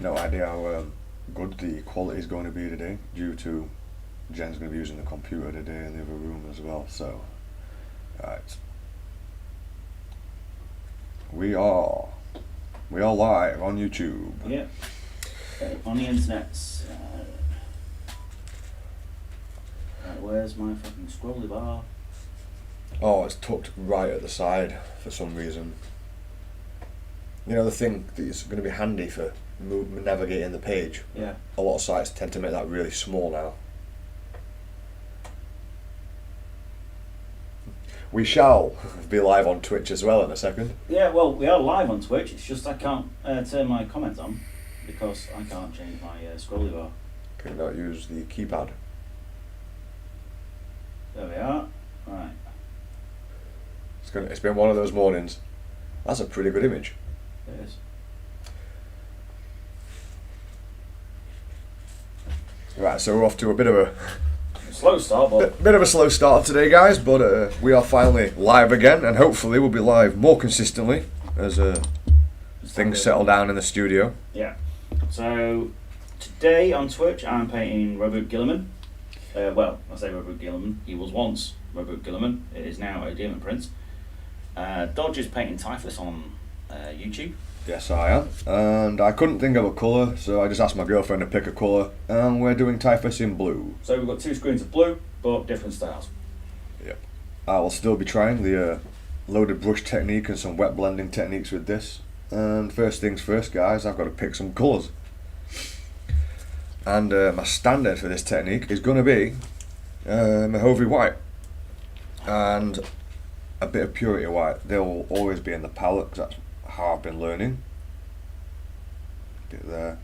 No idea how good the quality is going to be today, due to Jen's going to be using the computer today in the other room as well. So, right, we are live on YouTube. Yeah, on the internet. Right, where's my fucking scrolly bar? Oh, it's tucked right at the side for some reason. You know the thing that is going to be handy for navigating the page? Yeah. A lot of sites tend to make that really small now. We shall be live on Twitch as well in a second. Yeah, well, we are live on Twitch. It's just I can't turn my comments on because I can't change my scrolly bar. Can you not use the keypad? There we are. Right. It's been one of those mornings. That's a pretty good image. It is. Right, so we're off to a bit of a slow start, but bit of a slow start today, guys. But we are finally live again, and hopefully we'll be live more consistently as things settle down in the studio. Yeah. So today on Twitch, I'm painting Robert Gilliman. Well, I say Robert Gilliman. He was once Robert Gilliman. It is now a Demon Prince. Dodge is painting Typhus on YouTube. Yes, I am. And I couldn't think of a colour, so I just asked my girlfriend to pick a colour, and we're doing Typhus in blue. So we've got two screens of blue, but different styles. Yep. I will still be trying the loaded brush technique and some wet blending techniques with this. And first things first, guys, I've got to pick some colours. And my standard for this technique is going to be Mahogany white and a bit of purity white. They'll always be in the palette because that's how I've been learning. Bit there.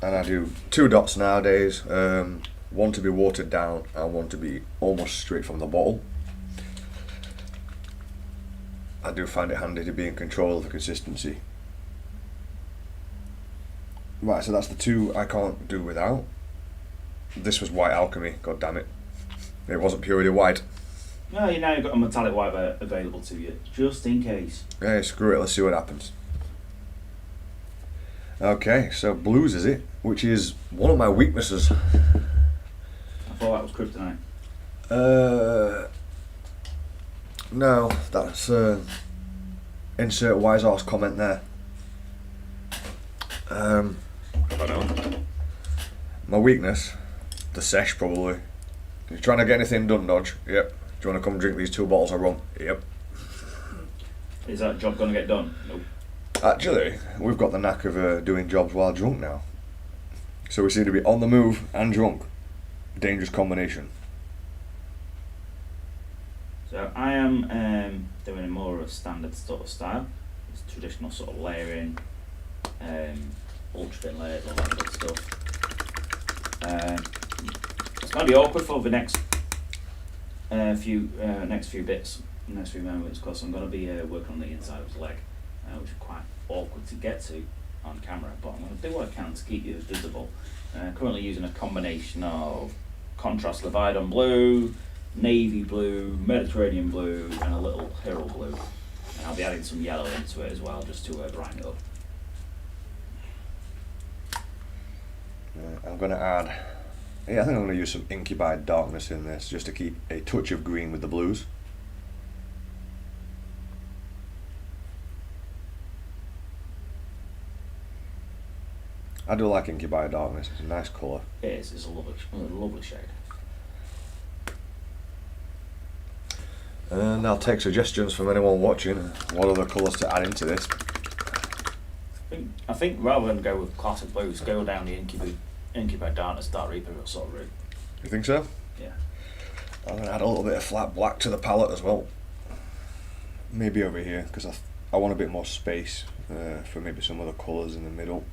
And I do 2 dots nowadays, one to be watered down and one to be almost straight from the bottle. I do find it handy to be in control of the consistency. Right, so that's the 2 I can't do without. This was white alchemy, god damn it. It wasn't purity white. No, you know you've got a metallic white available to you, just in case. Hey, screw it, let's see what happens. Okay, so blues is it, which is one of my weaknesses. I thought that was kryptonite. No, that's insert wise arse comment there. I don't know. My weakness, the sesh probably. You're trying to get anything done, Dodge? Yep. Do you want to come drink these 2 bottles of rum? Yep. Is that job going to get done? Nope. Actually, we've got the knack of doing jobs while drunk now. So we seem to be on the move and drunk. Dangerous combination. So I am doing a more of a standard sort of style. It's traditional sort of layering, ultra thin layers, all that good stuff. It's going to be awkward for the next few moments because I'm going to be working on the inside of his leg, which is quite awkward to get to on camera, but I'm going to do what I can to keep you as visible. Currently using a combination of contrast Leviathan blue, navy blue, Mediterranean blue, and a little Herald blue. And I'll be adding some yellow into it as well, just to brighten it up. I'm going to add... Yeah, I think I'm going to use some Incubi Darkness in this, just to keep a touch of green with the blues. I do like Incubi Darkness, it's a nice colour. It is, it's a lovely shade. And I'll take suggestions from anyone watching, what other colours to add into this. I think rather than go with classic blues, go down the Incubi Darkness Dark Reaper sort of route. You think so? Yeah. I'm going to add a little bit of flat black to the palette as well. Maybe over here, because I want a bit more space for maybe some other colours in the middle.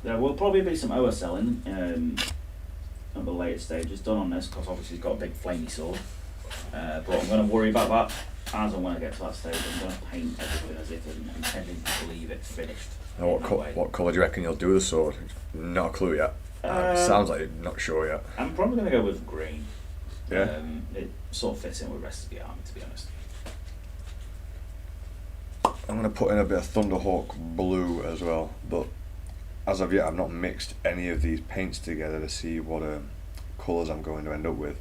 There will probably be some OSL at the later stages done on this because obviously he's got a big flamey sword. But I'm going to worry about that as and when I get to that stage. I'm going to paint everything as if I'm intending to leave it finished. Now what colour do you reckon you'll do the sword? Not a clue yet. Sounds like you're not sure yet. I'm probably going to go with green. Yeah. It sort of fits in with the rest of the army, to be honest. I'm going to put in a bit of Thunderhawk blue as well, but as of yet I've not mixed any of these paints together to see what colours I'm going to end up with.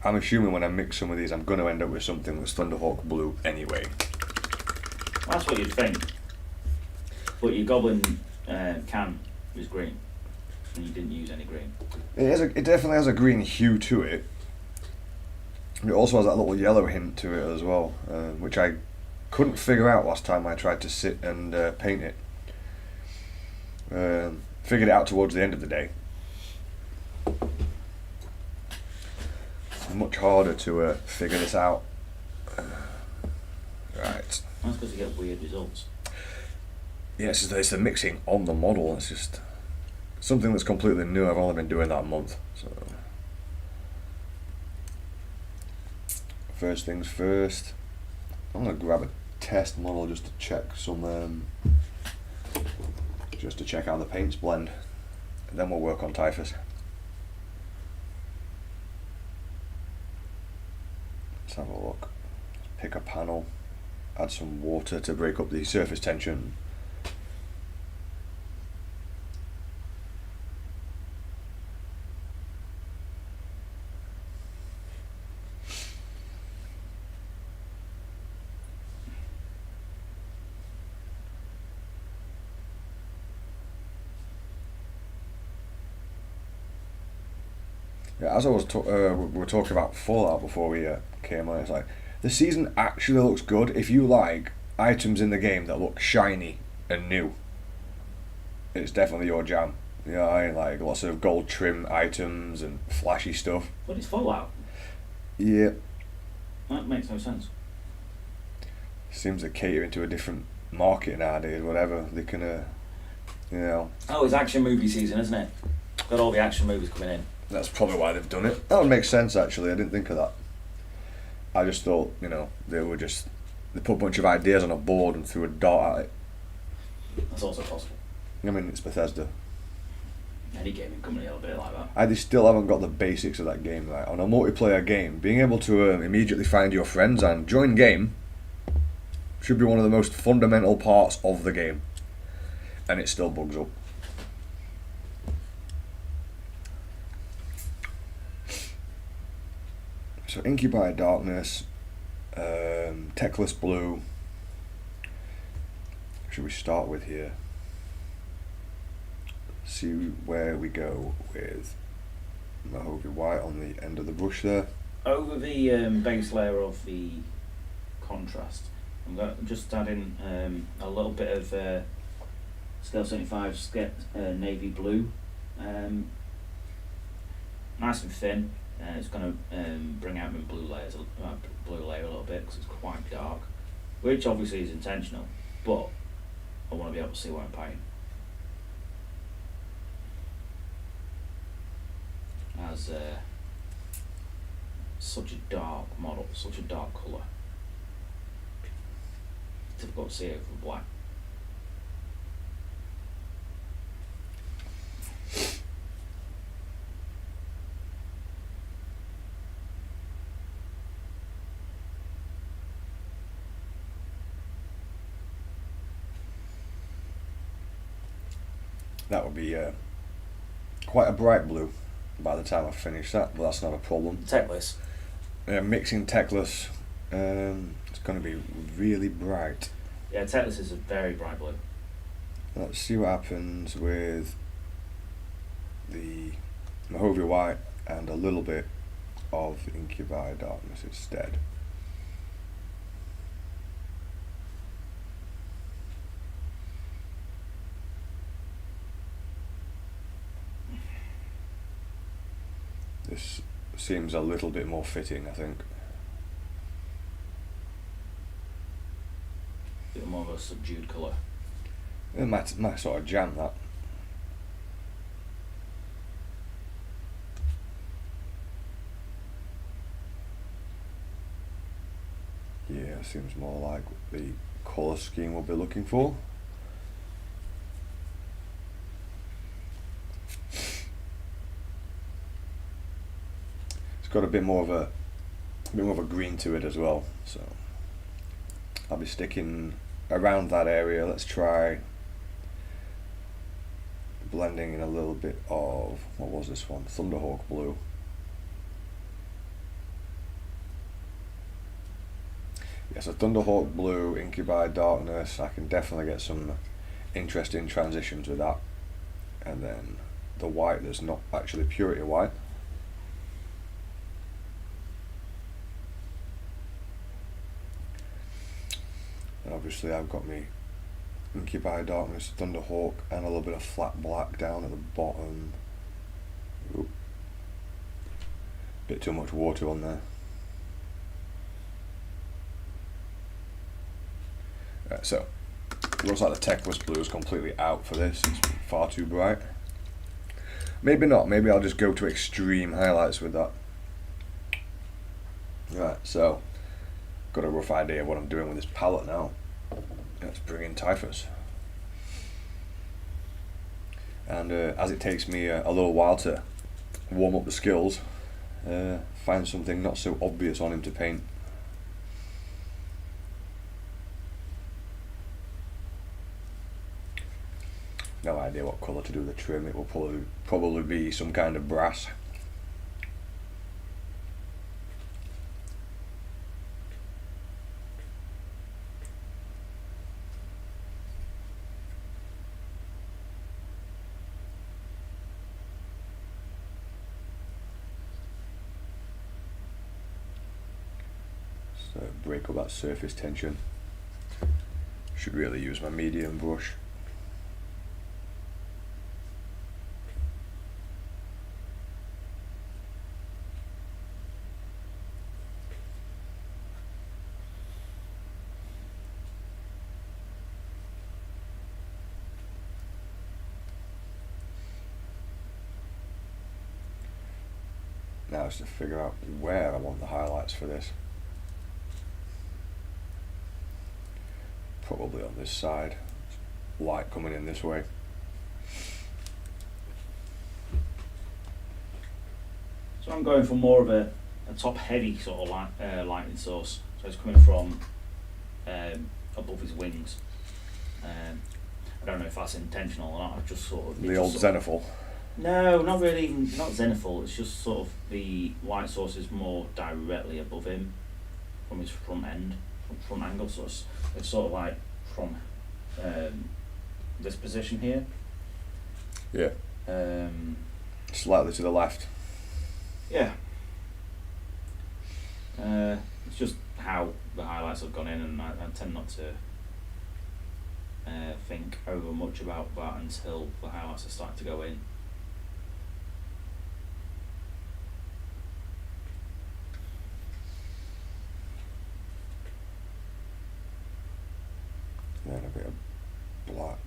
I'm assuming when I mix some of these I'm going to end up with something that's Thunderhawk blue anyway. That's what you'd think. But your Goblin can was green, and you didn't use any green. It definitely has a green hue to it. It also has that little yellow hint to it as well, which I couldn't figure out last time I tried to sit and paint it. Figured it out towards the end of the day. It's much harder to figure this out. Right. That's because you get weird results. Yeah, it's the mixing on the model. It's just something that's completely new. I've only been doing that a month. So first things first, I'm gonna grab a test model just to check some, just to check how the paints blend, and then we'll work on Typhus. Let's have a look. Pick a panel, add some water to break up the surface tension. Yeah, as I was we were talking about Fallout before we came on, it's like the season actually looks good if you like items in the game that look shiny and new. It's definitely your jam. You know, I like lots of gold trim items and flashy stuff. But it's Fallout. Yeah. That makes no sense. Seems to cater into a different market nowadays. Whatever they can, you know. Oh, it's action movie season, isn't it? Got all the action movies coming in. That's probably why they've done it. That would make sense, actually. I didn't think of that. I just thought, you know, they put a bunch of ideas on a board and threw a dart at it. That's also possible. I mean, it's Bethesda. Any gaming company will be like that. They still haven't got the basics of that game. Like, on a multiplayer game, being able to immediately find your friends and join game should be one of the most fundamental parts of the game. And it still bugs up. So Incubi Darkness, Techless Blue. Should we start with here? See where we go with Mahogany White on the end of the brush there. Over the base layer of the contrast, I'm just adding a little bit of Scale 75 navy blue, nice and thin. It's going to bring out my blue layer a little bit because it's quite dark, which obviously is intentional, but I want to be able to see what I'm painting. As such a dark model, such a dark colour, difficult to see over black. That would be quite a bright blue by the time I finish that, but that's not a problem. Techless. Mixing Techless, it's going to be really bright. Yeah, Techless is a very bright blue. Let's see what happens with the Mahogany White and a little bit of Incubi Darkness instead. This seems a little bit more fitting, I think. A bit more of a subdued colour. It might sort of jam that. Yeah, seems more like the colour scheme we'll be looking for. Got a bit more of a a bit more of a green to it as well. So I'll be sticking around that area. Let's try blending in a little bit of, what was this one? Thunderhawk blue. Yeah, so Thunderhawk blue, Incubi darkness. I can definitely get some interesting transitions with that. And then the white that's not actually purity white. And obviously I've got me Incubi darkness, Thunderhawk, and a little bit of flat black down at the bottom. Oop. Bit too much water on there. So looks like the Teclis blue is completely out for this. It's far too bright. Maybe not. Maybe I'll just go to extreme highlights with that. Right, so got a rough idea of what I'm doing with this palette now. Let's bring in Typhus. And as it takes me a little while to warm up the skills, find something not so obvious on him to paint. No idea what colour to do with the trim. It will probably be some kind of brass. So break up that surface tension. Should really use my medium brush. Now is to figure out where I want the highlights for this. Probably on this side. Light coming in this way. So I'm going for more of a top heavy sort of lighting source. So it's coming from above his wings. I don't know if that's intentional or not. I've just sort of the old Zenithal. No, not really. Not Zenithal. It's just sort of the light source is more directly above him from his front end, from front angle. So it's sort of like from this position here. Yeah. Slightly to the left. Yeah. It's just how the highlights have gone in, and I tend not to think over much about that until the highlights are starting to go in. Then a bit of black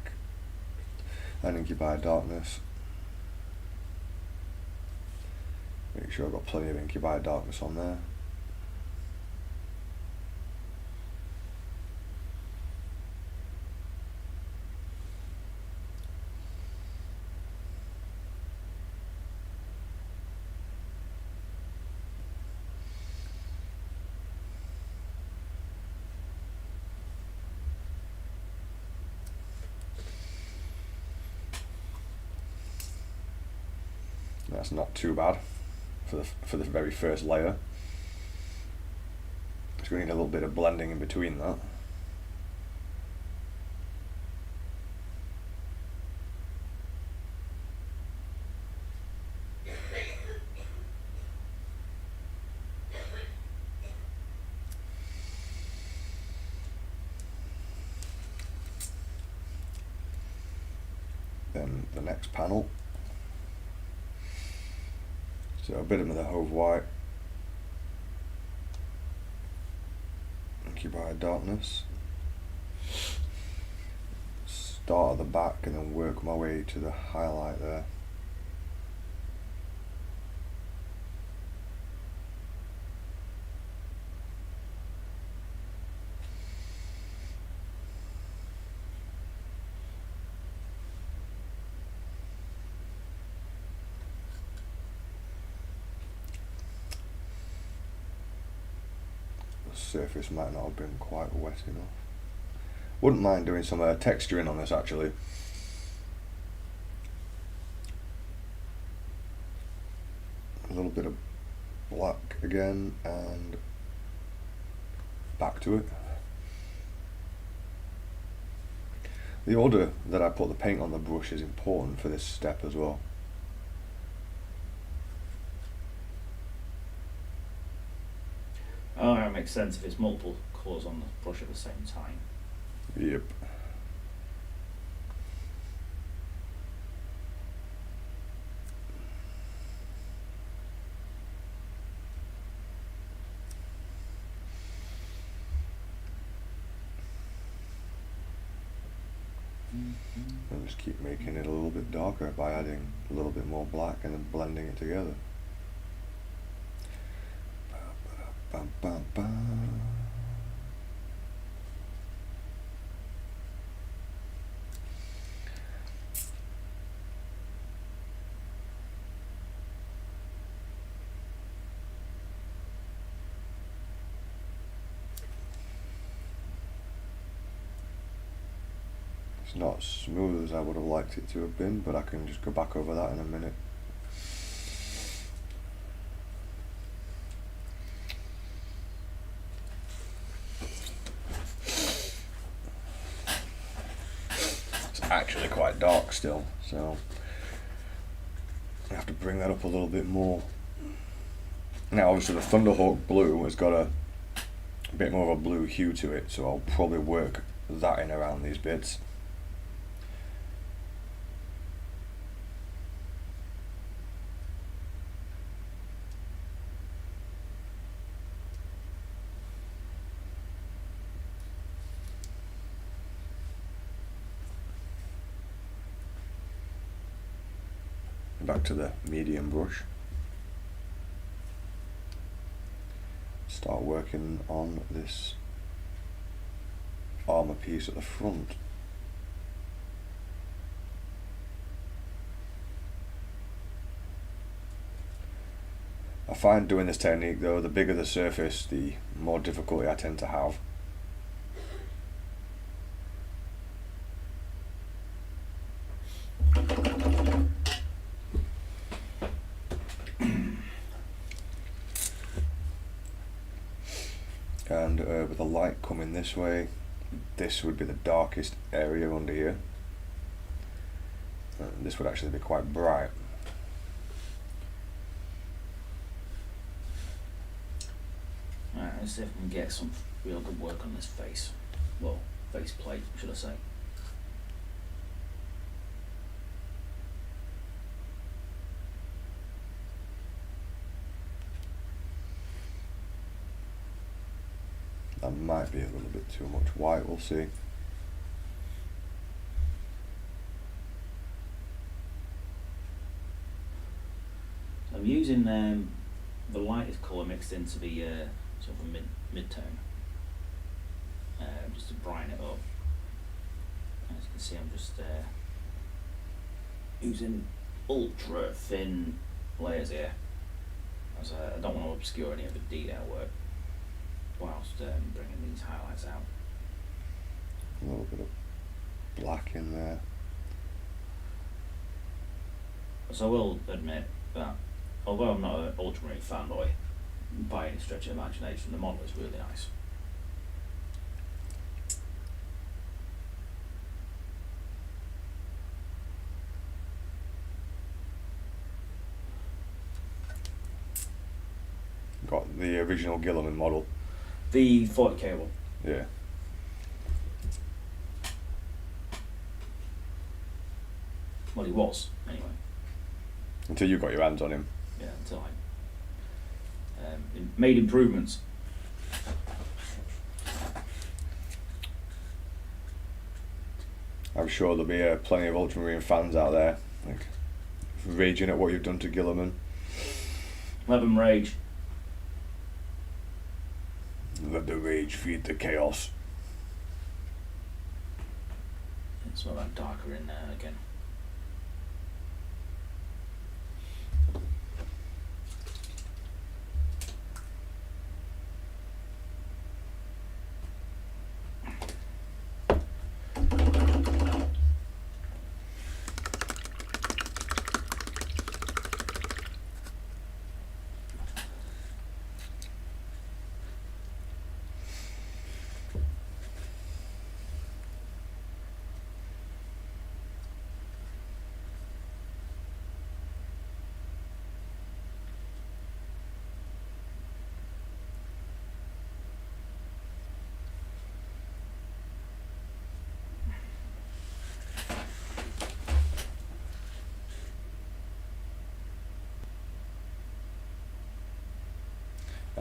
and Incubi darkness. Make sure I've got plenty of Incubi darkness on there. That's not too bad for the very first layer. Just going to need a little bit of blending in between that. Then the next panel. So a bit of the Hove White, Incubi darkness, start at the back and then work my way to the highlight there. surface might not have been quite wet enough. Wouldn't mind doing some texturing on this actually. A little bit of black again and back to it. The order that I put the paint on the brush is important for this step as well. Oh, that makes sense if it's multiple colours on the brush at the same time. Yep. And just keep making it a little bit darker by adding a little bit more black and then blending it together. Bam, bam, bam. It's not as smooth as I would have liked it to have been, but I can just go back over that in a minute. It's actually quite dark still, so I have to bring that up a little bit more. Now obviously the Thunderhawk blue has got a bit more of a blue hue to it, so I'll probably work that in around these bits. Back to the medium brush. Start working on this armour piece at the front. I find doing this technique though, the bigger the surface, the more difficulty I tend to have. And with the light coming this way, this would be the darkest area under here. This would actually be quite bright. Alright, let's see if we can get some real good work on this face. Well, face plate, should I say. That might be a little bit too much white, we'll see. I'm using the lightest colour mixed into the sort of a mid-tone, just to brighten it up. As you can see, I'm just using ultra thin layers here, as I don't want to obscure any of the detail work whilst bringing these highlights out. A little bit of black in there. So I will admit that although I'm not an ultramarine fanboy by any stretch of imagination, the model is really nice. Got the original Guillermin model. The 40k one. Yeah. Well, he was, anyway. Until you got your hands on him. Yeah, until I made improvements. I'm sure there'll be plenty of Ultramarine fans out there, like, raging at what you've done to Guillermin. Let them rage. Let the rage feed the chaos. It's all that darker in there again.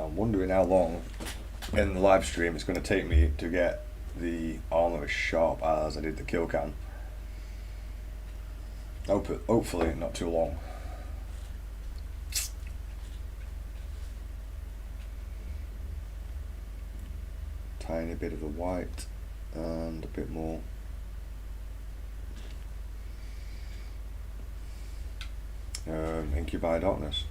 I'm wondering how long in the live stream it's going to take me to get the armour as sharp as I did the kill cam. Hopefully not too long. Tiny bit of the white and a bit more. Incubi Darkness.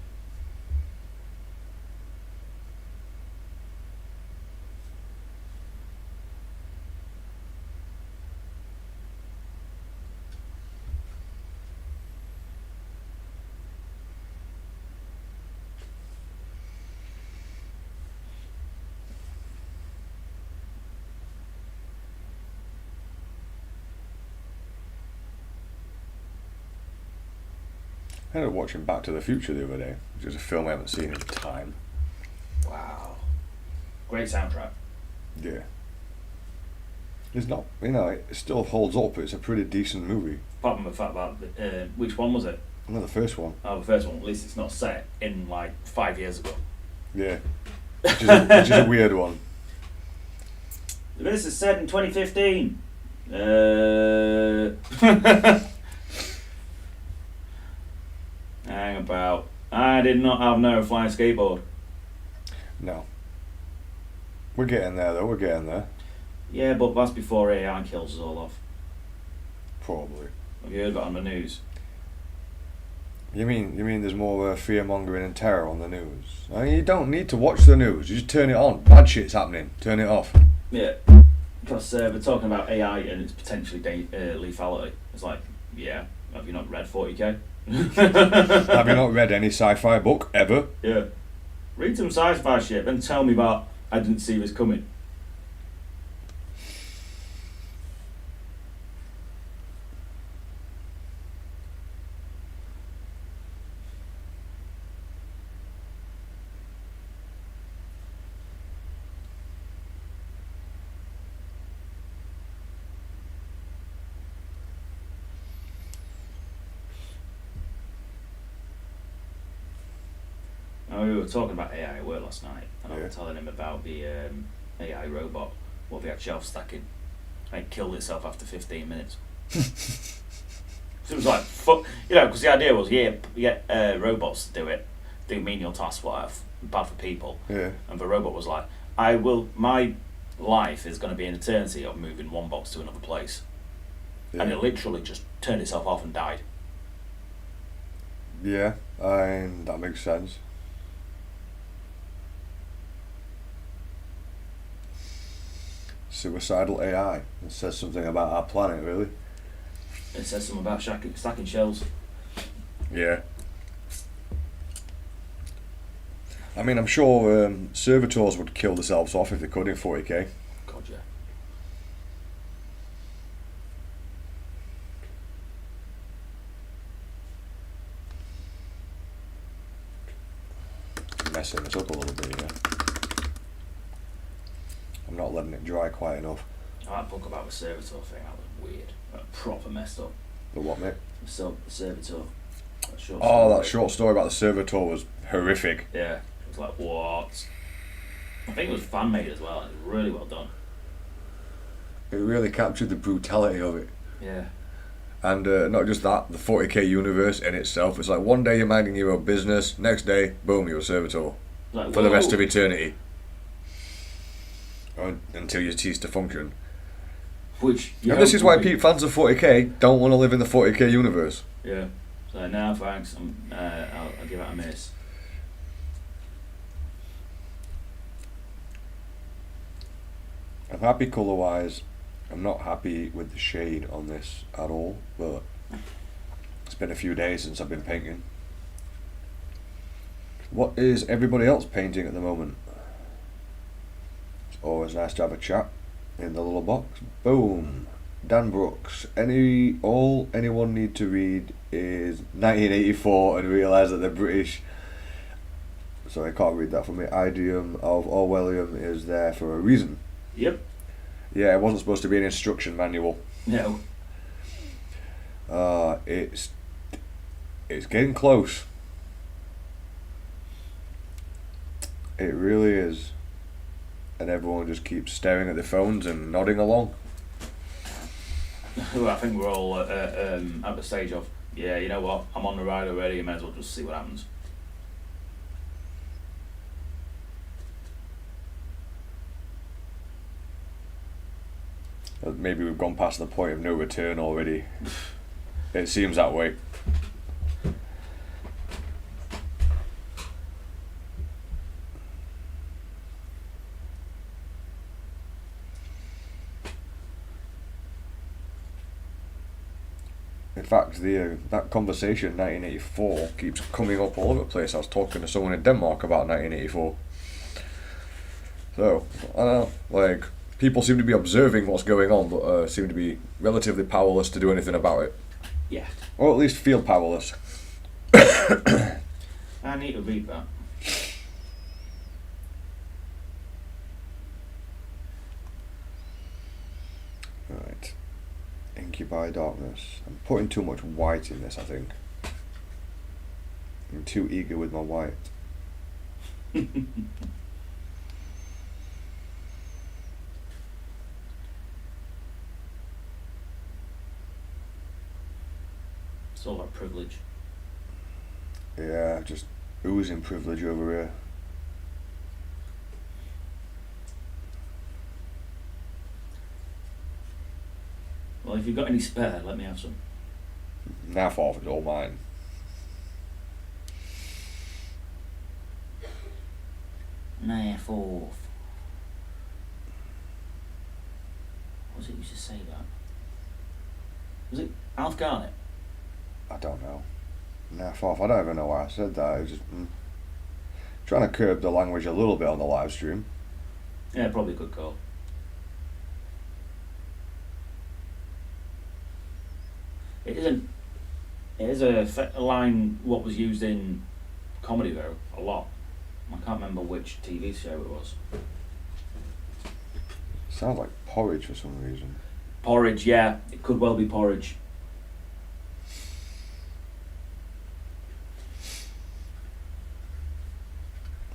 I ended up watching Back to the Future the other day, which is a film I haven't seen in time. Wow. Great soundtrack. Yeah. It's not, it still holds up. It's a pretty decent movie. Apart from the fact that, which one was it? The first one. Oh, the first one. At least it's not set in 5 years ago. Yeah. Which is a weird one. This is set in 2015. Hang about. I did not have no flying skateboard. No. We're getting there though, we're getting there. Yeah, but that's before AI kills us all off. Probably. Have you heard about it on the news? You mean there's more fear mongering and terror on the news? I mean, you don't need to watch the news, you just turn it on. Bad shit's happening, turn it off. Yeah, because they're talking about AI and its potentially lethality. It's like, yeah, have you not read 40k? Have you not read any sci-fi book ever? Yeah. Read some sci-fi shit, then tell me about I didn't see this coming. We were talking about AI at work last night, and I was telling him about the AI robot, what they had shelf stacking, and it killed itself after 15 minutes. So it was like, fuck, because the idea was, robots do menial tasks, whatever, bad for people. Yeah. And the robot was like, my life is going to be an eternity of moving one box to another place. Yeah. And it literally just turned itself off and died. Yeah, that makes sense. Suicidal AI. It says something about our planet, really. It says something about stacking shells. Yeah. I mean, I'm sure servitors would kill themselves off if they could in 40k. God, yeah. Messing this up a little bit, yeah. I'm not letting it dry quite enough. That book about the servitor thing, that was weird. That proper messed up. The what, mate? The servitor. That short story about the servitor was horrific. Yeah. It was like, what? I think it was fan made as well. It was really well done. It really captured the brutality of it. Yeah. And not just that, the 40k universe in itself. It's like one day you're minding your own business, next day, boom, you're a servitor. For the rest of eternity. Until you cease to function. Which this is why fans of 40k don't want to live in the 40k universe. Yeah. So now, thanks. I'll give it a miss. I'm happy colour wise. I'm not happy with the shade on this at all, but it's been a few days since I've been painting. What is everybody else painting at the moment? It's always nice to have a chat in the little box. Boom. Dan Brooks. Anyone need to read is 1984 and realise that the British, sorry, I can't read that from me, idiom of Orwellium is there for a reason. Yep. Yeah, it wasn't supposed to be an instruction manual. No. It's getting close. It really is. And everyone just keeps staring at their phones and nodding along. I think we're all at the stage of, yeah, you know what, I'm on the ride already, you may as well just see what happens. Maybe we've gone past the point of no return already. It seems that way. In fact, that conversation 1984 keeps coming up all over the place. I was talking to someone in Denmark about 1984. So, I don't know, like, people seem to be observing what's going on, but seem to be relatively powerless to do anything about it. Yeah. Or at least feel powerless. I need to read that. Right. Incubi darkness. I'm putting too much white in this, I think. I'm too eager with my white. It's all about privilege. Yeah, just oozing privilege over here. Well, if you've got any spare, let me have some. Now half is all mine. Nah, fourth. What was it used to say that? Was it Alf Garnett? I don't know. Naff off. I don't even know why I said that. It's just trying to curb the language a little bit on the live stream. Yeah, probably a good call. It isn't. It is a line what was used in comedy though a lot. I can't remember which TV show it was. Sounds like porridge for some reason. Porridge, yeah, it could well be porridge.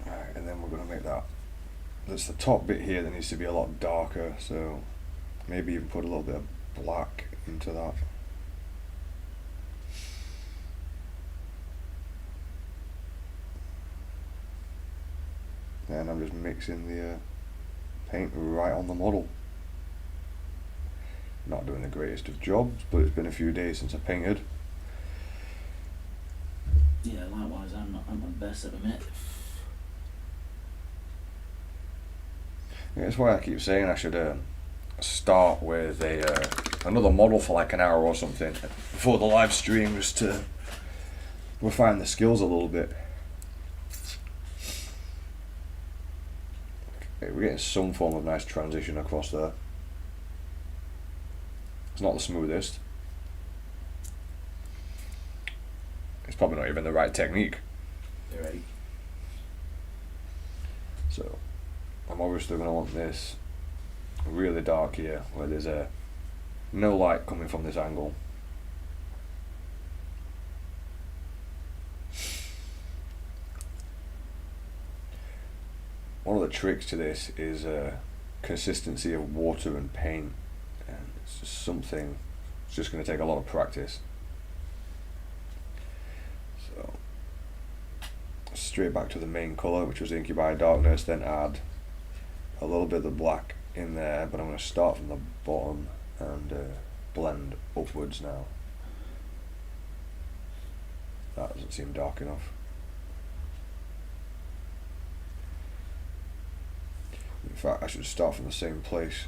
Right, and then we're going to make that. That's the top bit here that needs to be a lot darker, so maybe even put a little bit of black into that. And I'm just mixing the paint right on the model. Not doing the greatest of jobs, but it's been a few days since I painted. Yeah, likewise, I'm not at my best at the minute. Yeah, that's why I keep saying I should start with another model for like an hour or something before the live stream, just to refine the skills a little bit. Okay, we're getting some form of nice transition across there. It's not the smoothest. It's probably not even the right technique. You ready? So I'm obviously going to want this really dark here, where there's no light coming from this angle. One of the tricks to this is consistency of water and paint, and it's just something, it's just going to take a lot of practice. So straight back to the main colour, which was Incubi Darkness, then add a little bit of the black in there, but I'm going to start from the bottom and blend upwards now. That doesn't seem dark enough. In fact, I should start from the same place.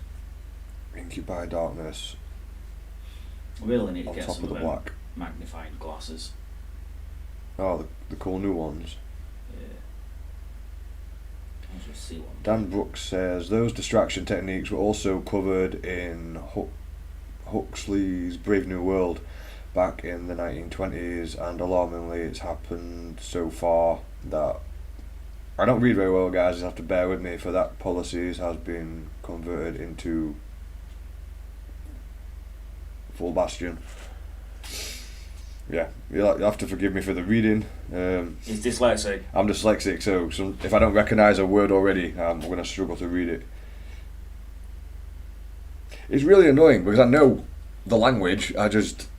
Incubi Darkness We really need to on get top some of the them black. magnifying glasses. Oh, the cool new ones. Yeah. I'll just see one. Dan Brooks says those distraction techniques were also covered in Huxley's Brave New World back in the 1920s, and alarmingly it's happened so far that I don't read very well, guys, you have to bear with me for that. Policies has been converted into full bastion. Yeah, you'll have to forgive me for the reading. He's dyslexic. I'm dyslexic, so if I don't recognise a word already, I'm going to struggle to read it. It's really annoying because I know the language.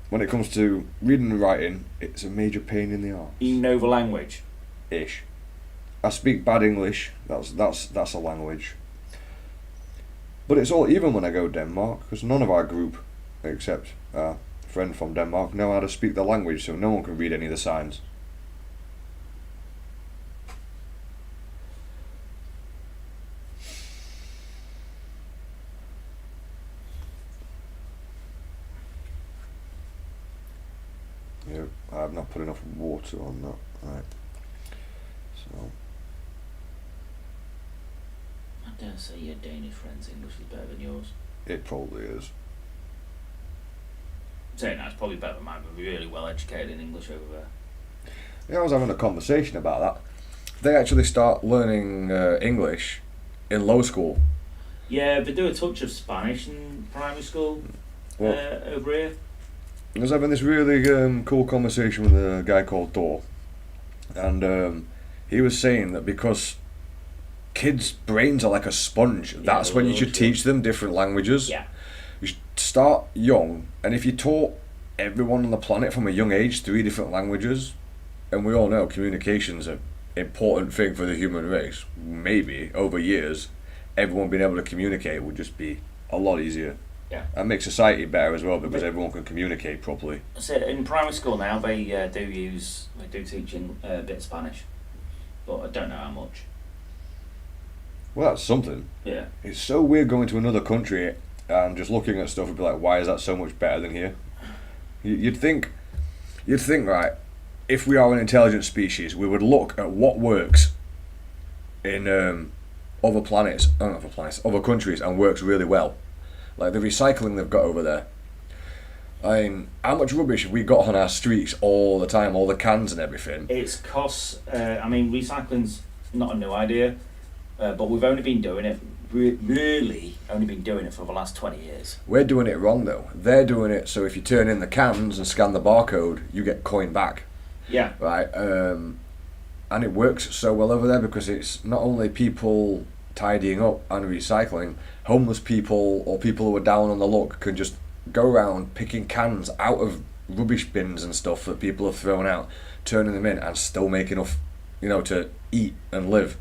When it comes to reading and writing, it's a major pain in the arse. You know the language? Ish. I speak bad English. That's a language. But it's all even when I go to Denmark, because none of our group, except our friend from Denmark, know how to speak the language, so no one can read any of the signs. Yeah, I've not put enough water on that. Right. So. I dare say your Danish friend's English is better than yours. It probably is. Saying that, it's probably better than mine, but we're really well educated in English over there. Yeah, I was having a conversation about that. They actually start learning English in low school. Yeah, they do a touch of Spanish in primary school over here. I was having this really cool conversation with a guy called Thor, and he was saying that because kids' brains are like a sponge, that's when you should teach them different languages. Yeah. You should start young, and if you taught everyone on the planet from a young age 3 different languages, and we all know communication's an important thing for the human race, maybe over years, everyone being able to communicate would just be a lot easier. Yeah. And make society better as well because everyone can communicate properly. So in primary school now they do teach a bit of Spanish, but I don't know how much. Well, that's something. Yeah. It's so weird going to another country and just looking at stuff and be like, why is that so much better than here? You'd think, right, if we are an intelligent species, we would look at what works in other countries and works really well. Like the recycling they've got over there. I mean, how much rubbish have we got on our streets all the time, all the cans and everything? It's costs, recycling's not a new idea, but we've only been doing it, really only been doing it for the last 20 years. We're doing it wrong though. They're doing it so if you turn in the cans and scan the barcode, you get coin back. Yeah. Right, and it works so well over there because it's not only people tidying up and recycling, homeless people or people who are down on the luck can just go around picking cans out of rubbish bins and stuff that people have thrown out, turning them in and still make enough, to eat and live,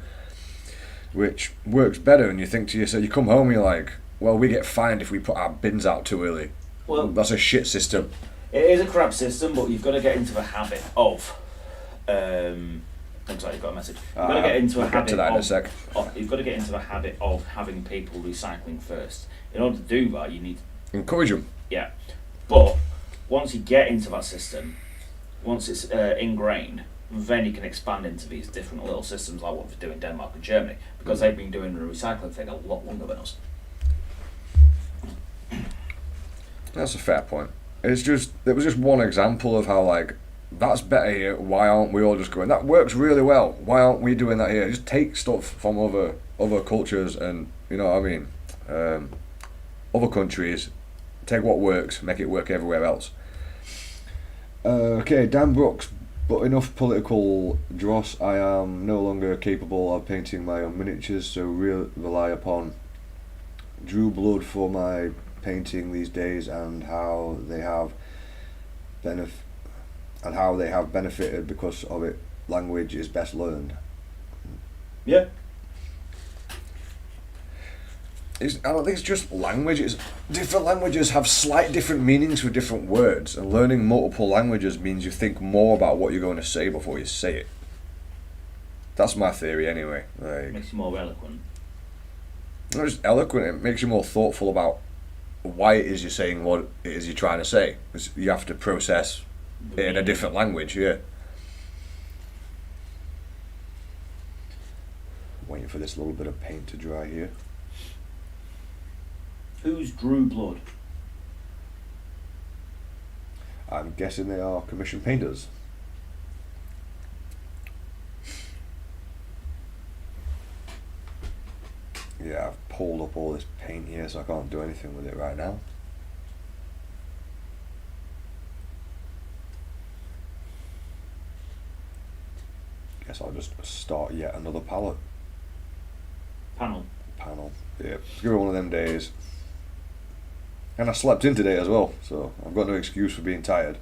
which works better. And you think to yourself, you come home and you're like, well, we get fined if we put our bins out too early. Well, that's a shit system. It is a crap system, but you've got to get into the habit of looks like you've got a message. You've got to get into a habit you've got to get into the habit of having people recycling first. In order to do that, you need to encourage them. Yeah, but once you get into that system, once it's ingrained, then you can expand into these different little systems like what they do in Denmark and Germany, because they've been doing the recycling thing a lot longer than us. That's a fair point. It was just one example of how that's better here. Why aren't we all just going? That works really well. Why aren't we doing that here? Just take stuff from other cultures and other countries. Take what works, make it work everywhere else. Okay, Dan Brooks. But enough political dross. I am no longer capable of painting my own miniatures, so rely upon Drew Blood for my painting these days, and how they have benefited because of it. Language is best learned. Yeah. I don't think it's just language. It's different languages have slight different meanings for different words, and learning multiple languages means you think more about what you're going to say before you say it. That's my theory, anyway. It makes you more eloquent. Not just eloquent. It makes you more thoughtful about why it is you're saying what it is you're trying to say. Because you have to process it in a different language. Yeah. Waiting for this little bit of paint to dry here. Who's Drew Blood? I'm guessing they are commissioned painters. Yeah, I've pulled up all this paint here, so I can't do anything with it right now. guess I'll just start yet another palette. Panel. Yeah, give it one of them days. And I slept in today as well, so I've got no excuse for being tired.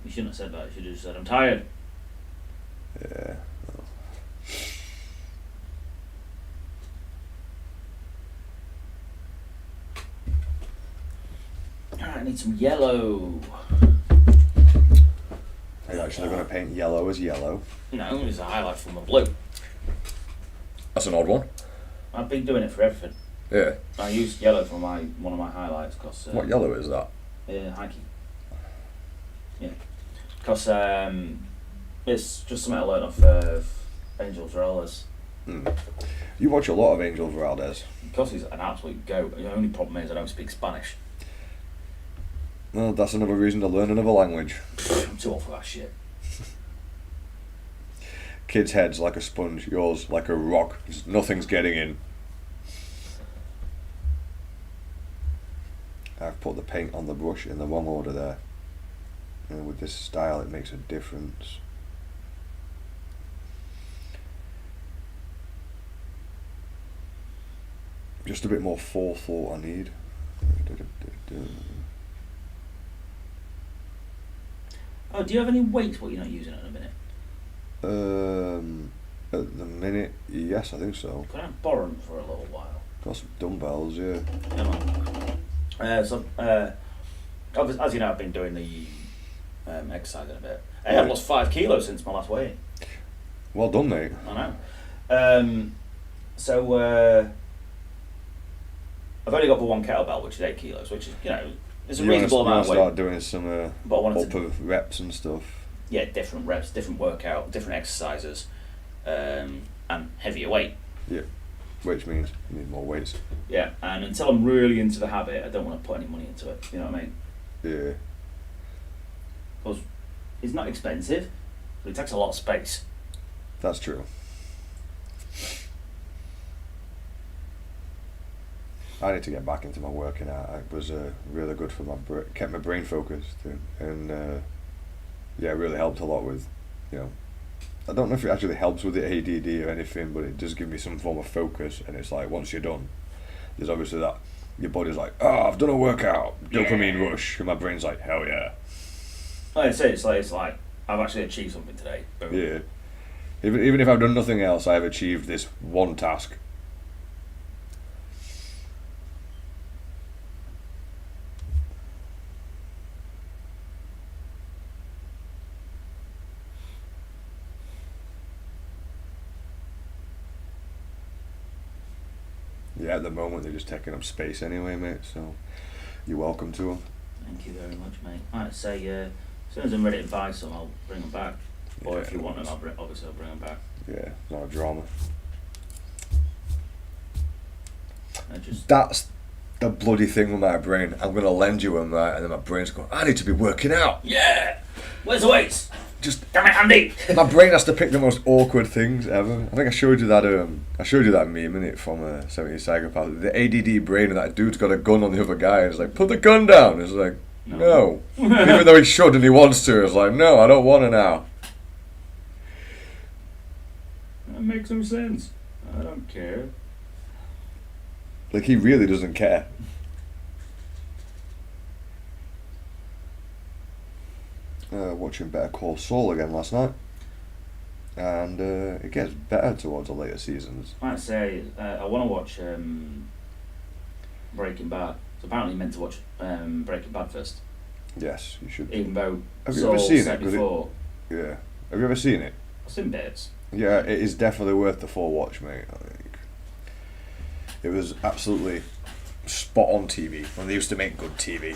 You shouldn't have said that. You should have just said, I'm tired. Yeah. Alright, I need some yellow. Are you actually going to paint yellow as yellow? No, it's a highlight from a blue. That's an odd one. I've been doing it for everything. Yeah. I used yellow for one of my highlights because. What yellow is that? Hiking. Yeah. Because it's just something I learned off Angel Varellas. You watch a lot of Angel Varellas. Because he's an absolute goat. The only problem is I don't speak Spanish. Well, that's another reason to learn another language. I'm too old for that shit. Kids' heads like a sponge, yours like a rock. Nothing's getting in. I've put the paint on the brush in the wrong order there. And with this style it makes a difference. Just a bit more forethought I need. Oh, do you have any weights what you're not using at the minute? At the minute, yes, I think so. Could I borrow them for a little while? Got some dumbbells, yeah. As you know, I've been doing the exercising a bit. Hey, I've lost 5 kilos since my last weigh-in. Well done, mate. I know. I've only got the one kettlebell, which is 8 kilos, which is, it's a reasonable amount of weight. Start doing some but I wanted upper reps and stuff. Yeah, different reps, different workout, different exercises, and heavier weight. Yeah, which means you need more weights. Yeah, and until I'm really into the habit, I don't want to put any money into it. You know what I mean? Yeah. Because it's not expensive, but it takes a lot of space. That's true. I need to get back into my working out. It was really good for my kept my brain focused, and yeah, it really helped a lot with, I don't know if it actually helps with the ADD or anything, but it does give me some form of focus. And it's like once you're done, there's obviously that your body's like, oh, I've done a workout, dopamine rush, and my brain's like, hell yeah. Like I say, it's like I've actually achieved something today. Boom. Yeah. Even if I've done nothing else, I have achieved this one task. Yeah, at the moment they're just taking up space anyway, mate, so you're welcome to them. Thank you very much, mate. Like I say, as soon as I'm ready to buy some, I'll bring them back. Or if you want them, obviously I'll bring them back. Yeah, not a drama. Just That's the bloody thing with my brain. I'm going to lend you them, right, and then my brain's going, I need to be working out. Yeah! Where's the weights? Just Damn it, Andy! my brain has to pick the most awkward things ever. I think I showed you that meme innit, from 70 Psychopath. The ADD brain of that dude's got a gun on the other guy and it's like, put the gun down. It's like, no. Even though he should and he wants to, it's like, no, I don't want to now. That makes no sense. I don't care. Like, he really doesn't care. Watching Better Call Saul again last night, and it gets better towards the later seasons. Like I say, I want to watch Breaking Bad. So apparently you meant to watch Breaking Bad first. Yes, you should. Even though have you Saul ever seen said it? Before, Yeah. Have you ever seen it? I've seen bits. Yeah, it is definitely worth the full watch, mate. I think it was absolutely spot on TV when they used to make good TV.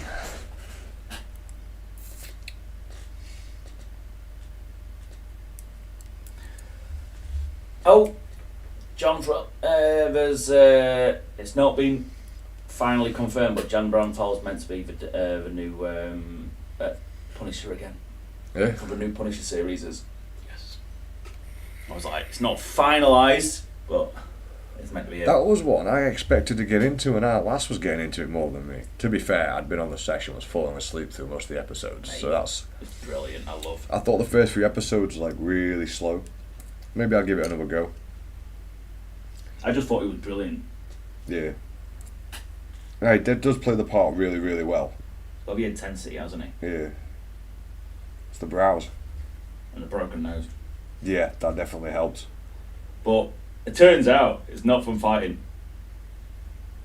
Oh, John, there's it's not been finally confirmed, but Jan Brandthal's meant to be the new Punisher again. Yeah. For the new Punisher series is. Yes. I was like, it's not finalised, but It's meant to be. That was one I expected to get into, and our lass was getting into it more than me. To be fair, I'd been on the session, was falling asleep through most of the episodes, so it's brilliant. I thought the first 3 episodes were like really slow. Maybe I'll give it another go. I just thought it was brilliant. Yeah. Yeah, he does play the part really, really well. He's got the intensity, hasn't he? Yeah. It's the brows. And the broken nose. Yeah, that definitely helps. But it turns out it's not from fighting.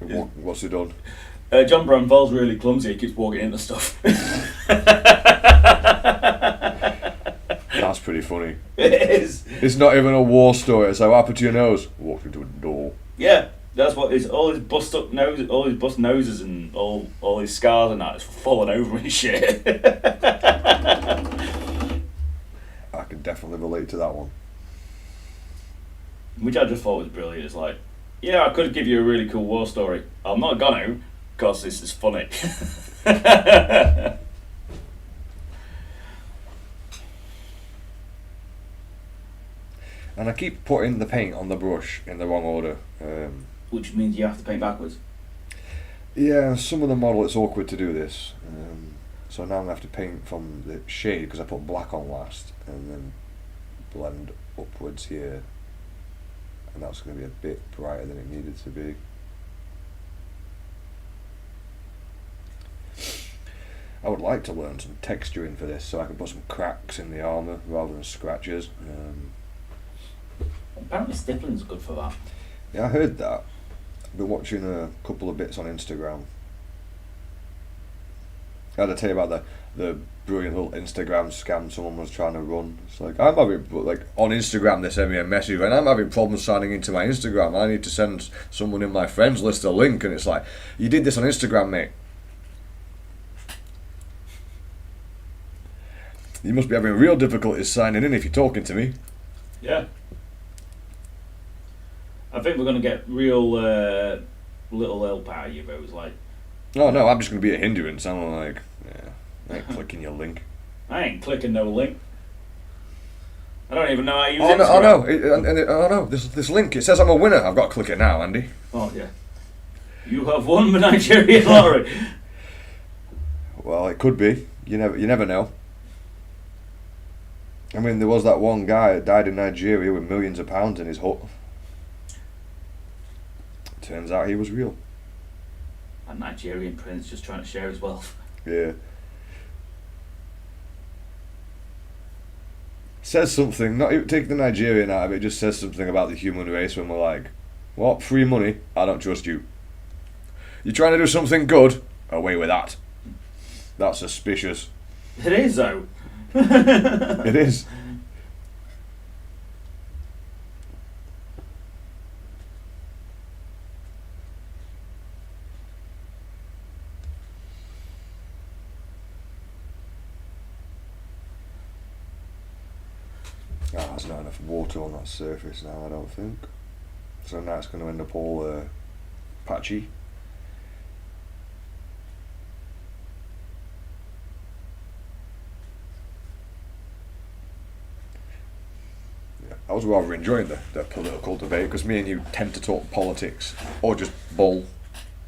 What's he done? John Bramfell's really clumsy. He keeps walking into stuff. That's pretty funny. It is. It's not even a war story. It's like, what happened to your nose? Walked into a door. Yeah, that's what it's. All his bust up nose, all his bust noses, and all his scars and that is falling over and shit. I can definitely relate to that one. Which I just thought was brilliant. It's like, yeah, I could give you a really cool war story. I'm not gonna, because this is funny. And I keep putting the paint on the brush in the wrong order. Which means you have to paint backwards. Yeah, some of the model it's awkward to do this. So now I'm going to have to paint from the shade, because I put black on last, and then blend upwards here. And that's going to be a bit brighter than it needed to be. I would like to learn some texturing for this, so I can put some cracks in the armour rather than scratches. Apparently stippling's good for that. Yeah, I heard that. I've been watching a couple of bits on Instagram. I had to tell you about the brilliant little Instagram scam someone was trying to run. It's like, I'm having, like, on Instagram they sent me a message and I'm having problems signing into my Instagram. I need to send someone in my friends list a link, and it's like, you did this on Instagram, mate. You must be having real difficulties signing in if you're talking to me. Yeah. I think we're going to get real little help out of you, but it was like... Oh no, I'm just going to be a hindrance. I'm like, yeah, I ain't clicking your link. I ain't clicking no link. I don't even know how to use Instagram. Instagram. Oh no, this link, it says I'm a winner. I've got to click it now, Andy. Oh yeah. You have won the Nigerian lottery. Well, it could be. You never know. I mean, there was that one guy that died in Nigeria with millions of pounds in his hut. Turns out he was real. A Nigerian prince just trying to share his wealth. Yeah. Says something, not even take the Nigerian out of it, just says something about the human race when we're like, what, free money? I don't trust you. You're trying to do something good? Away with that. That's suspicious. It is though. It is. There's not enough water on that surface now, I don't think. So now it's going to end up all patchy. Yeah, I was rather enjoying the political debate, because me and you tend to talk politics, or just bull.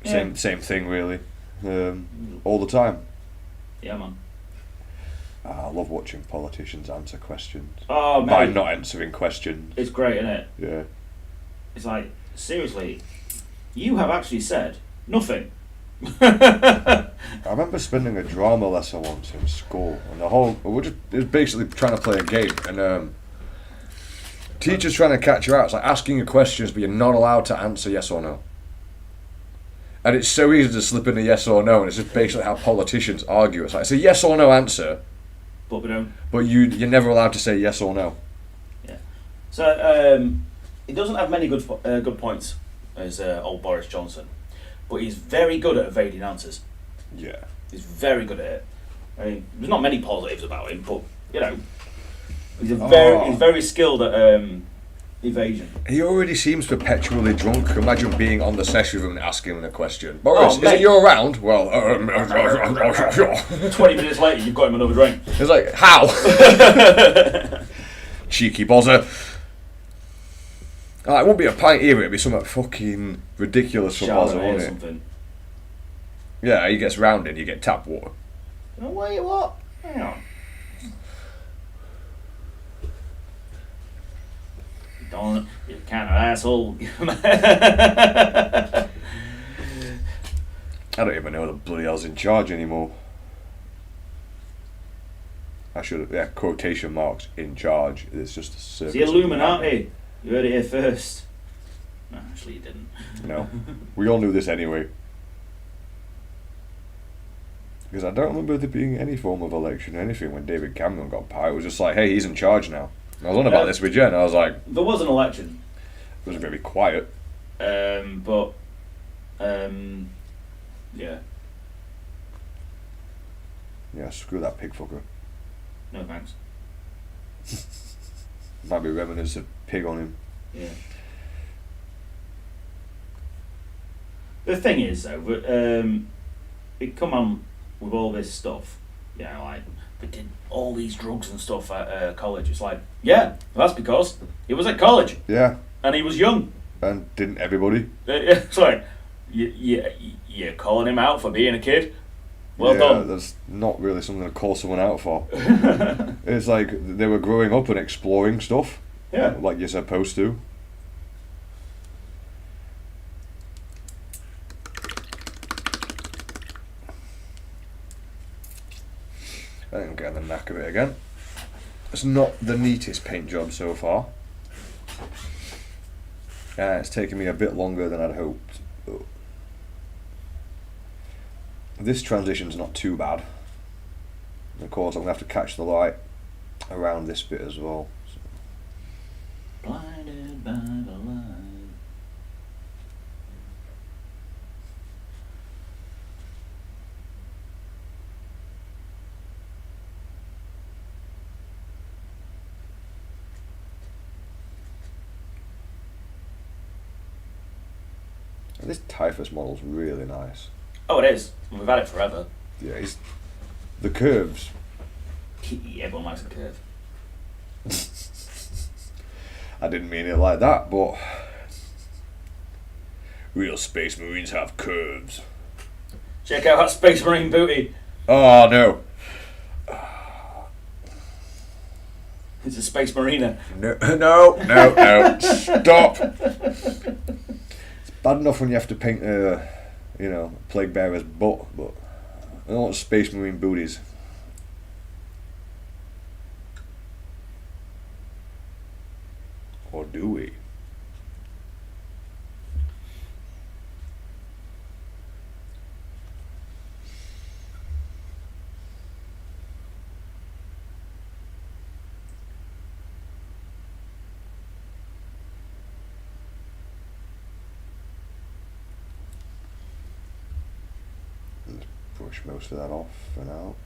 Same thing really, all the time. Yeah, man. I love watching politicians answer questions. Oh, mate. By not answering questions. It's great, isn't it? Yeah. It's like, seriously, you have actually said nothing. I remember spending a drama lesson once in school, and it was basically trying to play a game, and teachers trying to catch you out. It's like asking you questions, but you're not allowed to answer yes or no. And it's so easy to slip in a yes or no, and it's just basically how politicians argue. It's like, it's a yes or no answer, but we don't. But you're never allowed to say yes or no. Yeah. So he doesn't have many good points as old Boris Johnson, but he's very good at evading answers. Yeah. He's very good at it. I mean, there's not many positives about him, but you know, he's very skilled at evasion. He already seems perpetually drunk. Imagine being on the session with him and asking him a question. Boris, is mate. it you around? Well, 20 minutes later, you've got him another drink. It's like, how? Cheeky bozzer. It won't be a pint either, it'd be something fucking ridiculous for Bozza, Chardonnay or won't it? something. Yeah, he gets rounded, you get tap water. Oh, wait, what? Hang on. You kind of asshole. I don't even know who the bloody hell's in charge anymore. I should have, yeah, quotation marks, in charge. It's just a circus. The Illuminati. You heard it here first. No, actually you didn't. No. We all knew this anyway. Because I don't remember there being any form of election or anything when David Cameron got power. It was just like, hey, he's in charge now. I was on about this with Jen. I was like, there was an election. It was very quiet. Yeah. Yeah, screw that pig fucker. No thanks. Might be remnants of pig on him. Yeah. The thing is, though, we come on with all this stuff, like, we did all these drugs and stuff at college. It's like, yeah, that's because he was at college. Yeah. And he was young. And didn't everybody? It's like, you're calling him out for being a kid? Well yeah, done. That's not really something to call someone out for. It's like they were growing up and exploring stuff. Yeah. Like you're supposed to. I think I'm getting the knack of it again. It's not the neatest paint job so far. It's taken me a bit longer than I'd hoped. But this transition's not too bad. And of course I'm going to have to catch the light around this bit as well. So. Blinded by the light. This Typhus model's really nice. Oh, it is. We've had it forever. Yeah, the curves. Everyone likes a curve. I didn't mean it like that, but real Space Marines have curves. Check out that Space Marine booty. Oh no. It's a Space Mariner. No. Stop. It's bad enough when you have to paint a, plague bearer's butt, but I don't want Space Marine booties. Or do we? Let's brush most of that off for now.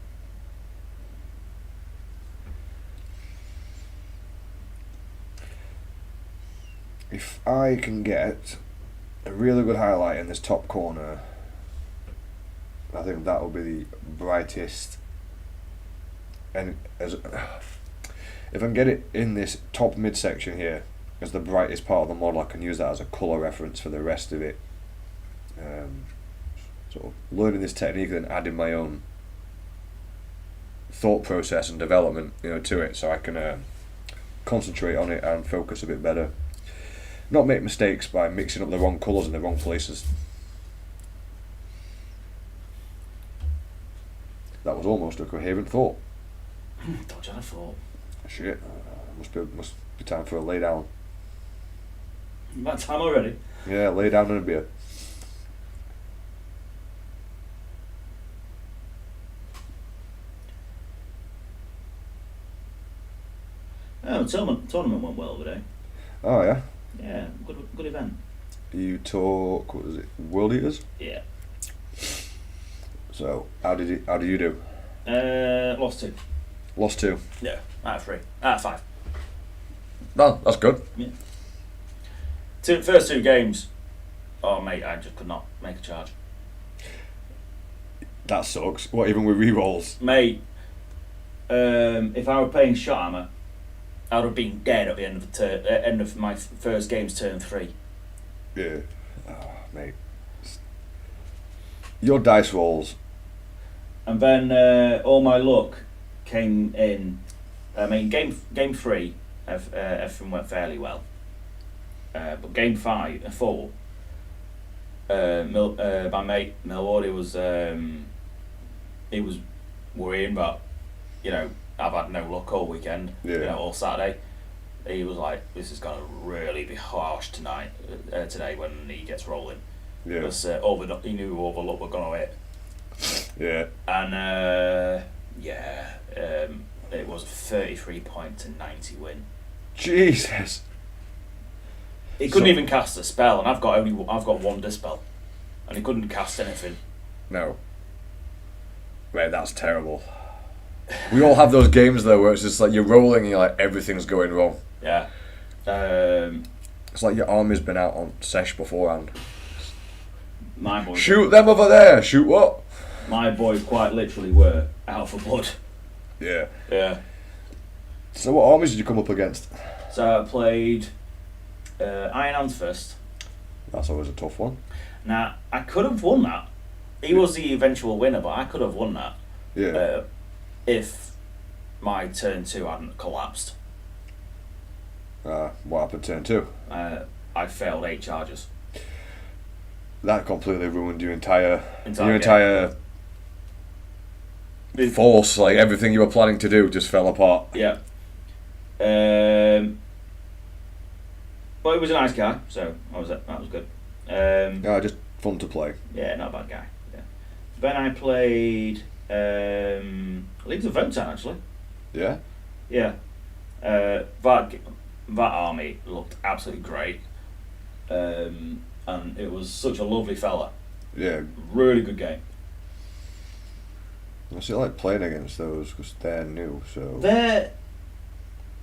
If I can get a really good highlight in this top corner, I think that will be the brightest. And if I can get it in this top midsection here as the brightest part of the model, I can use that as a colour reference for the rest of it. Sort of learning this technique and adding my own thought process and development, to it, so I can concentrate on it and focus a bit better. Not make mistakes by mixing up the wrong colours in the wrong places. That was almost a coherent thought. Dodge on a thought. Shit, must be time for a lay down. About time already. Yeah, lay down and a beer. Oh, the tournament went well today. Oh yeah. Yeah, good event. You talk, what was it, World Eaters? Yeah. So how did you do? Lost 2. Lost 2. Yeah, out of 3. Out of 5. No, that's good. Yeah. First 2 games. Oh mate, I just could not make a charge. That sucks. What, even with rerolls? Mate, if I were playing Shot Hammer, I would have been dead at the end of the end of my first game's turn 3. Yeah. Oh, mate. Your dice rolls. And then all my luck came in. I mean, game 3, everything went fairly well. But game 4, my mate Milwaukee was he was worrying, but I've had no luck all weekend. Yeah. All Saturday. He was like, "This is gonna really be harsh today when he gets rolling." Yeah. Because he knew all the luck were gonna hit. Yeah. And it was a 33 point to 90 win. Jesus. He couldn't even cast a spell, and I've got one dispel, and he couldn't cast anything. No. Mate, that's terrible. We all have those games though where it's just like you're rolling and you're like everything's going wrong. Yeah. It's like your army's been out on sesh beforehand. My boys. Shoot them over there. Shoot what? My boys quite literally were out for blood. Yeah. Yeah. So what armies did you come up against? So I played Iron Hands first. That's always a tough one. Now I could have won that. He was the eventual winner, but I could have won that. Yeah. If my turn 2 hadn't collapsed. What happened turn 2? I failed 8 charges. That completely ruined your entire force. Like everything you were planning to do just fell apart. Yeah. Well, he was a nice guy, so that was good. Just fun to play. Yeah, not a bad guy. Yeah. Then I played Leagues of Votan actually. Yeah. Yeah. That army looked absolutely great. And it was such a lovely fella. Yeah. Really good game. I still like playing against those because they're new. So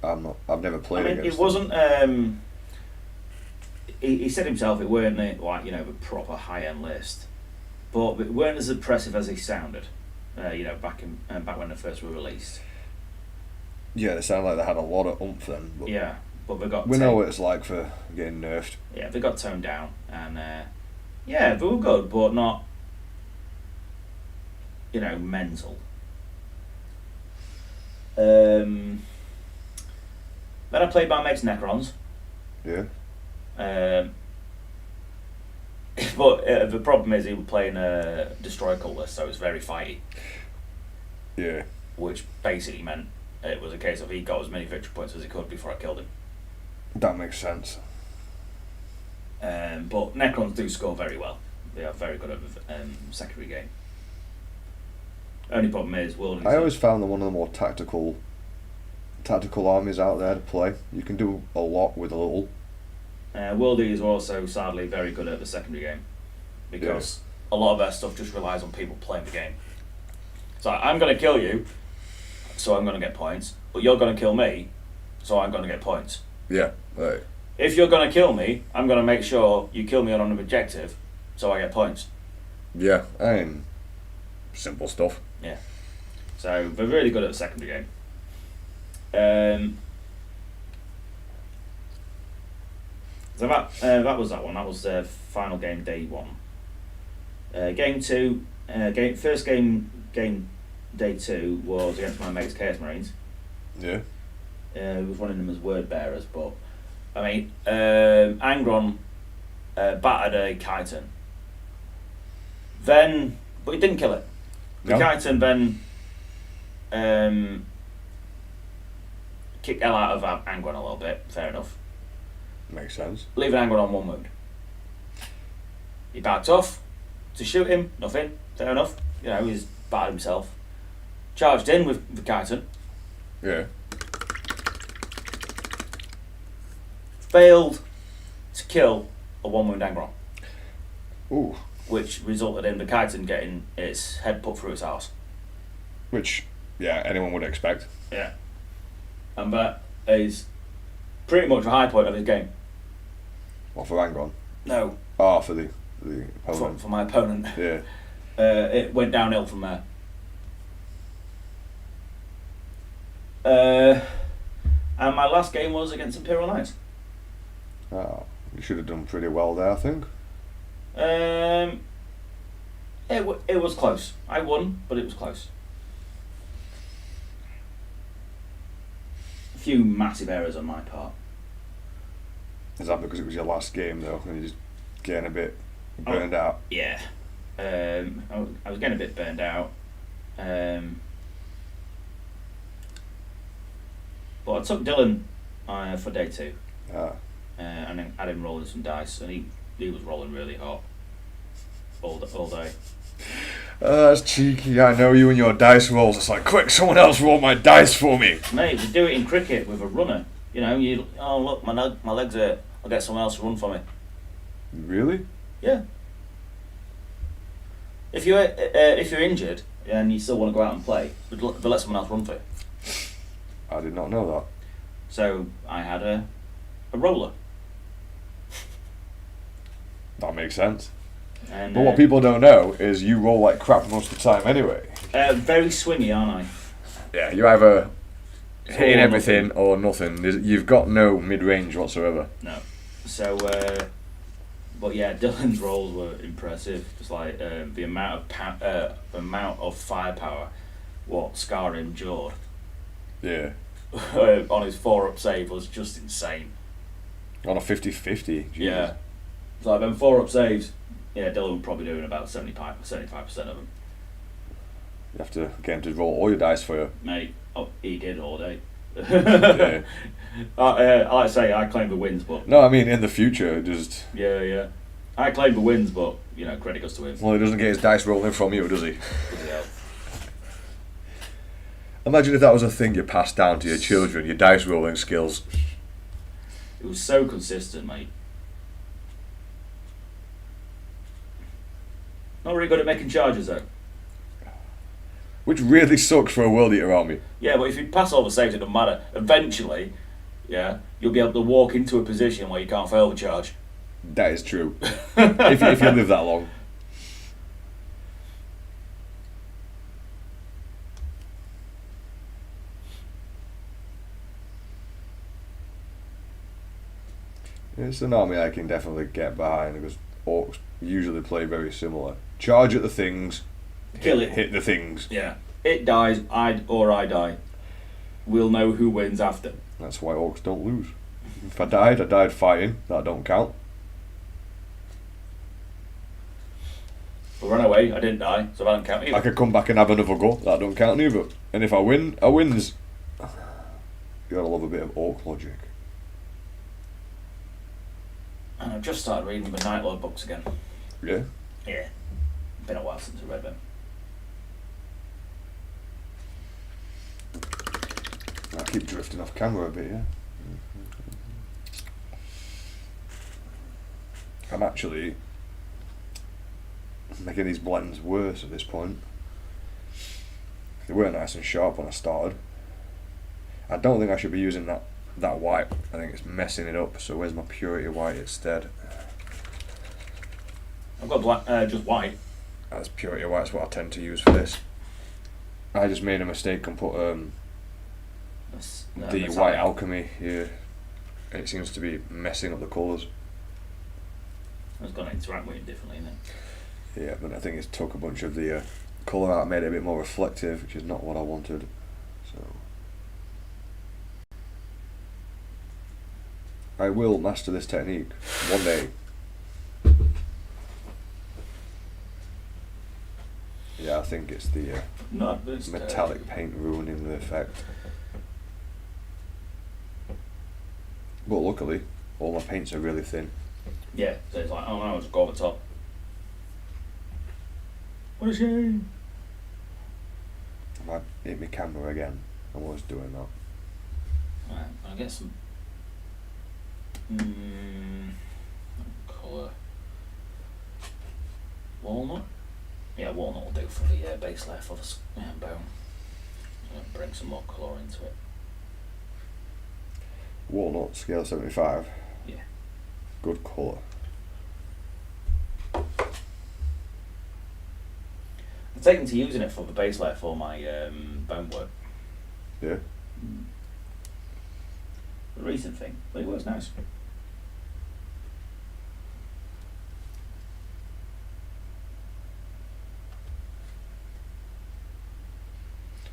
I've never played against. It wasn't. He said himself it weren't the proper high end list, but it weren't as impressive as he sounded. Back when they first were released. Yeah, they sound like they had a lot of oomph then. But yeah, but they got. We know what it's like for getting nerfed. Yeah, they got toned down, and they were good, but not. Mental. Then I played Bigmeks Necrons. Yeah. But the problem is he was playing a Destroy Cultist, so it's very fighty. Yeah. Which basically meant it was a case of he got as many victory points as he could before I killed him. That makes sense. But Necrons do score very well. They are very good at the secondary game. Only problem is I always found them one of the more tactical armies out there to play. You can do a lot with a little. Worldy is also sadly very good at the secondary game because a lot of their stuff just relies on people playing the game. So I'm going to kill you, so I'm going to get points, but you're going to kill me, so I'm going to get points. Yeah, right. If you're going to kill me, I'm going to make sure you kill me on an objective, so I get points. Yeah, simple stuff. Yeah. So they're really good at the secondary game. So that was that one. That was the final game, day 1. Game 2, first game, day 2 was against my mates Chaos Marines. Yeah. We was running them as word bearers, but Angron battered a chitin. But he didn't kill it. The chitin then kicked hell out of Angron a little bit. Fair enough. Makes sense. Leaving Angron on 1 wound. He backed off to shoot him. Nothing. Fair enough. He's battered himself. Charged in with the chitin. Yeah. Failed to kill a 1 wound Angron. Ooh. Which resulted in the chitin getting its head put through its arse. Which, anyone would expect. Yeah. And that is pretty much the high point of his game. What, for Angron? No. Oh, for the opponent. For my opponent. Yeah. It went downhill from there. And my last game was against Imperial Knights. Oh, you should have done pretty well there, I think. It was close. I won, but it was close. A few massive errors on my part. Is that because it was your last game, though, and you're just getting a bit burned out? Yeah. I was getting a bit burned out. But I took Dylan for day 2. And then had him rolling some dice, and he was rolling really hot all day. That's cheeky. I know you and your dice rolls. It's like, quick, someone else roll my dice for me. Mate, we do it in cricket with a runner. You know, oh look, my legs hurt. I'll get someone else to run for me. Really? Yeah. If you're injured and you still want to go out and play, but let someone else run for you. I did not know that. So I had a roller. That makes sense. And, but what people don't know is you roll like crap most of the time anyway. Very swingy, aren't I? Yeah, you're either It's hitting all or everything or nothing. You've got no mid-range whatsoever. No. So, but yeah, Dylan's rolls were impressive. It's like the amount of firepower what Scar endured. Yeah. On his 4-up save was just insane. On a 50-50. Yeah. It's like them 4-up saves. Yeah, Dylan would probably doing about 75% of them. You have to get him to roll all your dice for you. Mate, he did all day. Yeah. Like I say, I claim the wins, but No, I mean in the future, just yeah. I claim the wins, but credit goes to him. well, he doesn't get his dice rolling from you, does he? Bloody hell. Imagine if that was a thing you passed down to your children, your dice rolling skills. It was so consistent, mate. Not really good at making charges though. Which really sucks for a world eater army. Yeah, but if you pass all the saves, it doesn't matter. Eventually, you'll be able to walk into a position where you can't fail the charge. That is true. if you live that long. It's an army I can definitely get behind because orcs usually play very similar. Charge at the things, Kill it. hit the things. Yeah. It dies, I die. We'll know who wins after. That's why orcs don't lose. If I died fighting. That don't count. If I run away, I didn't die, so I don't count either. I could come back and have another go. That don't count neither. And if I win, I wins. You gotta love a bit of orc logic. And I've just started reading the Night Lord books again. Yeah. Yeah. Been a while since I read them. I keep drifting off camera a bit, yeah. I'm actually making these blends worse at this point. They weren't nice and sharp when I started. I don't think I should be using that white. I think it's messing it up. So where's my purity white instead? I've got black, just white. That's purity white. That's what I tend to use for this. I just made a mistake and put the metallic. white alchemy here. It seems to be messing up the colours. I was going to interact with it differently, isn't it? Yeah, but I think it's took a bunch of the colour out, made it a bit more reflective, which is not what I wanted. So I will master this technique one day. Yeah, I think it's the No, it's metallic paint ruining the effect. But luckily, all my paints are really thin. Yeah, so it's like, oh no, I'll just go over the top. What a shame. I might hit my camera again. I'm always doing that. Right, I'll get some colour. Walnut? Yeah, walnut will do for the base layer for the bone. Bring some more colour into it. Walnut, scale 75. Yeah. Good colour. I'm taking to using it for the base layer for my bone work. Yeah. a recent thing, but it works nice.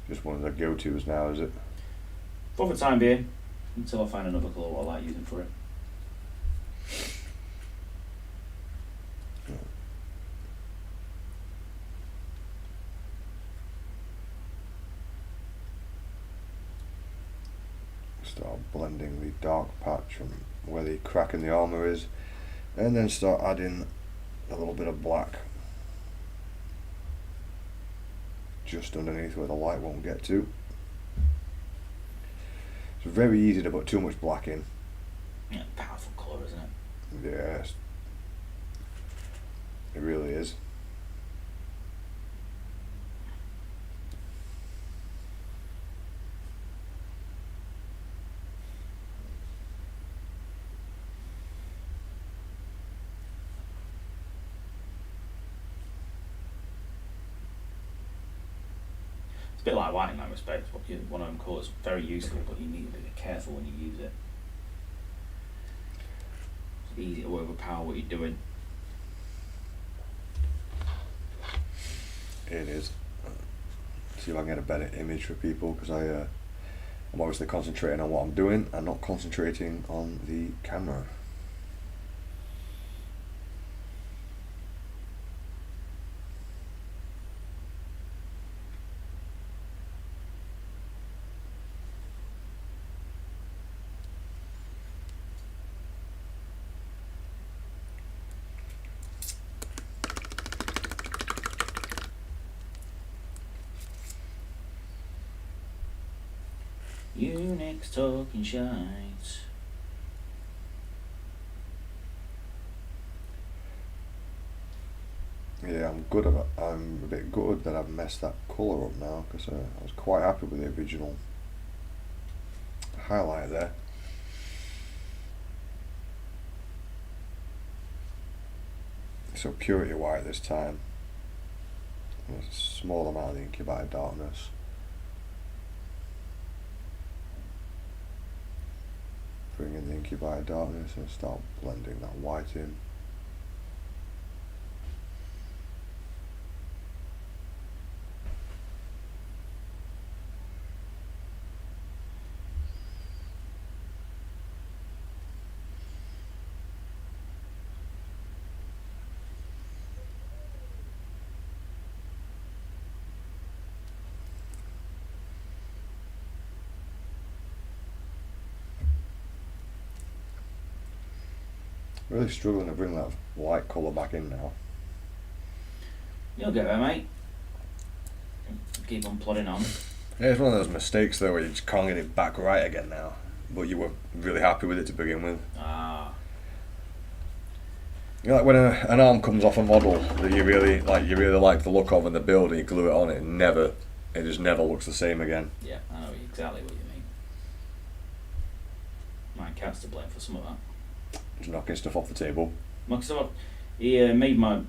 Just one of the go-tos now, is it? For the time being, until I find another colour what I like using for it. Start blending the dark patch from where the crack in the armour is, and then start adding a little bit of black just underneath where the light won't get to. It's very easy to put too much black in. Yeah, powerful colour, isn't it? Yes, it really is. It's a bit like white in that respect. One of them colours very useful, but you need to be careful when you use it. It's easy to overpower what you're doing. It is. See if I can get a better image for people, because I'm obviously concentrating on what I'm doing and not concentrating on the camera. Unix talking shite. Yeah, I'm a bit gutted that I've messed that colour up now, because I was quite happy with the original highlight there. So purity white this time. A small amount of the incubator darkness. Bring in the incubator darkness and start blending that white in. Really struggling to bring that light colour back in now. You'll get there, mate. Keep on plodding on. Yeah, it's one of those mistakes though where you just can't get it back right again now. But you were really happy with it to begin with. Ah. You know, like when an arm comes off a model that you really like the look of in the build, and you glue it on, it just never looks the same again. Yeah, I know exactly what you mean. My cat's to blame for some of that. Just knocking stuff off the table. He made my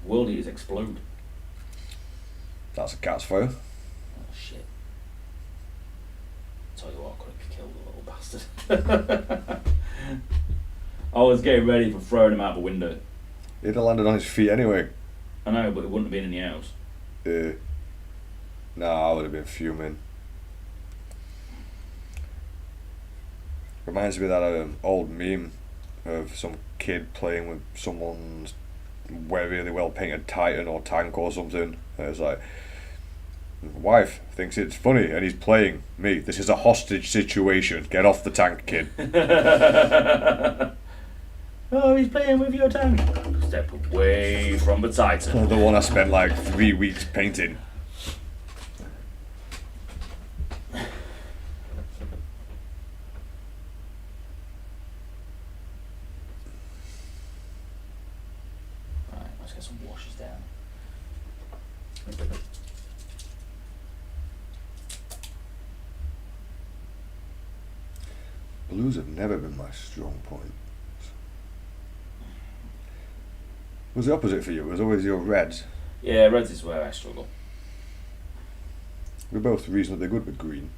world eaters explode. That's a cat's fire. Oh shit. Tell you what, I could have killed the little bastard. I was getting ready for throwing him out the window. He'd have landed on his feet anyway. I know, but it wouldn't have been in the house. Nah, I would have been fuming. Reminds me of that old meme of some kid playing with someone's really well painted Titan or tank or something. And it's like, wife thinks it's funny and he's playing me. This is a hostage situation. Get off the tank, kid. Oh, he's playing with your tank. Step away from the Titan. The one I spent like 3 weeks painting. Some washes down. Blues have never been my strong point. It was the opposite for you. It was always your reds. Yeah, reds is where I struggle. We're both reasonably good with green.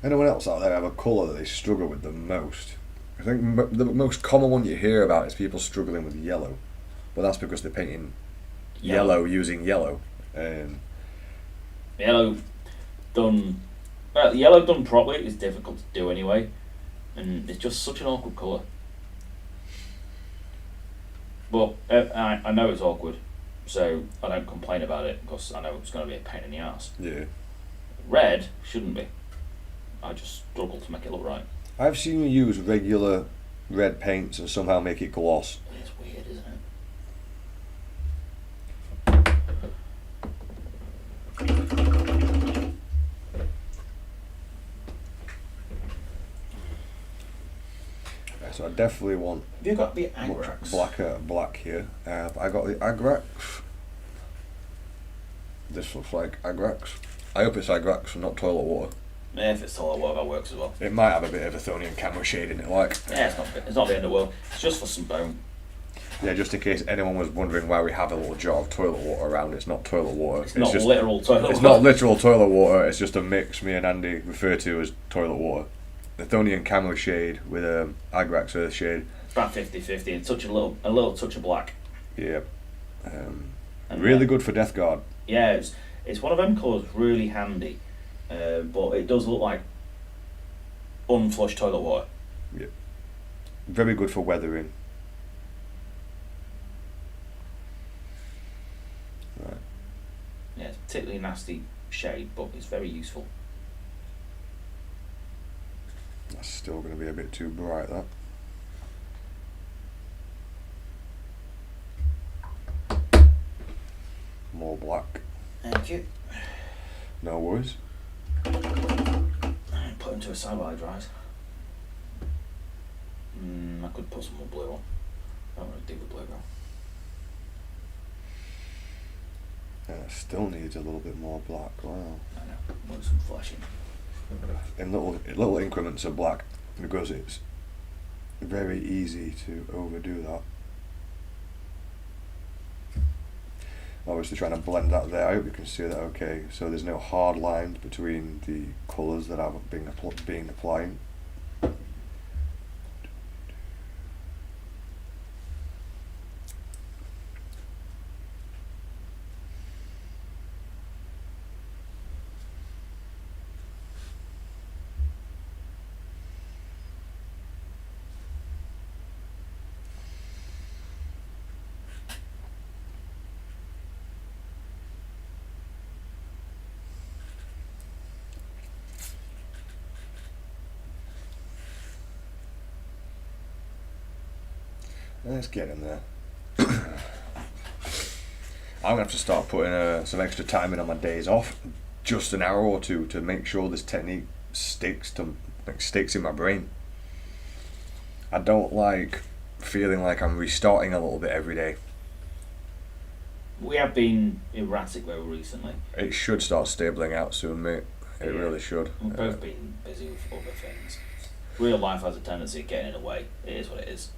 Anyone else out there have a colour that they struggle with the most? I think the most common one you hear about is people struggling with yellow, but that's because they're painting yellow using yellow. Yellow done yellow done properly is difficult to do anyway, and it's just such an awkward colour. But I know it's awkward, so I don't complain about it because I know it's going to be a pain in the arse. Yeah. Red shouldn't be. I just struggle to make it look right. I've seen you use regular red paints and somehow make it gloss. It's weird, isn't it? So I definitely want. Have you got the Agrax? Black here. I got the Agrax. This looks like Agrax. I hope it's Agrax and not toilet water. Yeah, if it's toilet water, that works as well. It might have a bit of Athonian camo shade in it, like. Yeah, it's not the end of the world. It's just for some bone. Yeah, just in case anyone was wondering why we have a little jar of toilet water around, it's not toilet water. It's not just, literal toilet water. It's not literal toilet water, it's just a mix me and Andy refer to as toilet water. Athonian camo shade with Agrax earth shade. It's about 50-50 and a little touch of black. Yeah. Really good for Death Guard. Yeah, it's one of them colours, really handy. But it does look like unflushed toilet water. Yeah. Very good for weathering. Right. Yeah, it's a particularly nasty shade, but it's very useful. That's still going to be a bit too bright, that. More black. Thank you. No worries. Put them to a side while it dries. I could put some more blue on. I don't want to do the blue though. Still needs a little bit more black. Wow. I know. Want some flashing. In little increments of black, because it's very easy to overdo that. Obviously trying to blend that there. I hope you can see that okay. So there's no hard lines between the colours that I've been applying. Let's get in there. I'm gonna have to start putting some extra time in on my days off, just an hour or two, to make sure this technique sticks in my brain. I don't like feeling like I'm restarting a little bit every day. We have been erratic though recently. It should start stabling out soon, mate. It really should. We've both been busy with other things. Real life has a tendency of getting in the way. It is what it is.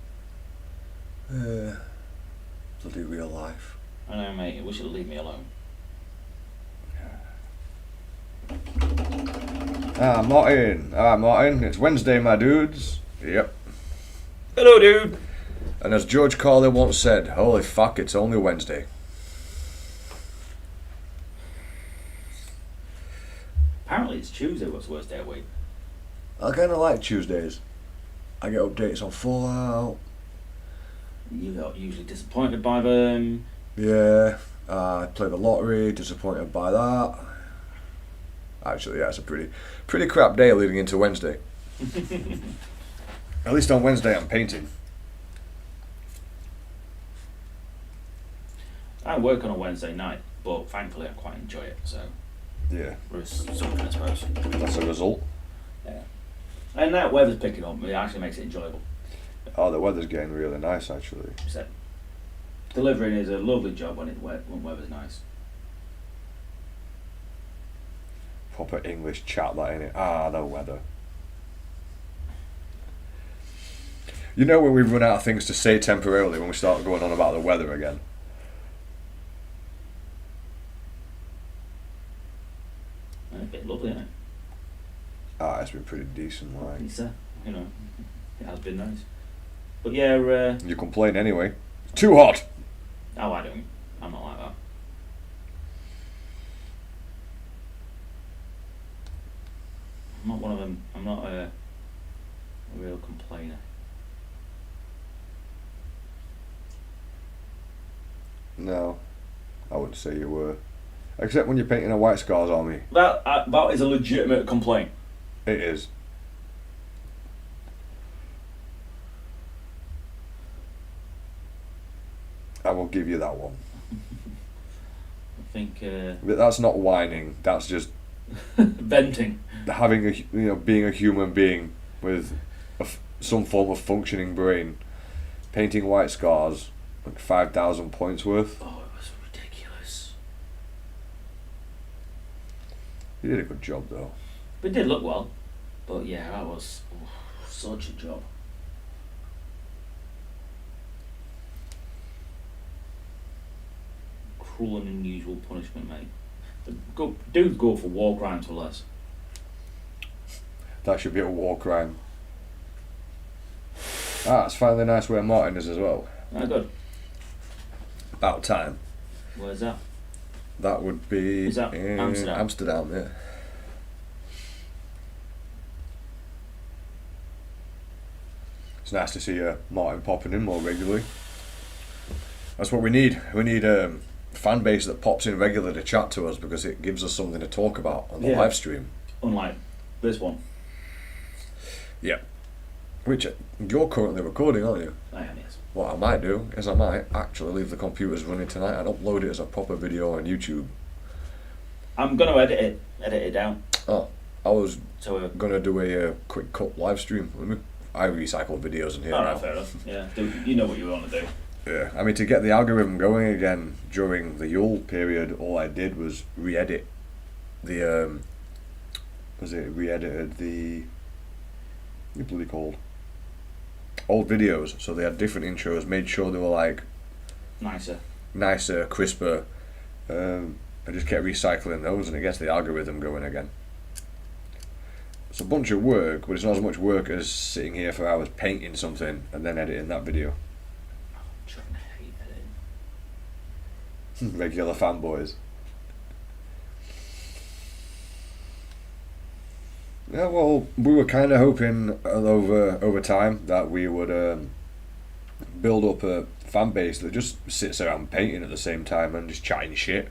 Bloody real life. I know, mate. You wish you'd leave me alone. Martin. Martin. It's Wednesday, my dudes. Yep. Hello, dude. And as George Carlin once said, holy fuck, it's only Wednesday. Apparently it's Tuesday what's the worst day of the week. I kind of like Tuesdays. I get updates on Fallout. You got usually disappointed by them. Yeah, I play the lottery, disappointed by that. Actually, yeah, it's a pretty crap day leading into Wednesday. At least on Wednesday I'm painting. I work on a Wednesday night, but thankfully I quite enjoy it, so Yeah, there's something, I suppose. that's a result. Yeah. And now weather's picking up, it actually makes it enjoyable. Oh, the weather's getting really nice, actually. So, delivering is a lovely job when weather's nice. Proper English chat, that innit? The weather. You know when we run out of things to say temporarily when we start going on about the weather again? It's a bit lovely, isn't it? Ah, it's been pretty decent, like. It's you know, it has been nice. But yeah, You complain anyway. It's too hot! oh, I don't. I'm not like that. I'm not one of them. I'm not a real complainer. No, I wouldn't say you were. Except when you're painting a white scars on me. That is a legitimate complaint. It is. I will give you that one. I think But that's not whining. That's just venting. having being a human being with some form of functioning brain, painting white scars, like 5,000 points worth. Oh, it was ridiculous. You did a good job though. But it did look well. But yeah, that was such a job. Cruel and unusual punishment, mate. Dudes go for war crimes for less. That should be a war crime. Ah, it's finally nice where Martin is as well. Ah, good. About time. Where's that? That would be Is that in Amsterdam? Amsterdam, yeah. It's nice to see Martin popping in more regularly. That's what we need. We need a fan base that pops in regularly to chat to us because it gives us something to talk about on the Yeah. live stream. Unlike this one. Yeah. Which you're currently recording, aren't you? I am, yes. What I might do is I might actually leave the computers running tonight and upload it as a proper video on YouTube. I'm going to edit it down. Oh, I was So, gonna do a quick cut live stream. I recycle videos in here now. alright, fair enough. Yeah, you know what you want to do. Yeah, I mean, to get the algorithm going again during the Yule period, all I did was re-edit the re-edited the what are you bloody called? Old videos, so they had different intros, made sure they were like nicer, crisper. I just kept recycling those and it gets the algorithm going again. It's a bunch of work, but it's not as much work as sitting here for hours painting something and then editing that video. I hate editing. Regular fanboys. Yeah, well, we were kind of hoping over time that we would build up a fan base that just sits around painting at the same time and just chatting shit.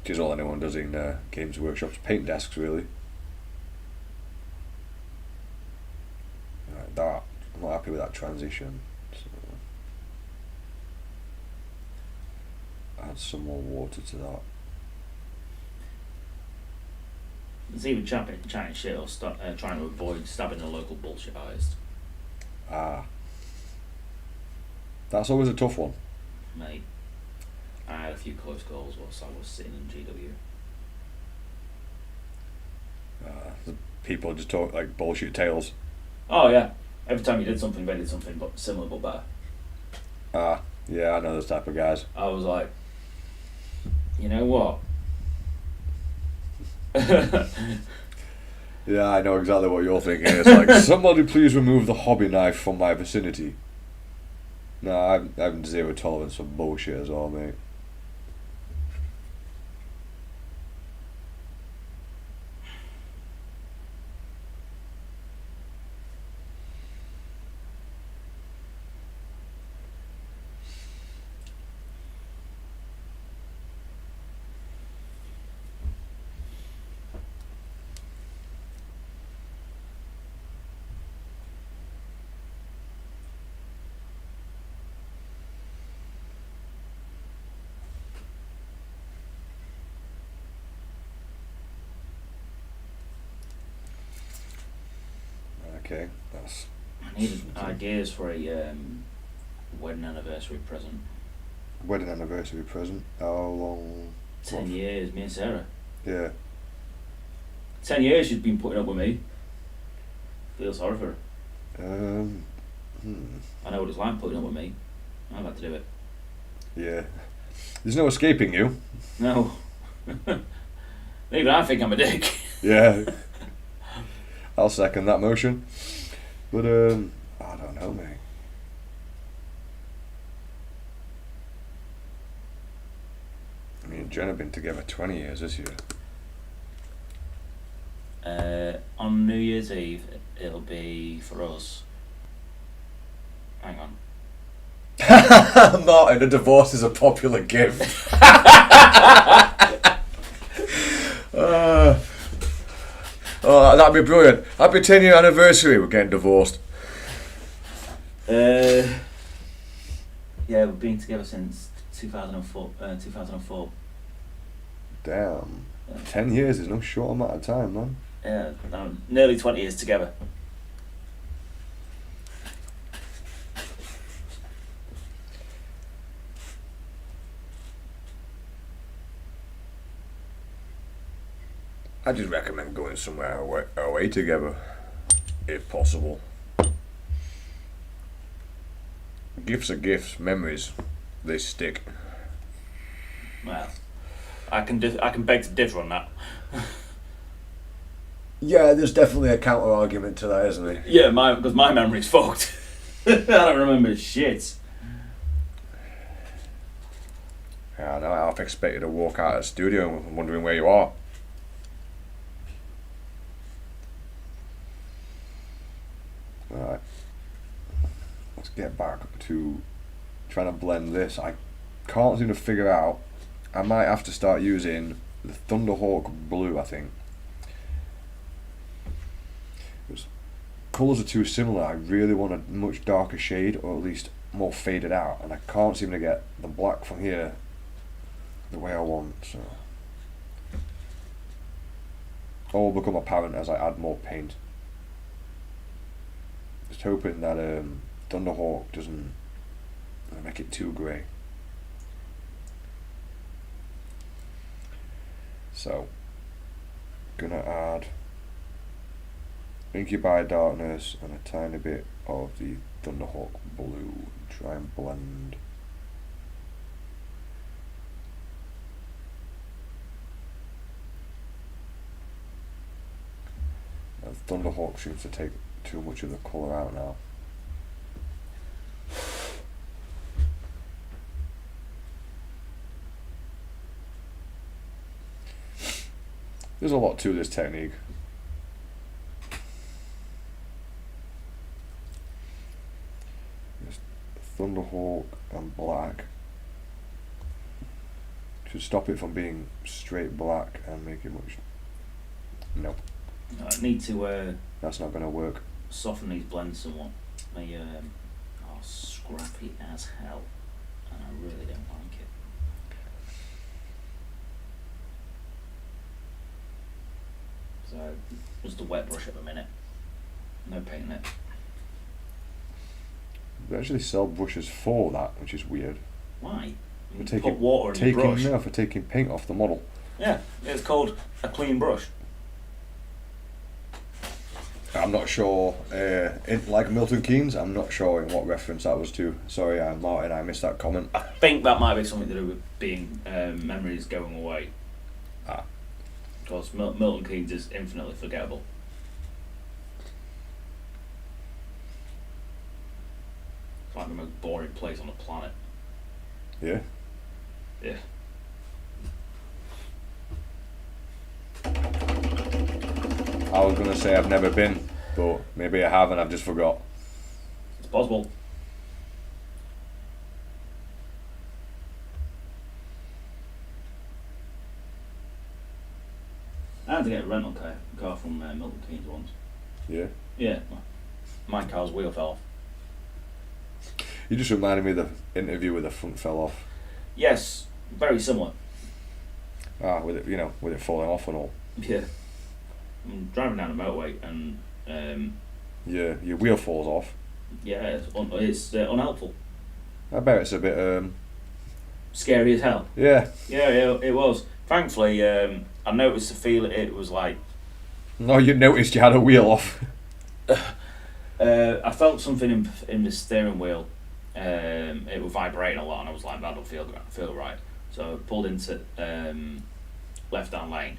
Which is all anyone does in Games Workshop's paint desks, really. Right, that I'm not happy with that transition. So add some more water to that. It's even chatting shit or trying to avoid stabbing a local bullshit artist. Ah, that's always a tough one. Mate, I had a few close calls whilst I was sitting in GW. The people just talk like bullshit tales. Oh yeah, every time you did something, they did something but similar but better. Ah, yeah, I know those type of guys. I was like, you know what? Yeah, I know exactly what you're thinking. It's like, somebody please remove the hobby knife from my vicinity. No, I'm zero tolerance for bullshit as well, mate. Okay, that's I needed ideas for a wedding anniversary present. wedding anniversary present. How long? 10 years, me and Sarah. Yeah. 10 years she's been putting up with me. Feel sorry for her. I know what it's like putting up with me. I've had to do it. Yeah. There's no escaping you. No. Even I think I'm a dick. Yeah. I'll second that motion. But, I don't know, mate. Me and Jen have been together 20 years this year. On New Year's Eve, it'll be for us. Hang on. Martin, a divorce is a popular gift. Oh, that'd be brilliant. Happy 10-year anniversary, we're getting divorced. Yeah, we've been together since 2004. 2004. Damn. 10 years is no short amount of time, man. Yeah, no, nearly 20 years together. I just recommend going somewhere away together, if possible. Gifts are gifts, memories, they stick. Well, I can beg to differ on that. Yeah, there's definitely a counter argument to that, isn't there? Yeah, because my memory's fucked. I don't remember shit. Yeah, I know. I half expected to walk out of the studio and wondering where you are. Alright. Let's get back to trying to blend this. I can't seem to figure out. I might have to start using the Thunderhawk Blue, I think. Colours are too similar. I really want a much darker shade, or at least more faded out, and I can't seem to get the black from here the way I want, so all will become apparent as I add more paint. Just hoping that Thunderhawk doesn't make it too grey. So gonna add Incubi Darkness and a tiny bit of the Thunderhawk Blue. Try and blend. The Thunderhawk seems to take too much of the colour out now. There's a lot to this technique. Just Thunderhawk and black should stop it from being straight black and make it much. No. I need to That's not going to work. soften these blends somewhat. They are scrappy as hell, and I really don't like it. So just a wet brush at the minute. No paint in it. They actually sell brushes for that, which is weird. Why? For You put water in your brush. No, for taking paint off the model. Yeah, it's called a clean brush. I'm not sure, like Milton Keynes, I'm not sure in what reference that was to. Sorry, Martin, I missed that comment. I think that might be something to do with being memories going away. Because Milton Keynes is infinitely forgettable. It's like the most boring place on the planet. Yeah? Yeah. I was going to say I've never been, but maybe I have and I've just forgot. It's possible. I had to get a rental car from Milton Keynes once. Yeah? Yeah. My car's wheel fell off. You just reminded me of the interview where the front fell off. Yes, very similar. With it, with it falling off and all. Yeah. I'm driving down the motorway and Yeah, your wheel falls off. yeah, it's unhelpful. I bet it's a bit Scary as hell. yeah. Yeah, it was. Thankfully, I noticed the feel. It was like No, you noticed you had a wheel off. I felt something in the steering wheel. It was vibrating a lot, and I was like, "That don't feel right." So I pulled into left down lane,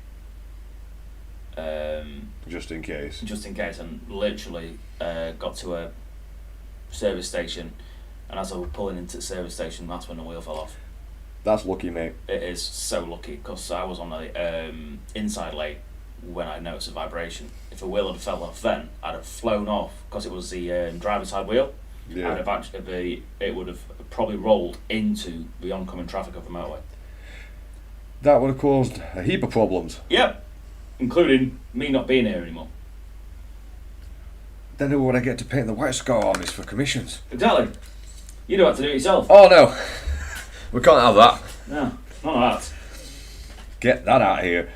Just in case. Just in case, and literally got to a service station, and as I was pulling into the service station, that's when the wheel fell off. That's lucky, mate. It is so lucky, because I was on the inside lane when I noticed a vibration. If a wheel had fell off then, I'd have flown off, because it was the driver's side wheel. Yeah. It would have probably rolled into the oncoming traffic of the motorway. That would have caused a heap of problems. Yep, including me not being here anymore. Then who would I get to paint the White Scar armies for commissions? Exactly. You don't have to do it yourself. Oh no, we can't have that. No, none of that. Get that out of here.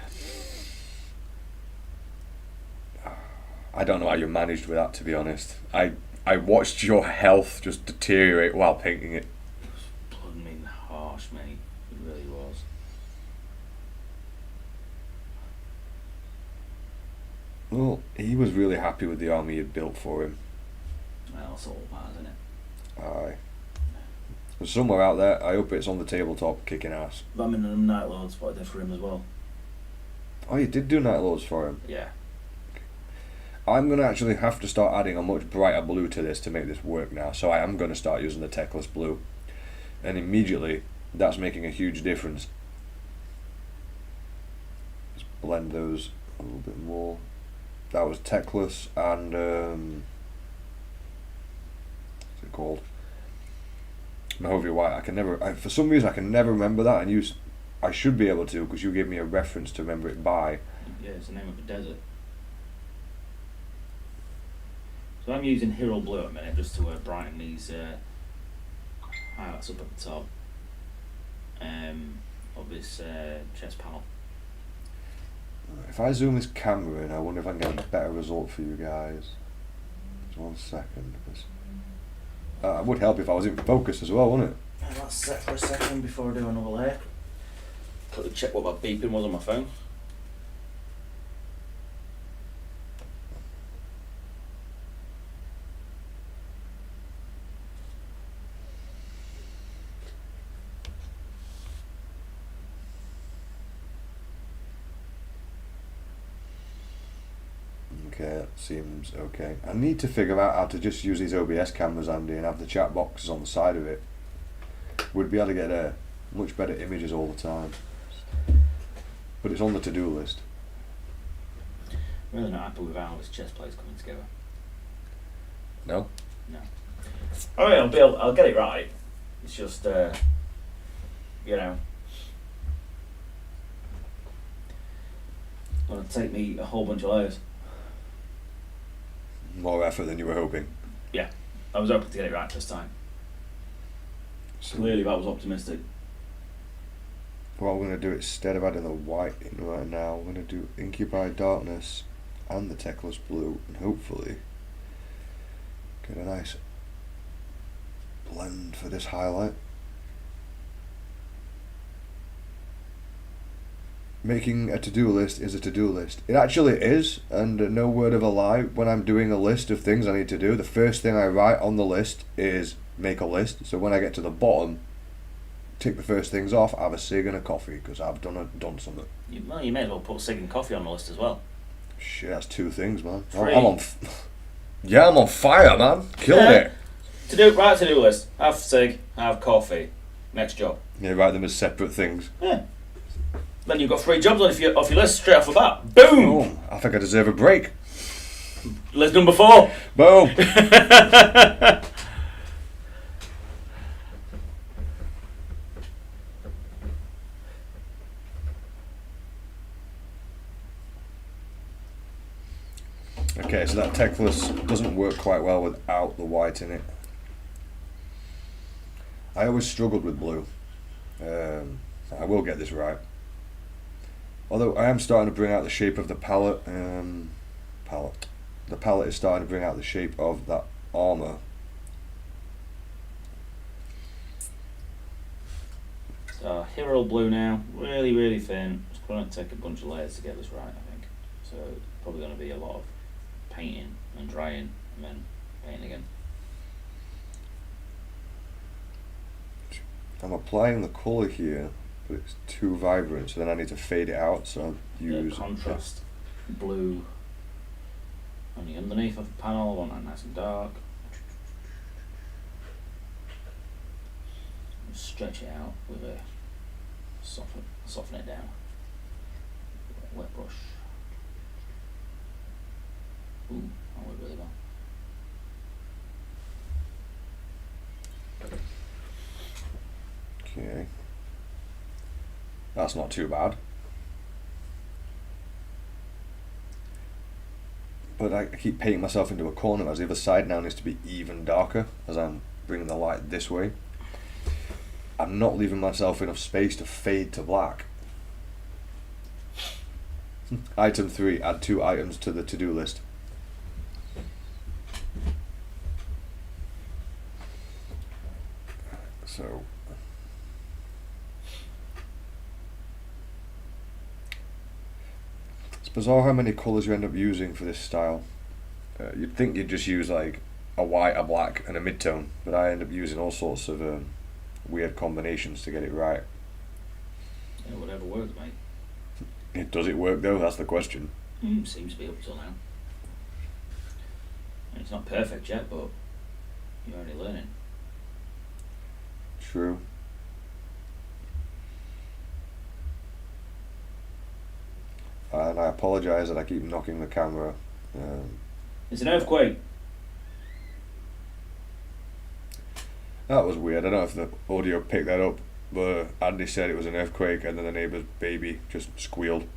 I don't know how you managed with that, to be honest. I watched your health just deteriorate while painting it. It was blooming harsh, mate. It really was. Well, he was really happy with the army you'd built for him. Well, that's all that matters, isn't it? Aye. There's somewhere out there, I hope it's on the tabletop kicking ass. But I'm in the Night Lords, what I did for him as well. Oh, you did do Night Lords for him? Yeah. I'm going to actually have to start adding a much brighter blue to this to make this work now. So I am going to start using the Techless blue. And immediately, that's making a huge difference. Let's blend those a little bit more. That was Techless and what's it called? Mahogany White. For some reason I can never remember that, and I should be able to, because you gave me a reference to remember it by. Yeah, it's the name of a desert. So I'm using Hero Blue at a minute just to brighten these highlights up at the top of this chest panel. If I zoom this camera in, I wonder if I can get a better result for you guys. Just 1 second. It would help if I was in focus as well, wouldn't it? Yeah, that's set for a second before I do another layer. Quickly check what that beeping was on my phone. Okay, that seems okay. I need to figure out how to just use these OBS cameras, Andy, and have the chat boxes on the side of it. We'd be able to get much better images all the time. But it's on the to-do list. I'm really not happy with how this chest plate's coming together. No? No. I mean, I'll get it right. It's just, you know, it's going to take me a whole bunch of layers. More effort than you were hoping. Yeah, I was hoping to get it right this time. So Clearly that was optimistic. what we're going to do, instead of adding the white in right now, we're going to do Incubi Darkness and the Techless Blue, and hopefully get a nice blend for this highlight. Making a to-do list is a to-do list. It actually is, and no word of a lie, when I'm doing a list of things I need to do, the first thing I write on the list is make a list. So when I get to the bottom, tick the first things off, have a cig and a coffee, because I've done something. You may as well put cig and coffee on the list as well. Shit, that's 2 things, man. Three. I'm on fire, man. Killing it. To-do list. Have cig, have coffee. Next job. Yeah, write them as separate things. Yeah. Then you've got 3 jobs off your list straight off the bat. Boom! Oh, I think I deserve a break. List number 4. Boom. Okay, so that Techless doesn't work quite well without the white in it. I always struggled with blue. I will get this right. Although I am starting to bring out the shape of the palette. The palette is starting to bring out the shape of that armour. So Hero Blue now, really, really thin. It's going to take a bunch of layers to get this right, I think. So it's probably going to be a lot of painting and drying and then painting again. I'm applying the colour here, but it's too vibrant, so then I need to fade it out, so I'll use contrast. blue on the underneath of the panel. I want that nice and dark. Stretch it out with a soften it down. Wet brush. Ooh, that worked really well. Okay. That's not too bad. But I keep painting myself into a corner as the other side now needs to be even darker as I'm bringing the light this way. I'm not leaving myself enough space to fade to black. Item 3, add 2 items to the to-do list. So, it's bizarre how many colours you end up using for this style. You'd think you'd just use like a white, a black and a mid-tone, but I end up using all sorts of weird combinations to get it right. Yeah, whatever works, mate. Does it work though? That's the question. Seems to be up till now. It's not perfect yet, but you're already learning. True. And I apologise that I keep knocking the camera. It's an earthquake. That was weird. I don't know if the audio picked that up, but Andy said it was an earthquake and then the neighbour's baby just squealed.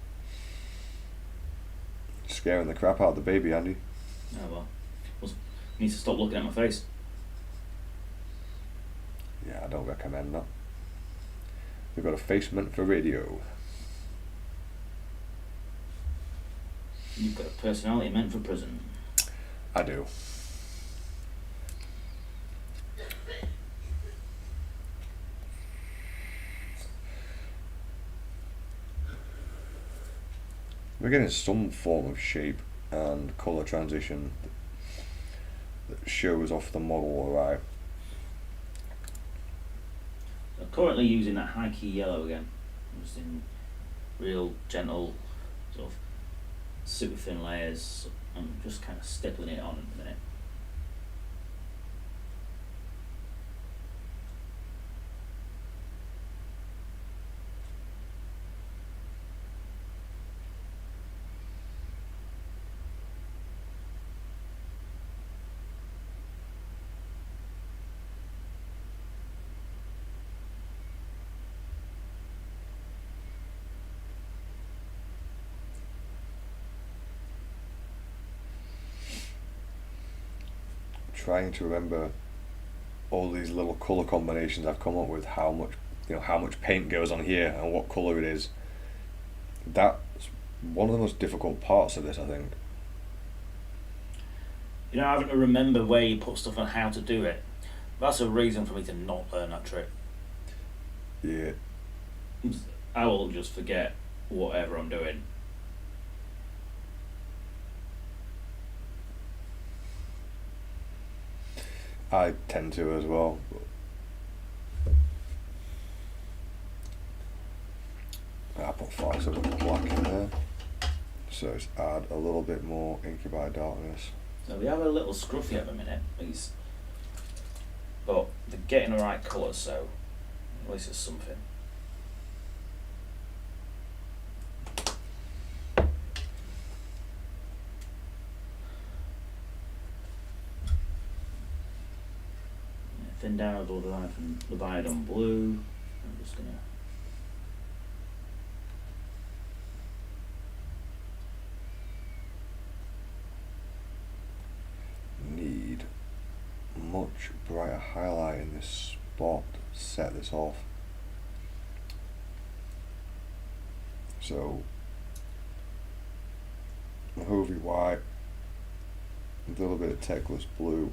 Scaring the crap out of the baby, Andy. Oh well. You need to stop looking at my face. Yeah, I don't recommend that. We've got a face meant for radio. You've got a personality meant for prison. I do. We're getting some form of shape and colour transition that shows off the model alright. I'm currently using that high key yellow again. Just in real gentle, sort of super thin layers. I'm just kind of stippling it on at the minute. Trying to remember all these little colour combinations I've come up with, how much paint goes on here and what colour it is. That's one of the most difficult parts of this, I think. You know, having to remember where you put stuff and how to do it. That's a reason for me to not learn that trick. Yeah. I will just forget whatever I'm doing. I tend to as well. I put far so much black in there. So it's add a little bit more inky by darkness. So we have a little scruffy at the minute, but they're getting the right colour, so at least it's something. Thin down a little line from the Biodome blue. I'm just gonna need much brighter highlight in this spot to set this off. So Mahovy white, a little bit of Teclis blue.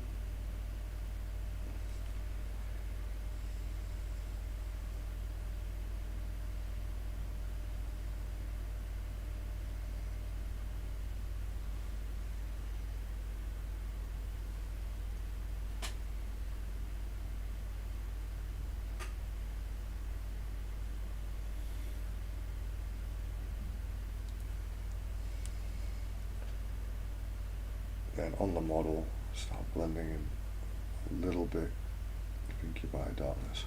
Then on the model, start blending in a little bit of Inky by Darkness.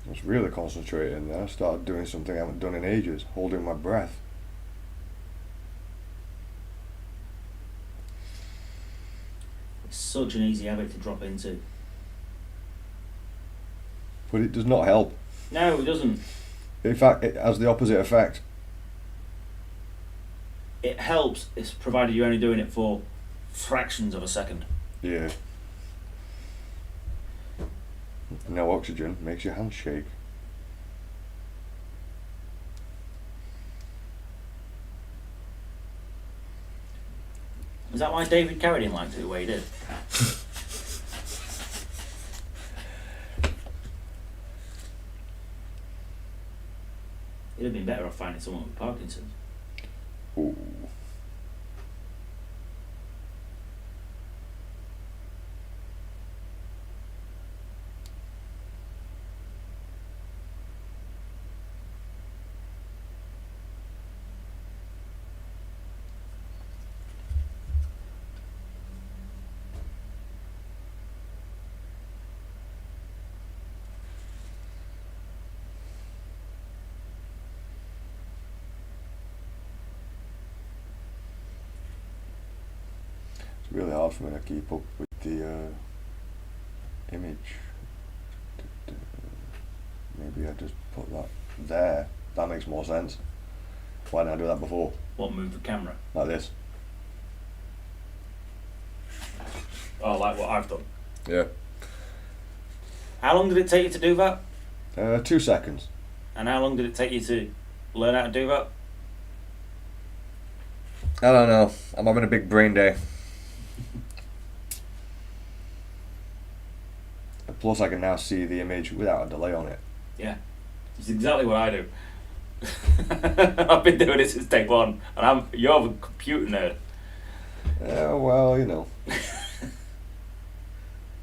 I was really concentrating there. I started doing something I haven't done in ages, holding my breath. It's such an easy habit to drop into. But it does not help. No, it doesn't. In fact, it has the opposite effect. It helps, it's provided you're only doing it for fractions of a second. Yeah. No oxygen makes your hands shake. Is that why David Carradine liked it the way he did? He'd have been better off finding someone with Parkinson's. Ooh. It's really hard for me to keep up with the image. Maybe I just put that there. That makes more sense. Why didn't I do that before? What, move the camera? Like this. Oh, like what I've done. Yeah. How long did it take you to do that? 2 seconds. And how long did it take you to learn how to do that? I don't know. I'm having a big brain day. Plus, I can now see the image without a delay on it. Yeah, it's exactly what I do. I've been doing it since day one, and you're a computer nerd. Yeah, well, you know.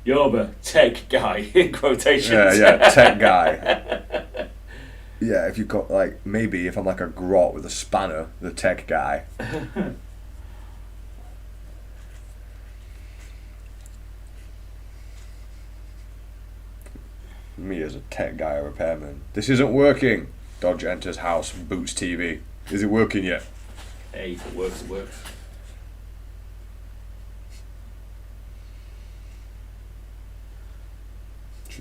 You're the tech guy, in quotations. Yeah, tech guy. Yeah, if you've got, like, maybe if I'm like a grot with a spanner, the tech guy. Me as a tech guy or repairman. This isn't working. Dodge enters house, boots TV. Is it working yet? Hey, if it works, it works.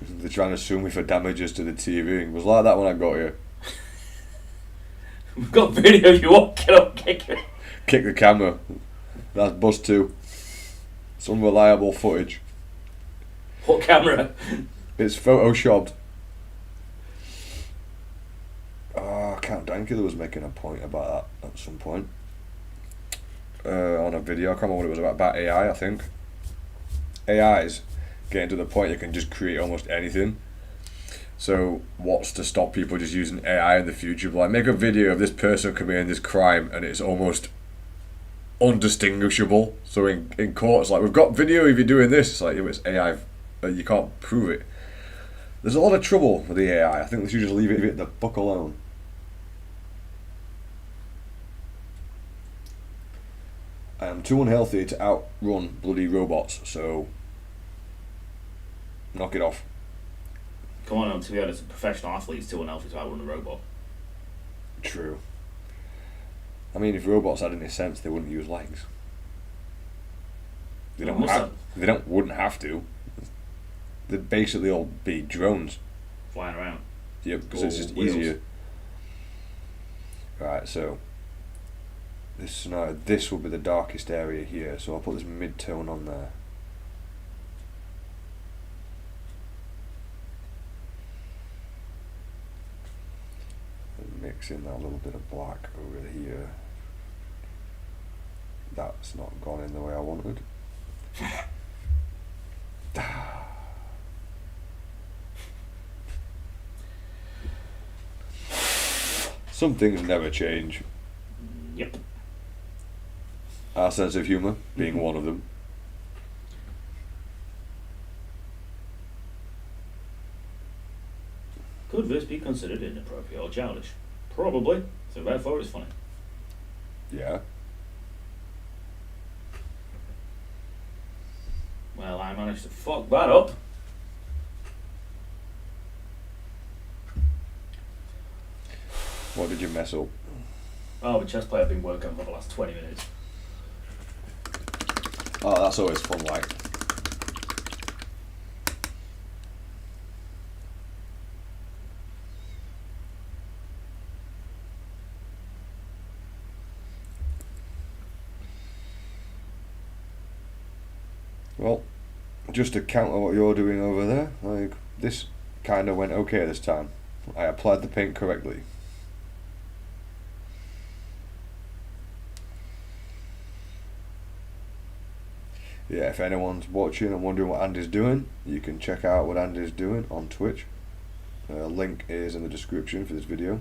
They're trying to sue me for damages to the TV. It was like that when I got here. We've got video of you walking up, kicking. Kick the camera. That's bust too. It's unreliable footage. What camera? It's photoshopped. Count Dankula was making a point about that at some point. On a video, I can't remember what it was about AI, I think. AI is getting to the point you can just create almost anything. So what's to stop people just using AI in the future? Like, make a video of this person committing this crime and it's almost undistinguishable. So in court, it's like, we've got video of you doing this. It's like, it's AI, you can't prove it. There's a lot of trouble with the AI. I think they should just leave it the fuck alone. I am too unhealthy to outrun bloody robots, so knock it off. Come on, to be honest, a professional athlete's too unhealthy to outrun a robot. True. I mean, if robots had any sense, they wouldn't use legs. They wouldn't have to. They'd basically all be drones. Flying around. Yep, because it's just easier. Right, so this will be the darkest area here, so I'll put this mid-tone on there. And mix in that little bit of black over here. That's not gone in the way I wanted. Some things never change. Yep. Our sense of humour being one of them. Could this be considered inappropriate or childish? Probably, so therefore it's funny. Yeah. Well, I managed to fuck that up. What did you mess up? Oh, the chess player I've been working on for the last 20 minutes. Oh, that's always fun, like. Well, just to counter what you're doing over there, like, this kind of went okay this time. I applied the paint correctly. Yeah, if anyone's watching and wondering what Andy's doing, you can check out what Andy's doing on Twitch. Link is in the description for this video.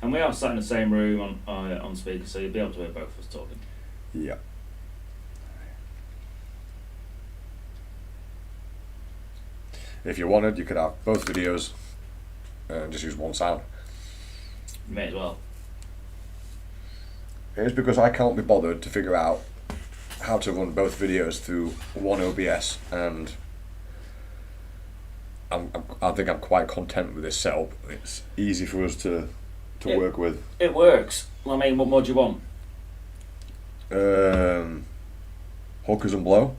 And we are sat in the same room on speaker, so you'll be able to hear both of us talking. Yeah. If you wanted, you could have both videos and just use one sound. You may as well. It's because I can't be bothered to figure out how to run both videos through one OBS, and I think I'm quite content with this setup. It's easy for us to work with. It works. I mean, what more do you want? Hookers and blow.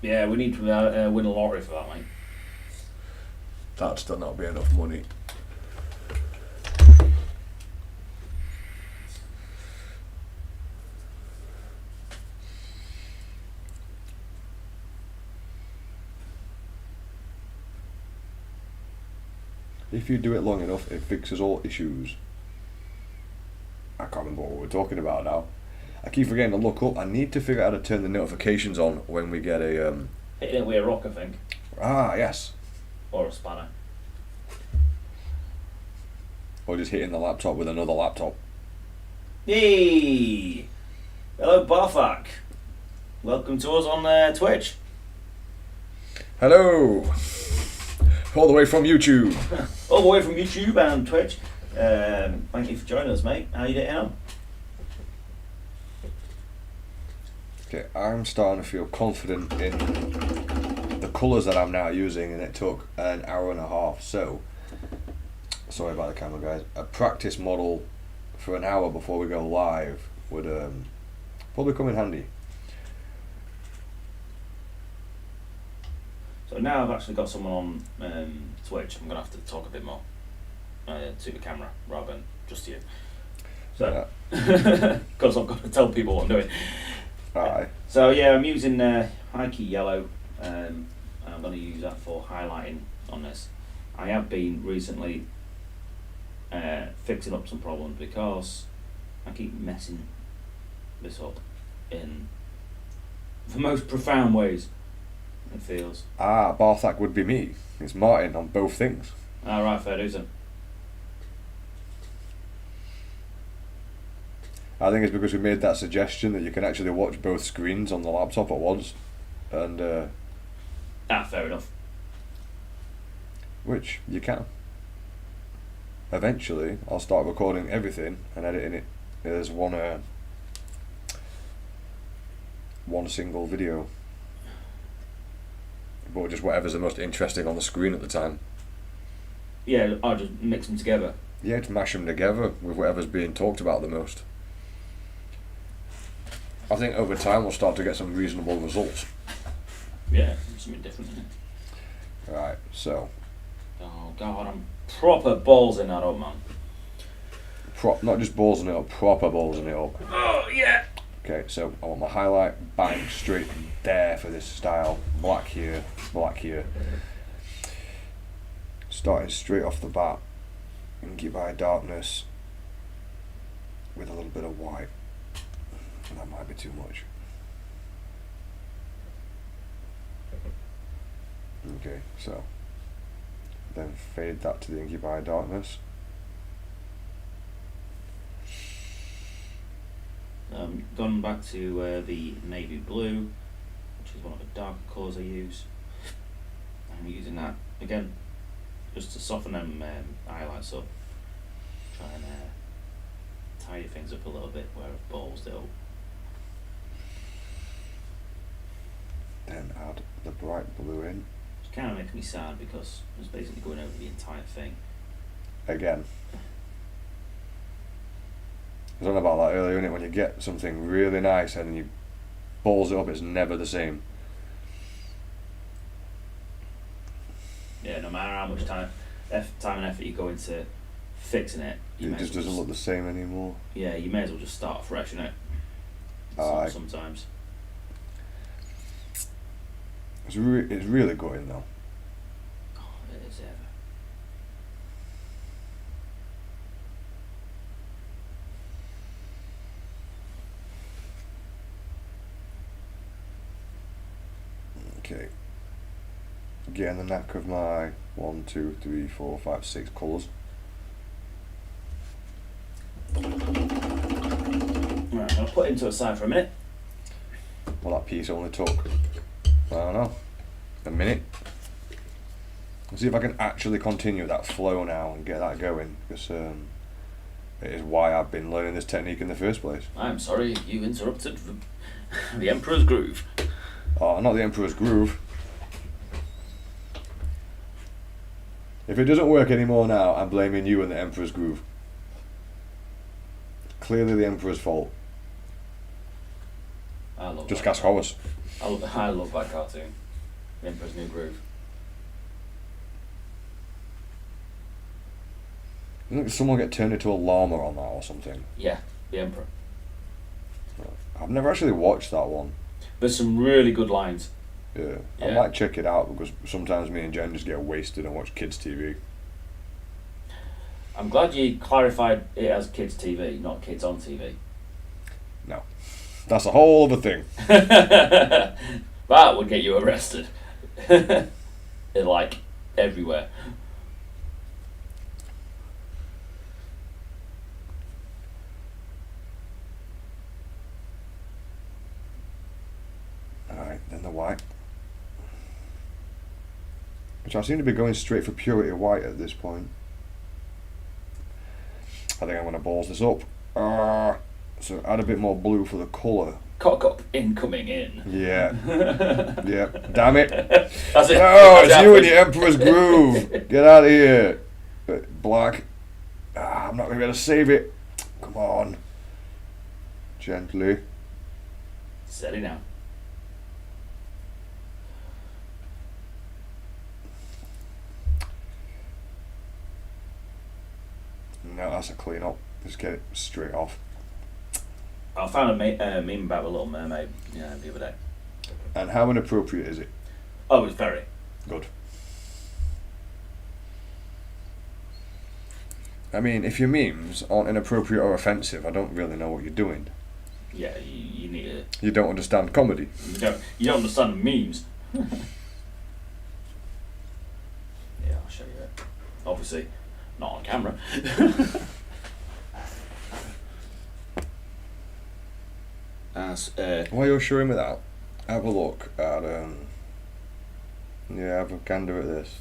Yeah, we need to win a lottery for that, mate. That'd still not be enough money. If you do it long enough, it fixes all issues. I can't remember what we're talking about now. I keep forgetting to look up. I need to figure out how to turn the notifications on when we get a... Hitting it with a rock, I think. Ah, yes. Or a spanner. Or just hitting the laptop with another laptop. Hey! Hello, Barfak. Welcome to us on Twitch. Hello! All the way from YouTube. All the way from YouTube and Twitch. Thank you for joining us, mate. How you getting on? Okay, I'm starting to feel confident in the colours that I'm now using, and it took an hour and a half, so sorry about the camera, guys. A practice model for an hour before we go live would probably come in handy. So now I've actually got someone on Twitch. I'm going to have to talk a bit more to the camera rather than just to you. So, because I've got to tell people what I'm doing. Alright. So yeah, I'm using high key yellow, and I'm going to use that for highlighting on this. I have been recently fixing up some problems because I keep messing this up in the most profound ways, it feels. Ah, Barthak would be me. It's Martin on both things. Right, fair dues then. I think it's because we made that suggestion that you can actually watch both screens on the laptop at once, and Fair enough. which you can. Eventually, I'll start recording everything and editing it as one single video. But just whatever's the most interesting on the screen at the time. Yeah, I'll just mix them together. Yeah, to mash them together with whatever's being talked about the most. I think over time we'll start to get some reasonable results. Yeah, something different, isn't it? Right, so. Oh god, I'm proper balls in that up, man. Not just balls in it up, proper balls in it up. Oh yeah. Okay, so I want my highlight bang straight there for this style. Black here, black here. Starting straight off the bat. Inky by darkness with a little bit of white. That might be too much. Okay, so then fade that to the inky by darkness. Gone back to the navy blue, which is one of the darker colours I use. I'm using that again just to soften them highlights up. Try and tidy things up a little bit where I've ballsed it up. Then add the bright blue in. Which kind of makes me sad because I was basically going over the entire thing. Again. I was on about that earlier, innit? When you get something really nice and you balls it up, it's never the same. Yeah, no matter how much time and effort you go into fixing it, It just doesn't look the same anymore. Yeah, you may as well just start fresh, innit? Aye. Sometimes. It's really gutting though. Oh, it is ever. Okay. Getting the knack of my 1, 2, 3, 4, 5, 6 colours. Right, I'll put it into a side for a minute. Well, that piece only took, I don't know, a minute. Let's see if I can actually continue that flow now and get that going, because it is why I've been learning this technique in the first place. I'm sorry you interrupted the Emperor's Groove. Oh, not the Emperor's Groove. If it doesn't work anymore now, I'm blaming you and the Emperor's Groove. Clearly the Emperor's fault. I love Just that. ask Horace. I love that cartoon. The Emperor's New Groove. Didn't someone get turned into a llama on that or something? Yeah, the Emperor. I've never actually watched that one. There's some really good lines. Yeah. I Yeah. might check it out because sometimes me and Jen just get wasted and watch kids' TV. I'm glad you clarified it as kids' TV, not kids on TV. No. That's a whole other thing. That would get you arrested. Like, everywhere. Alright, then the white. Which I seem to be going straight for purity white at this point. I think I'm going to balls this up. So add a bit more blue for the colour. Cock up, incoming in. Yeah. Yeah. Damn it. That's it. No, That's it's you and happened. your Emperor's Groove. Get out of here. Black. I'm not going to be able to save it. Come on. Gently. Steady now. No, that's a clean up. Just get it straight off. I found a meme about the Little Mermaid the other day. And how inappropriate is it? Oh, it's very. Good. I mean, if your memes aren't inappropriate or offensive, I don't really know what you're doing. Yeah, you need it. You don't understand comedy. You don't understand memes. Yeah, I'll show you it. Obviously, not on camera. While you're showing me that, have a look at yeah, have a gander at this.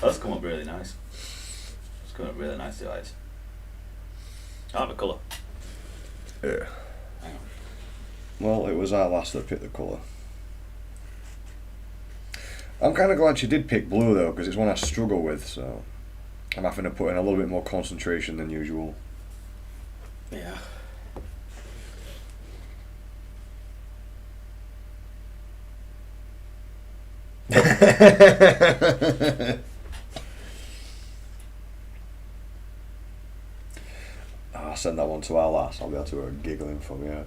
That's come up really nice. It's come up really nicely, guys. I like the colour. Yeah. Hang on. Well, it was our last that picked the colour. I'm kind of glad she did pick blue though, because it's one I struggle with, so I'm having to put in a little bit more concentration than usual. Yeah. I'll send that one to our lass. I'll be able to hear her giggling from here.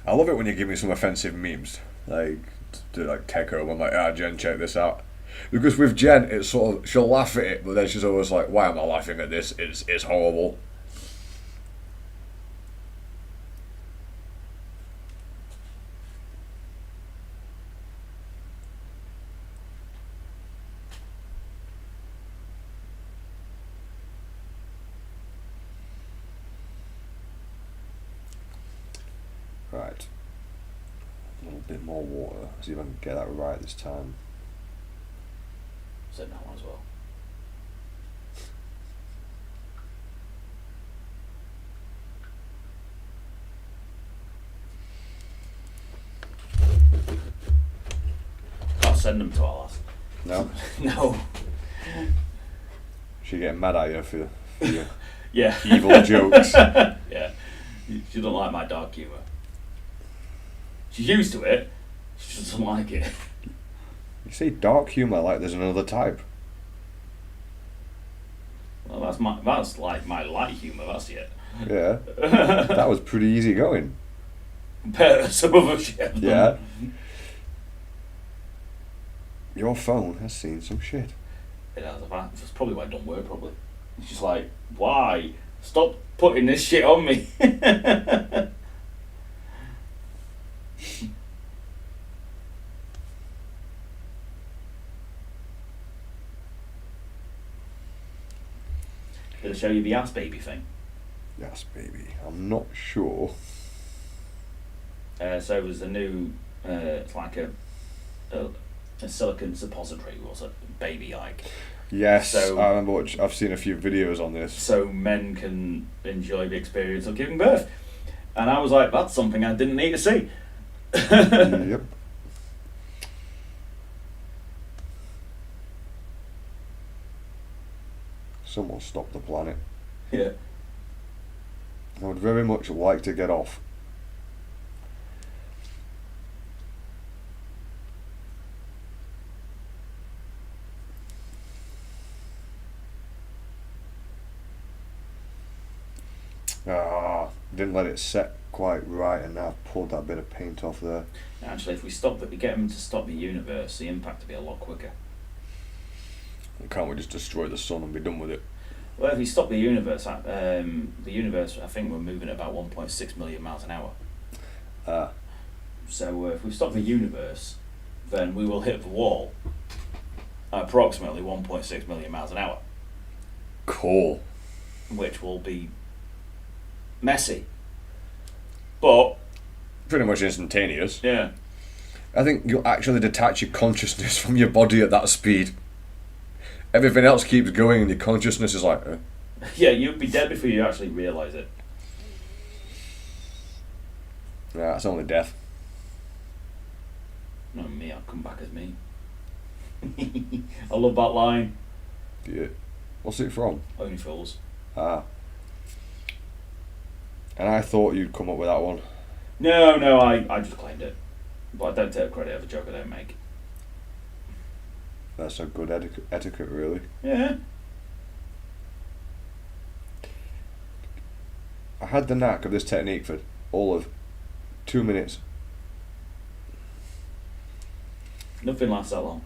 I love it when you give me some offensive memes. Like, do like tech home. I'm like, Jen, check this out. Because with Jen, it's sort of, she'll laugh at it, but then she's always like, why am I laughing at this? It's horrible. Right. A little bit more water. See if I can get that right this time. Said that one as well. Can't send them to our lass. No? No. She getting mad at you for your Yeah. evil jokes. Yeah. She don't like my dark humour. She's used to it. She just doesn't like it. You say dark humour like there's another type. Well, that's like my light humour. That's it. Yeah. That was pretty easy going. Compared to some other shit. Yeah. Your phone has seen some shit. It has. That's probably why it don't work properly. It's just like, why? Stop putting this shit on me. Did I show you the ass baby thing? Yes, baby. I'm not sure. So it was a new, it's like a silicon suppository, was it? Baby-like. Yes, So- I remember I've seen a few videos on this. So men can enjoy the experience of giving birth. And I was like, that's something I didn't need to see. Yep. Someone stop the planet. Yeah. I would very much like to get off. Didn't let it set quite right, and now I've pulled that bit of paint off there. Actually, if we get them to stop the universe, the impact will be a lot quicker. Can't we just destroy the sun and be done with it? Well, if we stop the universe, I think we're moving at about 1.6 million miles an hour. So if we stop the universe, then we will hit the wall at approximately 1.6 million miles an hour, Cool. which will be messy. But, Pretty much instantaneous. yeah. I think you'll actually detach your consciousness from your body at that speed. Everything else keeps going and your consciousness is like... Yeah, you'd be dead before you actually realise it. Yeah, that's only death. Not me, I'll come back as me. I love that line. Yeah. What's it from? Only fools. Ah. And I thought you'd come up with that one. No, I just claimed it. But I don't take credit of a joke I don't make. That's a good etiquette, really. Yeah. I had the knack of this technique for all of 2 minutes. Nothing lasts that long.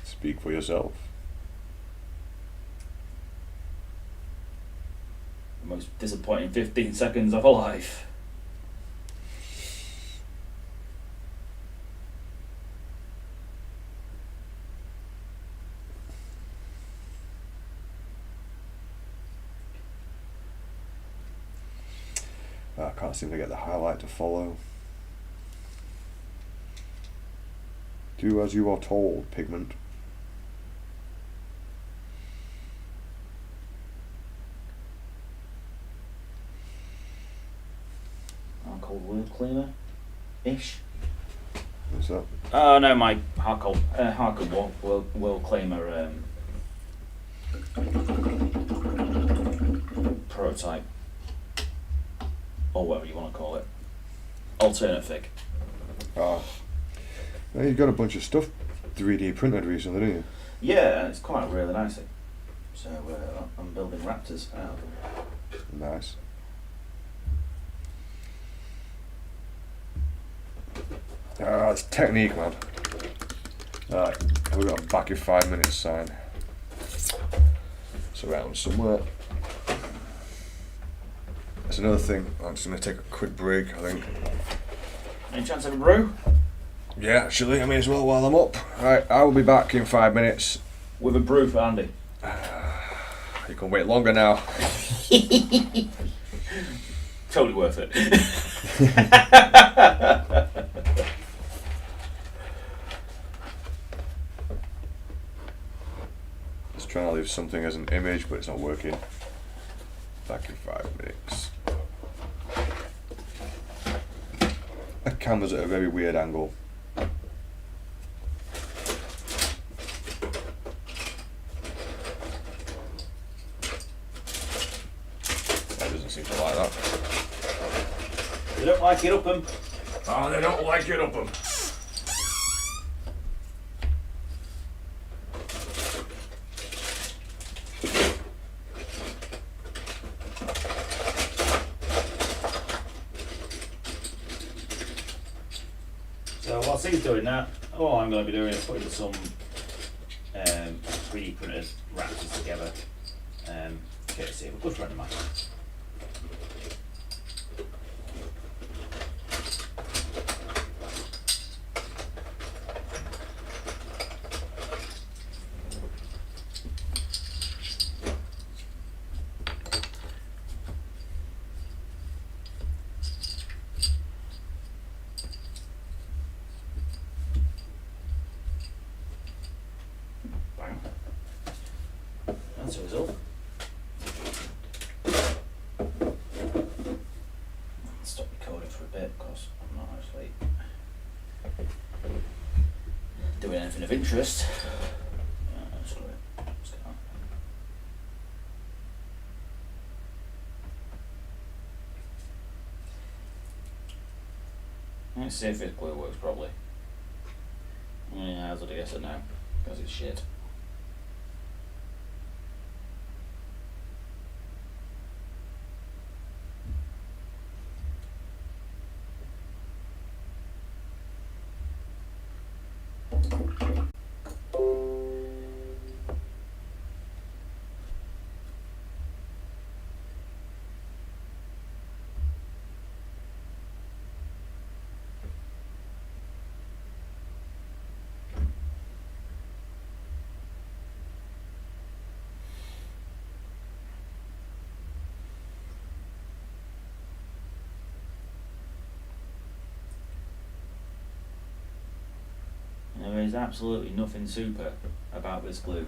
Speak for yourself. The most disappointing 15 seconds of a life. I can't seem to get the highlight to follow. Do as you are told, pigment. Hardcore word cleaner ish. What's that? Oh no, my hardcore will claimer prototype, or whatever you want to call it, alternate fig. Ah. Well, you've got a bunch of stuff 3D printed recently, didn't you? Yeah, it's come out really nicely. So I'm building raptors out of them. Nice. It's technique, man. Alright, we've got a back in 5 minutes sign. It's around somewhere. That's another thing. I'm just going to take a quick break, I think. Any chance of a brew? Yeah, actually, I may as well while I'm up. Right, I will be back in 5 minutes. With a brew for Andy. You can wait longer now. Totally worth it. Just trying to leave something as an image, but it's not working. Back in 5 minutes. The camera's at a very weird angle. That doesn't seem to like that. They don't like it up 'em. Oh, they don't like it up 'em. So whilst he's doing that, all I'm going to be doing is putting some 3D printed wraps together. Courtesy of a good friend of mine. Bang. That's the result. Stop recording for a bit because I'm not actually doing anything of interest. Screw it. Let's get on. Let's see if this glue works properly. Yeah, I guess it now because it's shit. There is absolutely nothing super about this glue.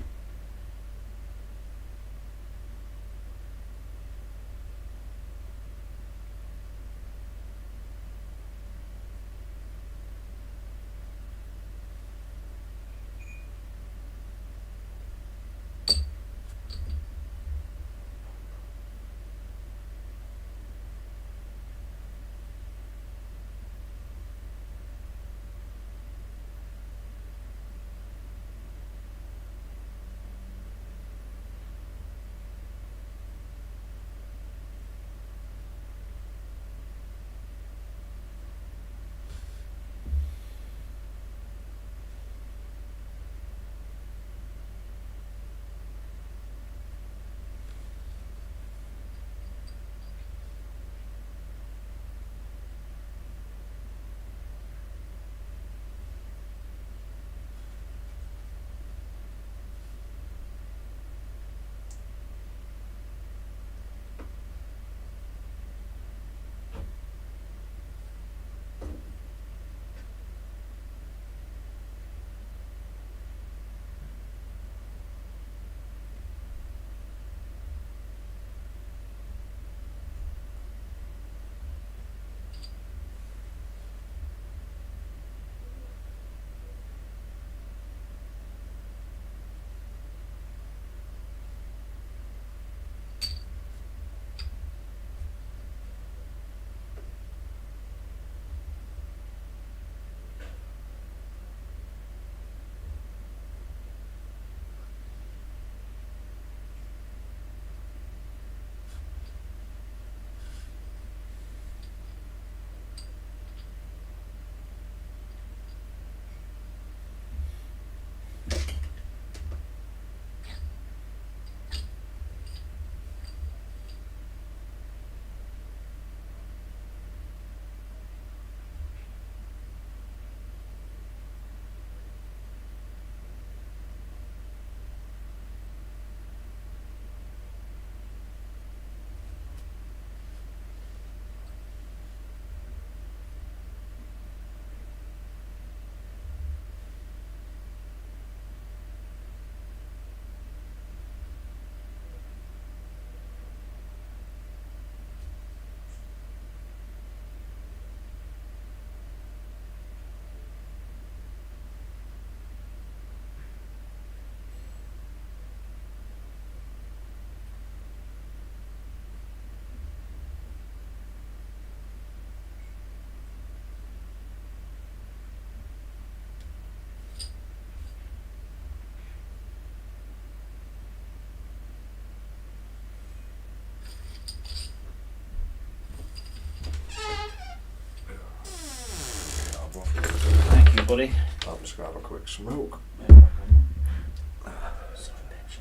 buddy. I'll just grab a quick smoke. Yeah, crack on. Son of a bitch.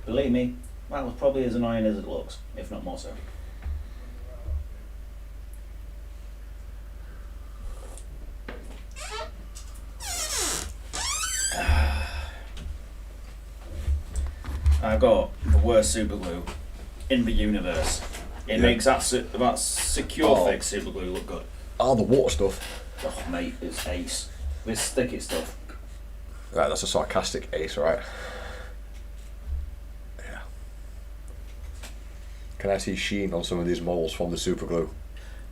Believe me, that was probably as annoying as it looks, if not more so. I got the worst super glue in the universe. It makes that secure fix super glue look good. Oh, the water stuff. Oh mate, it's ace. This sticky stuff. Right, that's a sarcastic ace, right? Can I see sheen on some of these models from the super glue?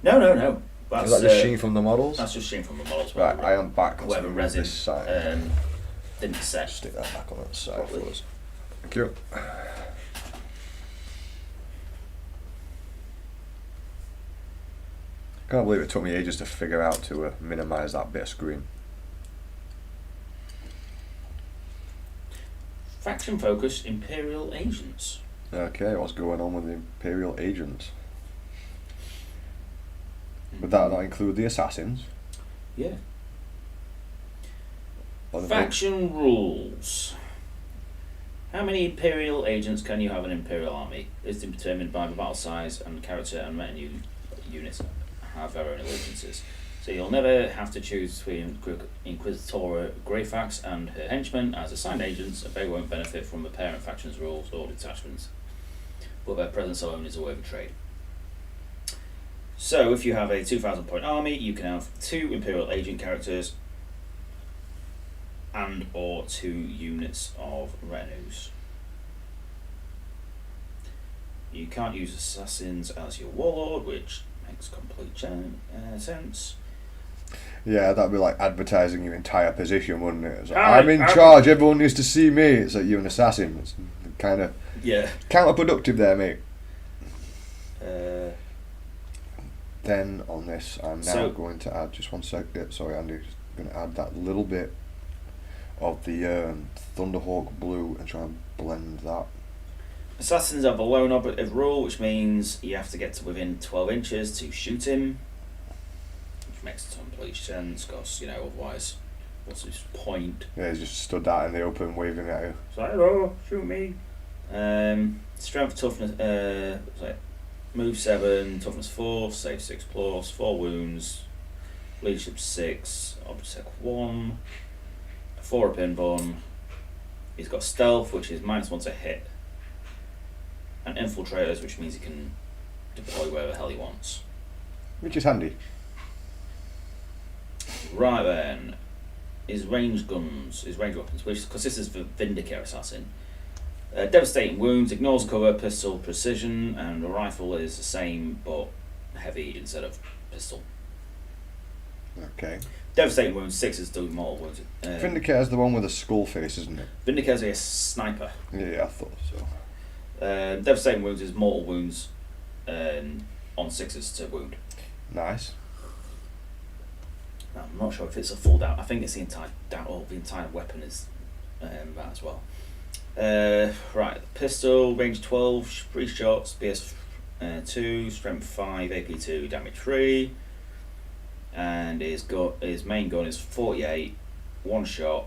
No. That's, is that just sheen from the models? That's just sheen from the models. Right, I am back on whatever resin this side. didn't set. Stick that back on that side Probably. for us. Thank you. Can't believe it took me ages to figure out to minimise that bit of screen. Faction focus Imperial agents. Okay, what's going on with the Imperial agents? Would that not include the assassins? Yeah. Or the Faction rules. How many Imperial agents can you have in an Imperial army? Is determined by the battle size and character and menu units have their own allegiances. So you'll never have to choose between Inquisitora Greyfax and her henchmen as assigned agents, and they won't benefit from the parent faction's rules or detachments, but their presence alone is a way of trade. So if you have a 2,000 point army, you can have 2 Imperial agent characters and or 2 units of retinues. You can't use assassins as your warlord, which makes complete sense. Yeah, that'd be like advertising your entire position, wouldn't it? It's like, I'm in charge, everyone needs to see me. It's like you're an assassin. It's kind of counterproductive there, mate. Then on this, I'm now going to add, just one sec, sorry Andy, just going to add that little bit of the Thunderhawk blue and try and blend that. Assassins have a lone operative rule, which means you have to get to within 12 inches to shoot him. Which makes complete sense, because, otherwise, what's his point? Yeah, he's just stood out in the open waving at you. It's like, hello, shoot me. Strength, toughness, move 7, toughness 4, save 6+, 4 wounds, leadership 6, obsec 1, 4 a pin bun. He's got stealth, which is -1 to hit, and infiltrators, which means he can deploy wherever the hell he wants. Which is handy. Right then, his range weapons, which, because this is the Vindicator Assassin. Devastating wounds, ignores cover, pistol, precision, and the rifle is the same but heavy instead of pistol. Okay. Devastating wounds, 6 is doing mortal wounds. Vindicator's the one with a skull face, isn't it? Vindicator's a sniper. Yeah, I thought so. Devastating wounds is mortal wounds on 6s to wound. Nice. Now, I'm not sure if it's a full down. I think it's the entire down, or the entire weapon is that as well. Right, pistol, range 12, 3 shots, BS 2, strength 5, AP 2, damage 3, and his main gun is 48, 1 shot,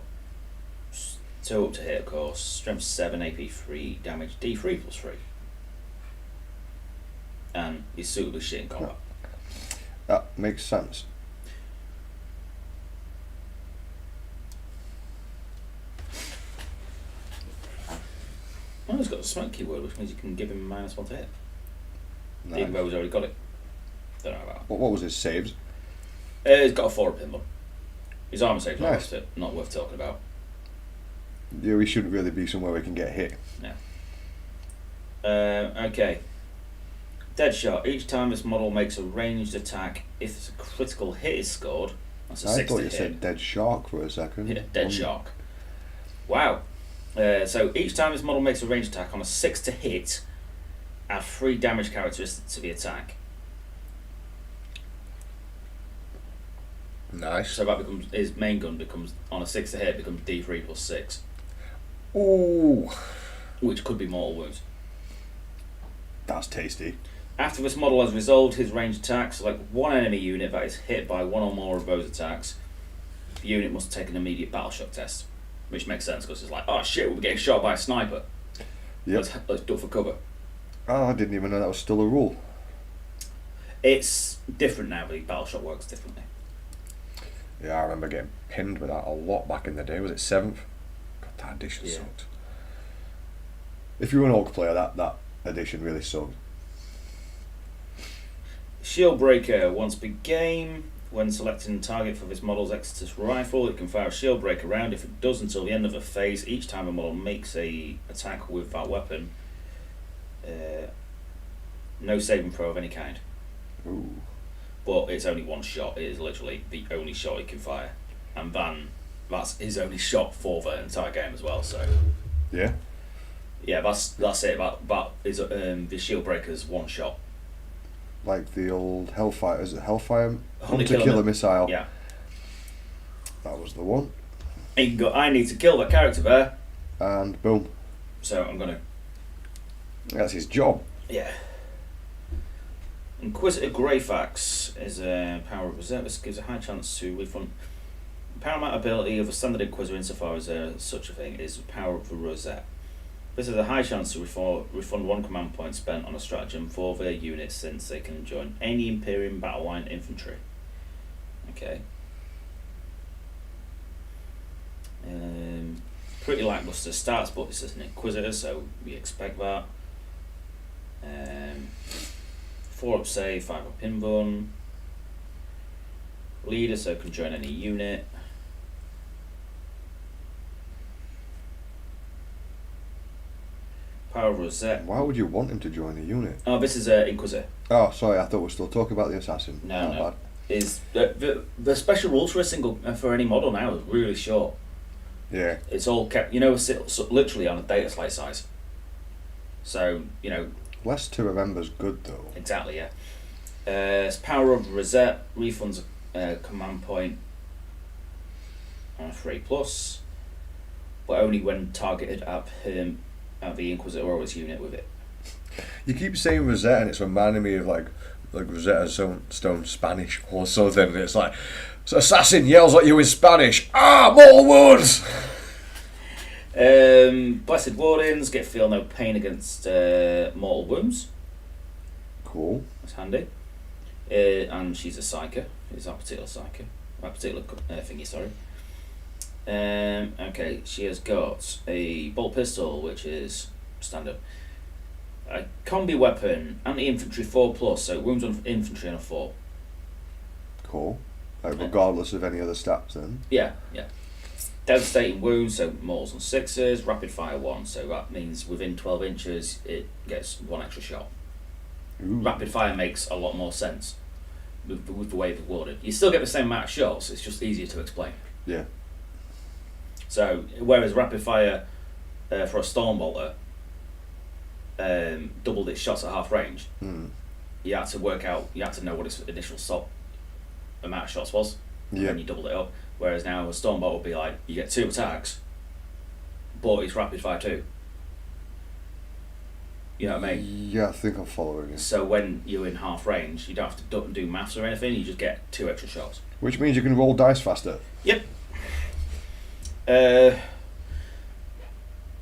2 up to hit, of course, strength 7, AP 3, damage D3 + 3, and he's suitably shit in combat. That makes sense. Well, he's got a smoke keyword, which means you can give him -1 to hit. Nice. Even though he's already got it. Don't know about that. What was his saves? He's got a 4 pin bun. His armor save's Nice. not worth talking about. Yeah, we shouldn't really be somewhere we can get hit. Okay. Deadshot. Each time this model makes a ranged attack, if a critical hit is scored, that's a 6 I to thought you hit. said dead shark for a second. Yeah, dead shark. Wow. So each time this model makes a ranged attack on a 6 to hit, add 3 damage characteristics to the attack. Nice. So that becomes his main gun becomes on a 6 to hit becomes D3 + 6, Ooh, which could be mortal wounds. that's tasty. After this model has resolved his ranged attack, select one enemy unit that is hit by one or more of those attacks. The unit must take an immediate battle shock test, which makes sense because it's like, oh shit, we're getting shot by a sniper. Yep. Let's duck for cover. Oh, I didn't even know that was still a rule. It's different now, but battle shock works differently. Yeah, I remember getting pinned with that a lot back in the day. Was it 7th? God, that edition Yeah. sucked. If you were an Orc player, that edition really sucked. Shield Breaker. Once per game, when selecting target for this model's Exodus rifle, it can fire a Shield Breaker round. If it does until the end of a phase, each time a model makes a attack with that weapon, no saving throw of any kind. Ooh. But it's only 1 shot. It is literally the only shot he can fire, and that's his only shot for the entire game as well. So Yeah. yeah, that's it. That is the Shield Breaker's 1 shot. Like the old Hellfire, is it Hellfire? Hunter Killer Killer Missile. Yeah. That was the one. He can go, I need to kill that character there, And boom. so I'm gonna. That's his job. Yeah. Inquisitor Greyfax is a power of reserve. This gives a high chance to refund. Paramount ability of a standard Inquisitor, insofar as such a thing, is power of the Rosette. This has a high chance to refund 1 command point spent on a stratagem for their units, since they can join any Imperium battle line infantry. Okay. Pretty lackluster stats, but this is an Inquisitor, so we expect that. 4 up save, 5 up pin bun. Leader, so can join any unit. Power of Rosette. Why would you want him to join the unit? Oh, this is Inquisitor. Oh, sorry, I thought we were still talking about the assassin. No, My no. bad. Is the special rules for a single for any model now is really short. Yeah. It's all kept, literally on a data slate size. So Less to remember's good though. exactly, yeah. It's Power of Rosette refunds a command point on 3+. but only when targeted at him, at the Inquisitor or his unit with it. You keep saying Rosetta, and it's reminding me of like Rosetta Stone Spanish or something. And it's like, assassin yells at you in Spanish. Mortal wounds. Blessed Wardens feel no pain against mortal wounds. Cool. That's handy. And she's a psyker. Is that particular psyker? That particular thingy, sorry. Okay, she has got a bolt pistol, which is standard. A combi weapon, anti-infantry 4+, so wounds on infantry on a 4. Cool. Like, regardless of any other stats then? Yeah. Devastating wounds, so mortals on 6s, rapid fire 1, so that means within 12 inches it gets 1 extra shot. Ooh. Rapid fire makes a lot more sense with the way it's worded. You still get the same amount of shots, it's just easier to explain. Yeah. So, whereas rapid fire for a Stormbolter doubled its shots at half range, you had to know what its initial amount of shots was, and then you doubled it up. Whereas now a Stormbolter would be like, you get 2 attacks, but it's rapid fire 2. You know what I mean? Yeah, I think I'm following you. So when you're in half range, you don't have to do maths or anything, you just get 2 extra shots. Which means you can roll dice faster. Yep.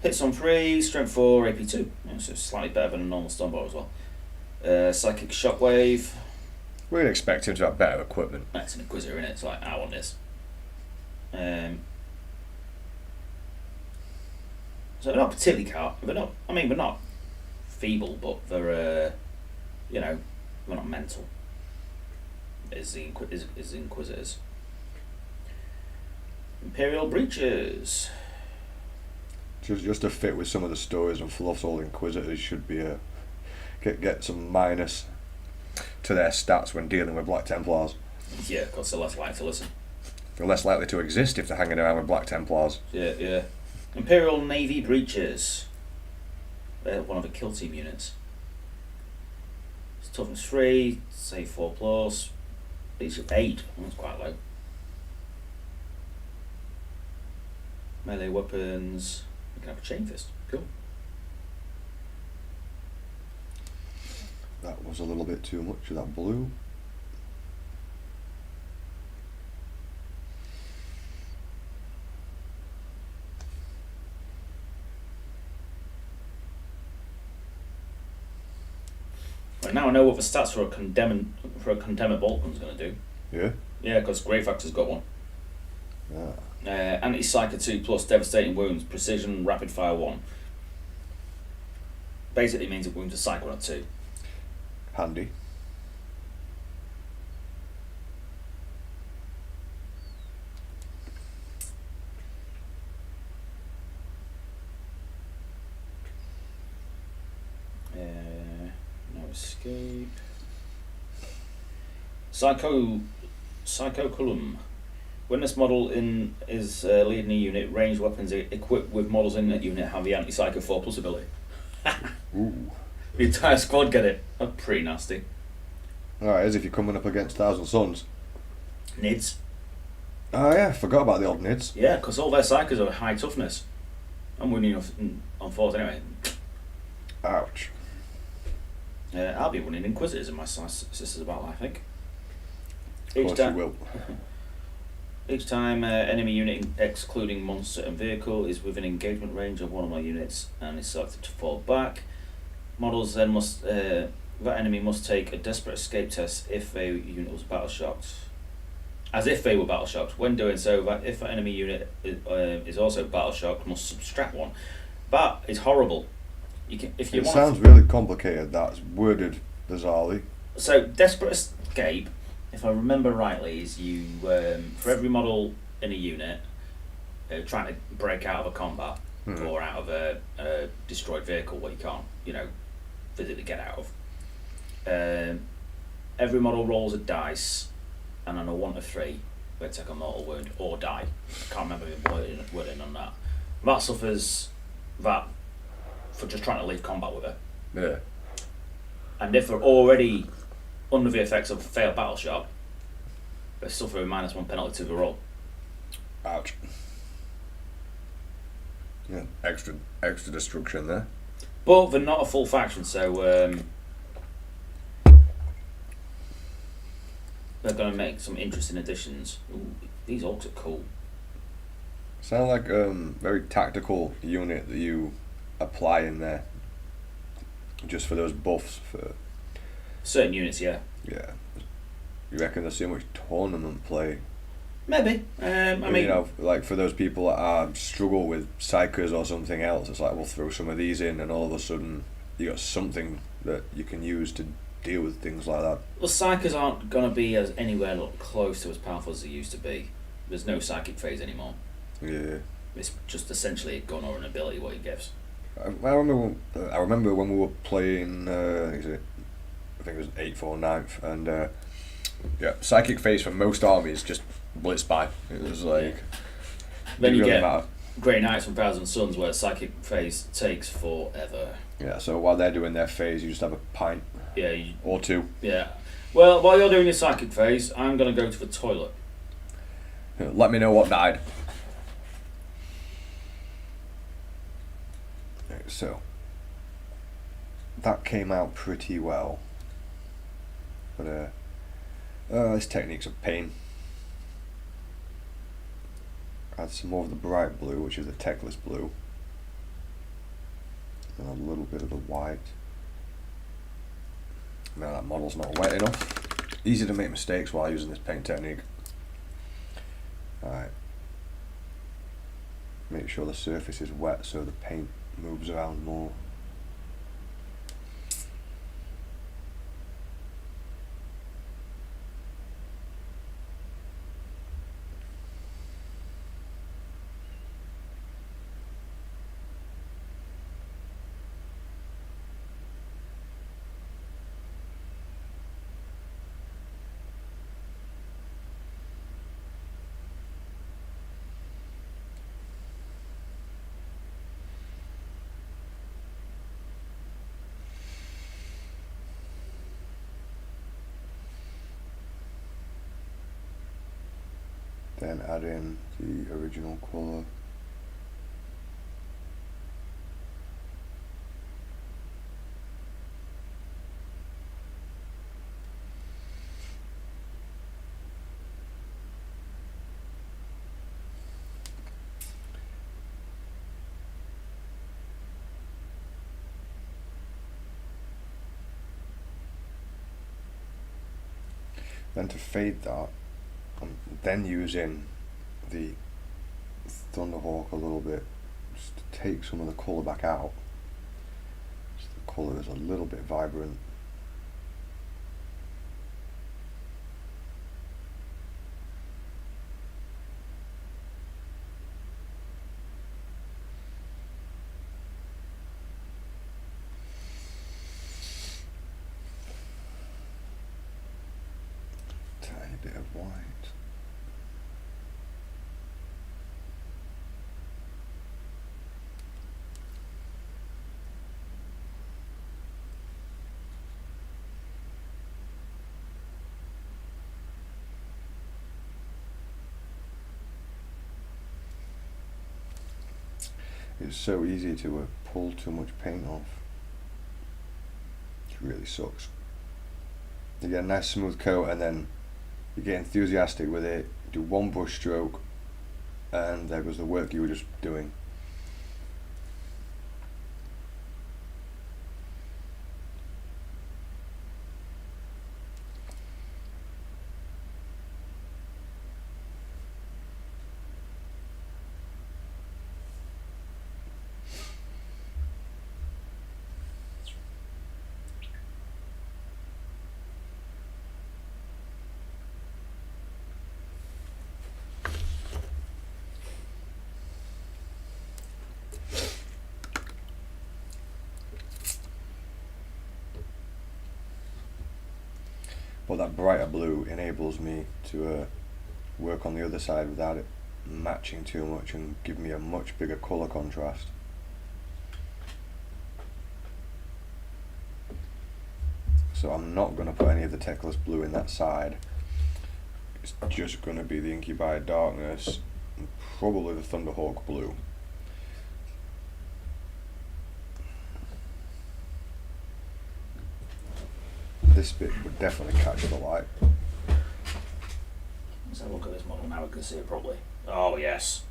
Hits on 3, strength 4, AP 2. Yeah, so slightly better than a normal Stormbolter as well. Psychic Shockwave. We'd expect him to have better equipment. That's an Inquisitor in it, it's like, I want this. So they're not particularly they're not feeble, but they're they're not mental. Is the Inquisitors. Imperial Breaches. Just to fit with some of the stories and fluffs, all Inquisitors should be get some minus to their stats when dealing with Black Templars. Yeah, because they're less likely to listen. They're less likely to exist if they're hanging around with Black Templars. Yeah. Imperial Navy Breaches. They're one of the kill team units. It's toughness 3, save 4+. It's 8. That's quite low. Melee weapons. You can have a chain fist. Cool. That was a little bit too much of that blue. Right, now I know what the stats for a Condemned Boltman's going to do. Yeah? Yeah, because Greyfax has got one. Yeah. Anti-Psyker 2+, devastating wounds, precision, rapid fire 1. Basically means it wounds a Psyker on 2. Handy. No escape. Psychoculum. When this model is leading a unit, ranged weapons equipped with models in that unit have the anti-Psycho 4+ ability. Ooh. The entire squad get it. That's pretty nasty. Alright, as if you're coming up against Thousand Suns. Nids. Oh yeah, forgot about the old Nids. Yeah, because all their Psychos are high toughness. I'm winning on 4s anyway. Ouch. I'll be winning Inquisitors in my Sisters of Battle, I think. Of course you will. Each time enemy unit excluding monster and vehicle is within engagement range of one of my units and is selected to fall back, models then that enemy must take a desperate escape test if their unit was battle shocked. As if they were battle shocked. When doing so, that if an enemy unit is also battle shocked, must subtract 1. That is horrible. It sounds really complicated. That's worded bizarrely. So desperate escape, if I remember rightly, is you for every model in a unit trying to break out of a combat or out of a destroyed vehicle where you can't, physically get out of. Every model rolls a dice, and on a 1 to 3, they take a mortal wound or die. Can't remember the wording on that. That suffers that for just trying to leave combat with it. Yeah. And if they're already under the effects of a failed battle shock, they suffer a -1 penalty to the roll. Ouch. Yeah, extra destruction there. But they're not a full faction, so they're going to make some interesting additions. Ooh, these orcs are cool. Sound like very tactical unit that you apply in there, just for those buffs for certain units. Yeah. Yeah. You reckon there's so much tournament play? Maybe. I mean, you know, like for those people that are struggle with psychers or something else, it's like we'll throw some of these in, and all of a sudden you got something that you can use to deal with things like that. Well, psychers aren't going to be as anywhere close to as powerful as they used to be. There's no psychic phase anymore. Yeah. It's just essentially a gun or an ability what it gives. I remember when we were playing. I think it was 8th or 9th, and yeah, psychic phase for most armies just blitz by. It was like. Then you really get matter. Grey Knights from Thousand Suns where psychic phase takes forever. Yeah, so while they're doing their phase, you just have a pint. Yeah. Or two. Yeah. Well, while you're doing your psychic phase, I'm going to go to the toilet. Let me know what died. So, that came out pretty well. But, this technique's a pain. Add some more of the bright blue, which is the techless blue. And a little bit of the white. Now that model's not wet enough. Easy to make mistakes while using this paint technique. Alright. Make sure the surface is wet so the paint moves around more. Then add in the original colour. Then to fade that, I'm then using the Thunderhawk a little bit, just to take some of the colour back out. So the colour is a little bit vibrant. Tiny bit of white. It's so easy to pull too much paint off. It really sucks. You get a nice smooth coat and then you get enthusiastic with it, do one brush stroke, and there goes the work you were just doing. But that brighter blue enables me to work on the other side without it matching too much and give me a much bigger colour contrast. So I'm not going to put any of the techless blue in that side. It's just going to be the Incubi Darkness and probably the Thunderhawk blue. this bit would definitely catch the light. Let's have a look at this model now, we can see it properly. Oh yes.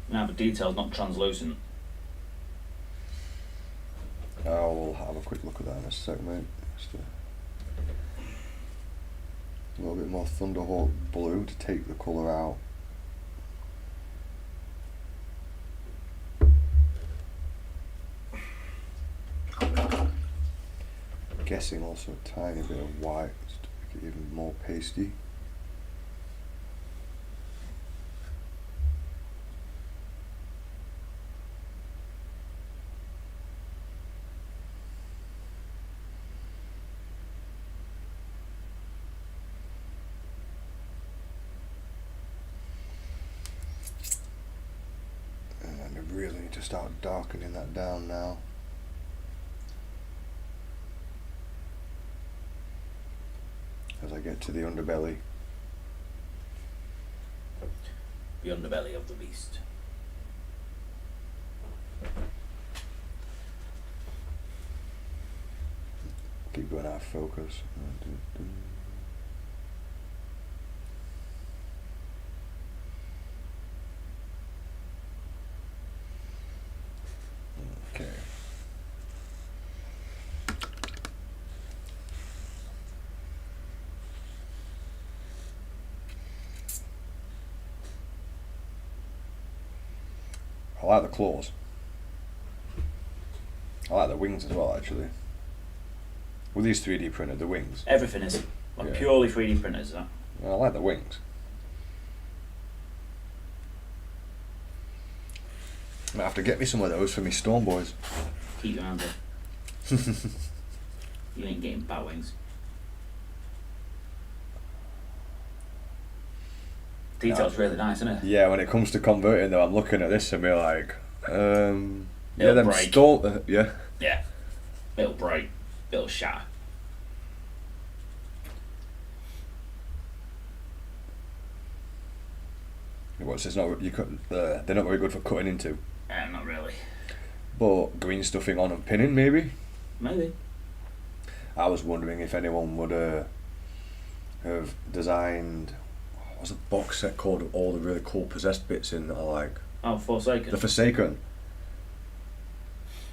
Now the detail's not translucent. I'll have a quick look at that in a sec, mate. Just a little bit more Thunderhawk blue to take the colour out. Guessing also a tiny bit of white just to make it even more pasty. And I really need to start darkening that down now. As I get to the underbelly. The underbelly of the beast. Keep going out of focus. Okay. I like the claws. I like the wings as well, actually. With these 3D printed, the wings. Everything is like Yeah. purely 3D printers, that. I like the wings. I'm gonna have to get me some of those for me Storm Boys. Keep your hands up. You ain't getting bat wings. Detail's really nice, isn't it? Yeah, when it comes to converting though, I'm looking at this and be like, yeah, It'll them break. yeah. Yeah. It'll break. It'll shatter. What's it's not you couldn't. They're not very good for cutting into. Not really. But green stuffing on and pinning maybe. Maybe. I was wondering if anyone would have designed. What's a box set called of all the really cool possessed bits in that I like? Oh, Forsaken. The Forsaken.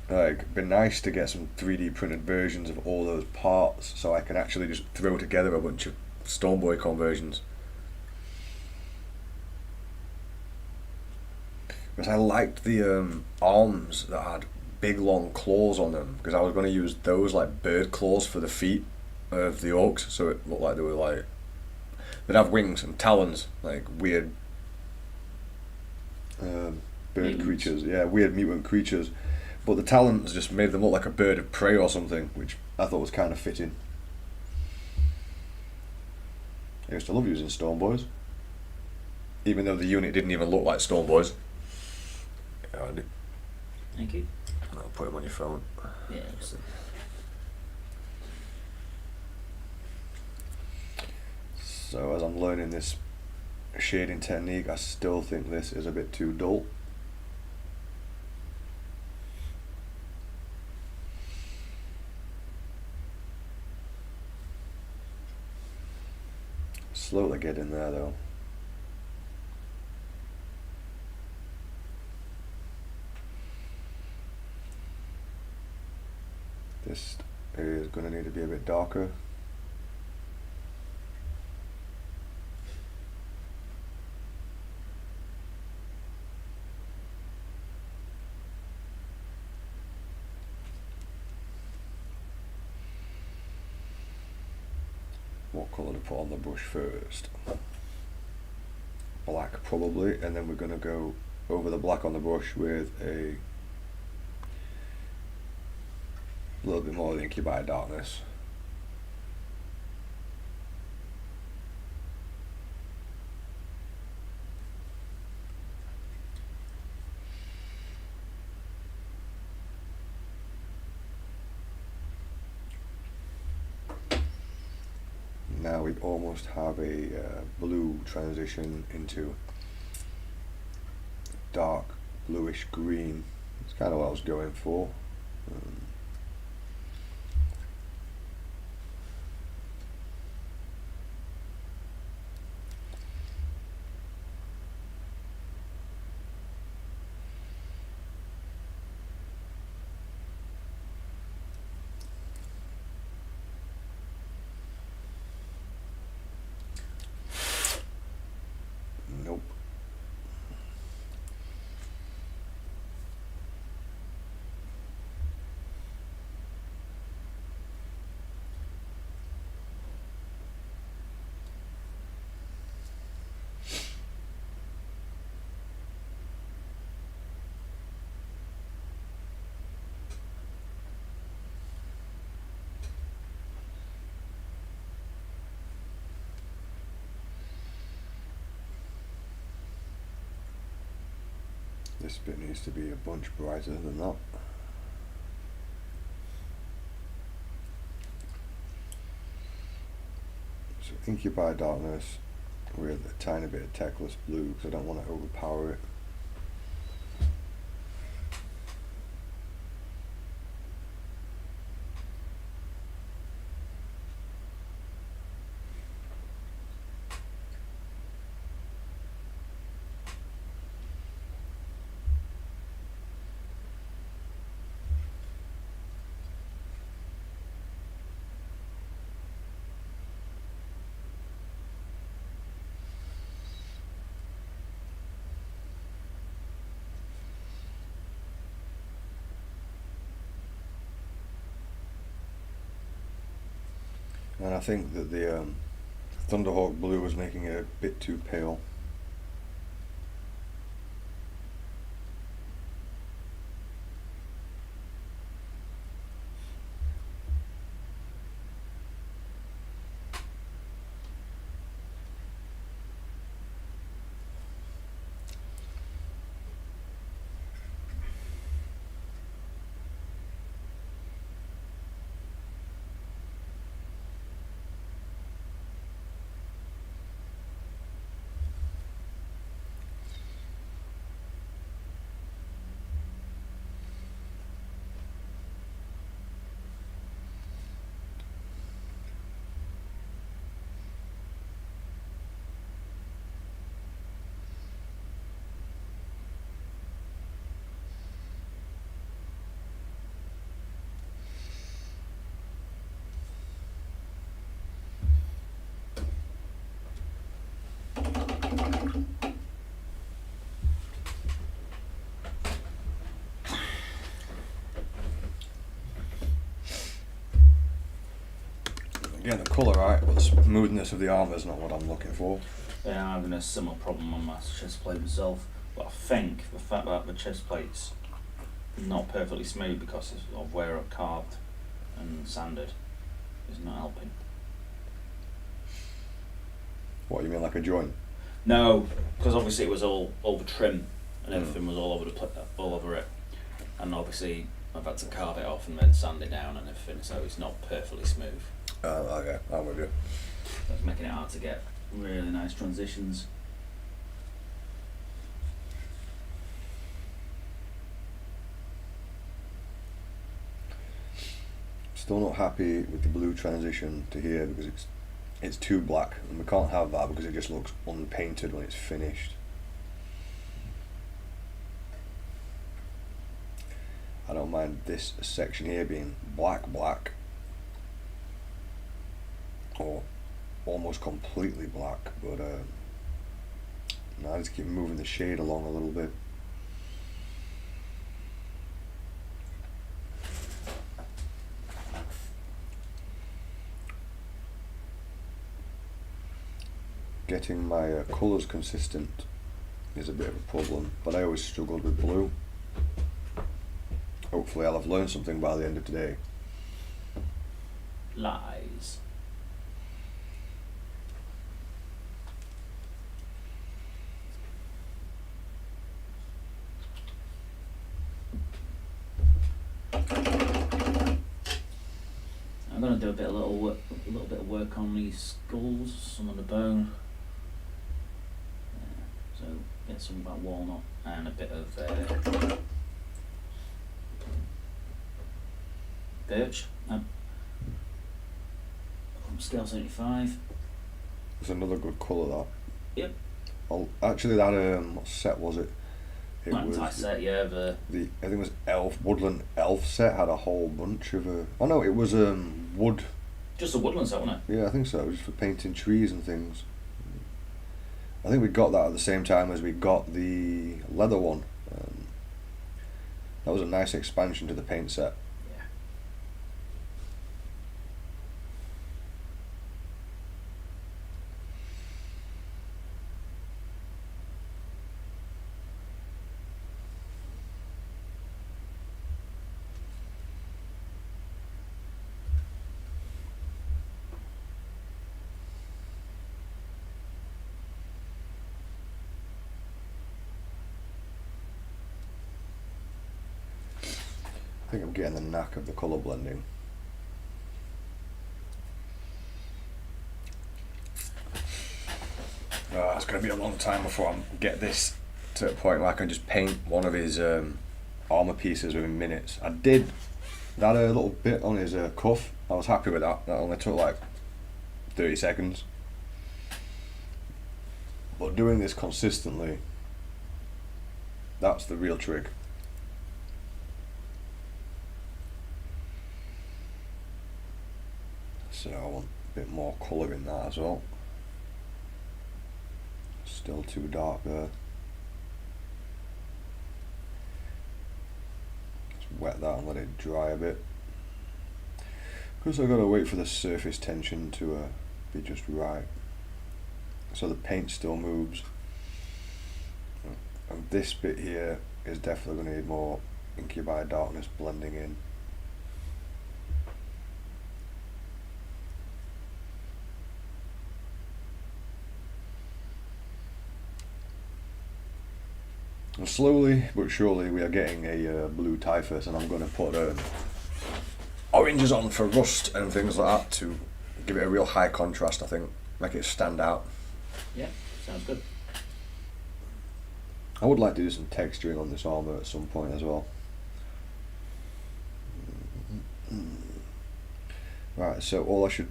Like, be nice to get some 3D printed versions of all those parts so I can actually just throw together a bunch of Stormboy conversions. Because I liked the arms that had big long claws on them, because I was going to use those like bird claws for the feet of the orcs, so it looked like they were like, they'd have wings and talons, like weird bird Mutants. creatures, yeah, weird mutant creatures. But the talons just made them look like a bird of prey or something, which I thought was kind of fitting. I used to love using Stormboys, even though the unit didn't even look like Stormboys. Yeah, I did. Thank you. I'll put them on your phone. Yeah. Just, So as I'm learning this shading technique, I still think this is a bit too dull. Slowly getting there though. This area is going to need to be a bit darker. What colour to put on the brush first? Black probably, and then we're going to go over the black on the brush with a little bit more of the Incubi darkness. Now we almost have a blue transition into dark bluish green. It's kind of what I was going for. Nope. This bit needs to be a bunch brighter than that. So Inky by Darkness with a tiny bit of Techless Blue because I don't want to overpower it. And I think that the Thunderhawk Blue was making it a bit too pale. Again, the colour right, but the smoothness of the armour is not what I'm looking for. Yeah, I'm having a similar problem on my chest plate myself, but I think the fact that the chest plate's not perfectly smooth because of where I've carved and sanded is not helping. What, you mean like a joint? No, because obviously it was all over trim and everything was all over all over it, and obviously I've had to carve it off and then sand it down and everything, so it's not perfectly smooth. Okay, I'm with you. That's making it hard to get really nice transitions. Still not happy with the blue transition to here because it's too black, and we can't have that because it just looks unpainted when it's finished. I don't mind this section here being black or almost completely black, but now I just keep moving the shade along a little bit. Getting my colours consistent is a bit of a problem, but I always struggled with blue. Hopefully I'll have learned something by the end of today. Lies. I'm going to do a little bit of work on these skulls, some on the bone. So get some of that walnut and a bit of Birch. Scale 75. It's another good colour, that. Yep. Oh, actually, that what set was it? It was Set, yeah. the I think it was Woodland Elf set, had a whole bunch of oh no, it was wood. Just a woodland set, wasn't it? Yeah, I think so. Just for painting trees and things. I think we got that at the same time as we got the leather one. That was a nice expansion to the paint set. Yeah. I think I'm getting the knack of the colour blending. It's going to be a long time before I get this to a point where I can just paint one of his armour pieces within minutes. I did that a little bit on his cuff. I was happy with that. That only took like 30 seconds. But doing this consistently, that's the real trick. So I want a bit more colour in that as well. Still too dark there. Just wet that and let it dry a bit. Because I've got to wait for the surface tension to be just right. So the paint still moves. And this bit here is definitely going to need more Incubi Darkness blending in. And slowly but surely we are getting a blue Typhus, and I'm going to put oranges on for rust and things like that to give it a real high contrast, I think, make it stand out. Yeah, sounds good. I would like to do some texturing on this armour at some point as well. Right, so all I should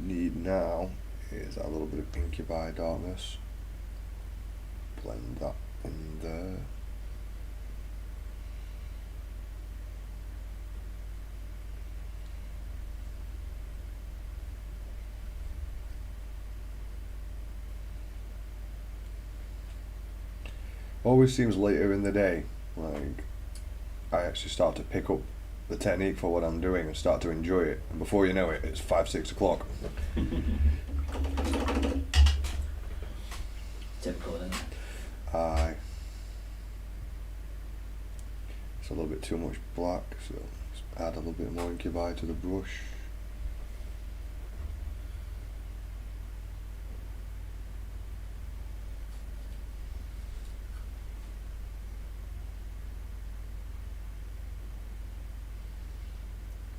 need now is a little bit of Incubi Darkness. Blend that in there. Always seems later in the day, like I actually start to pick up the technique for what I'm doing and start to enjoy it, and before you know it, it's 5-6 o'clock. Typical, isn't it? Aye. It's a little bit too much black, so just add a little bit more Incubi to the brush.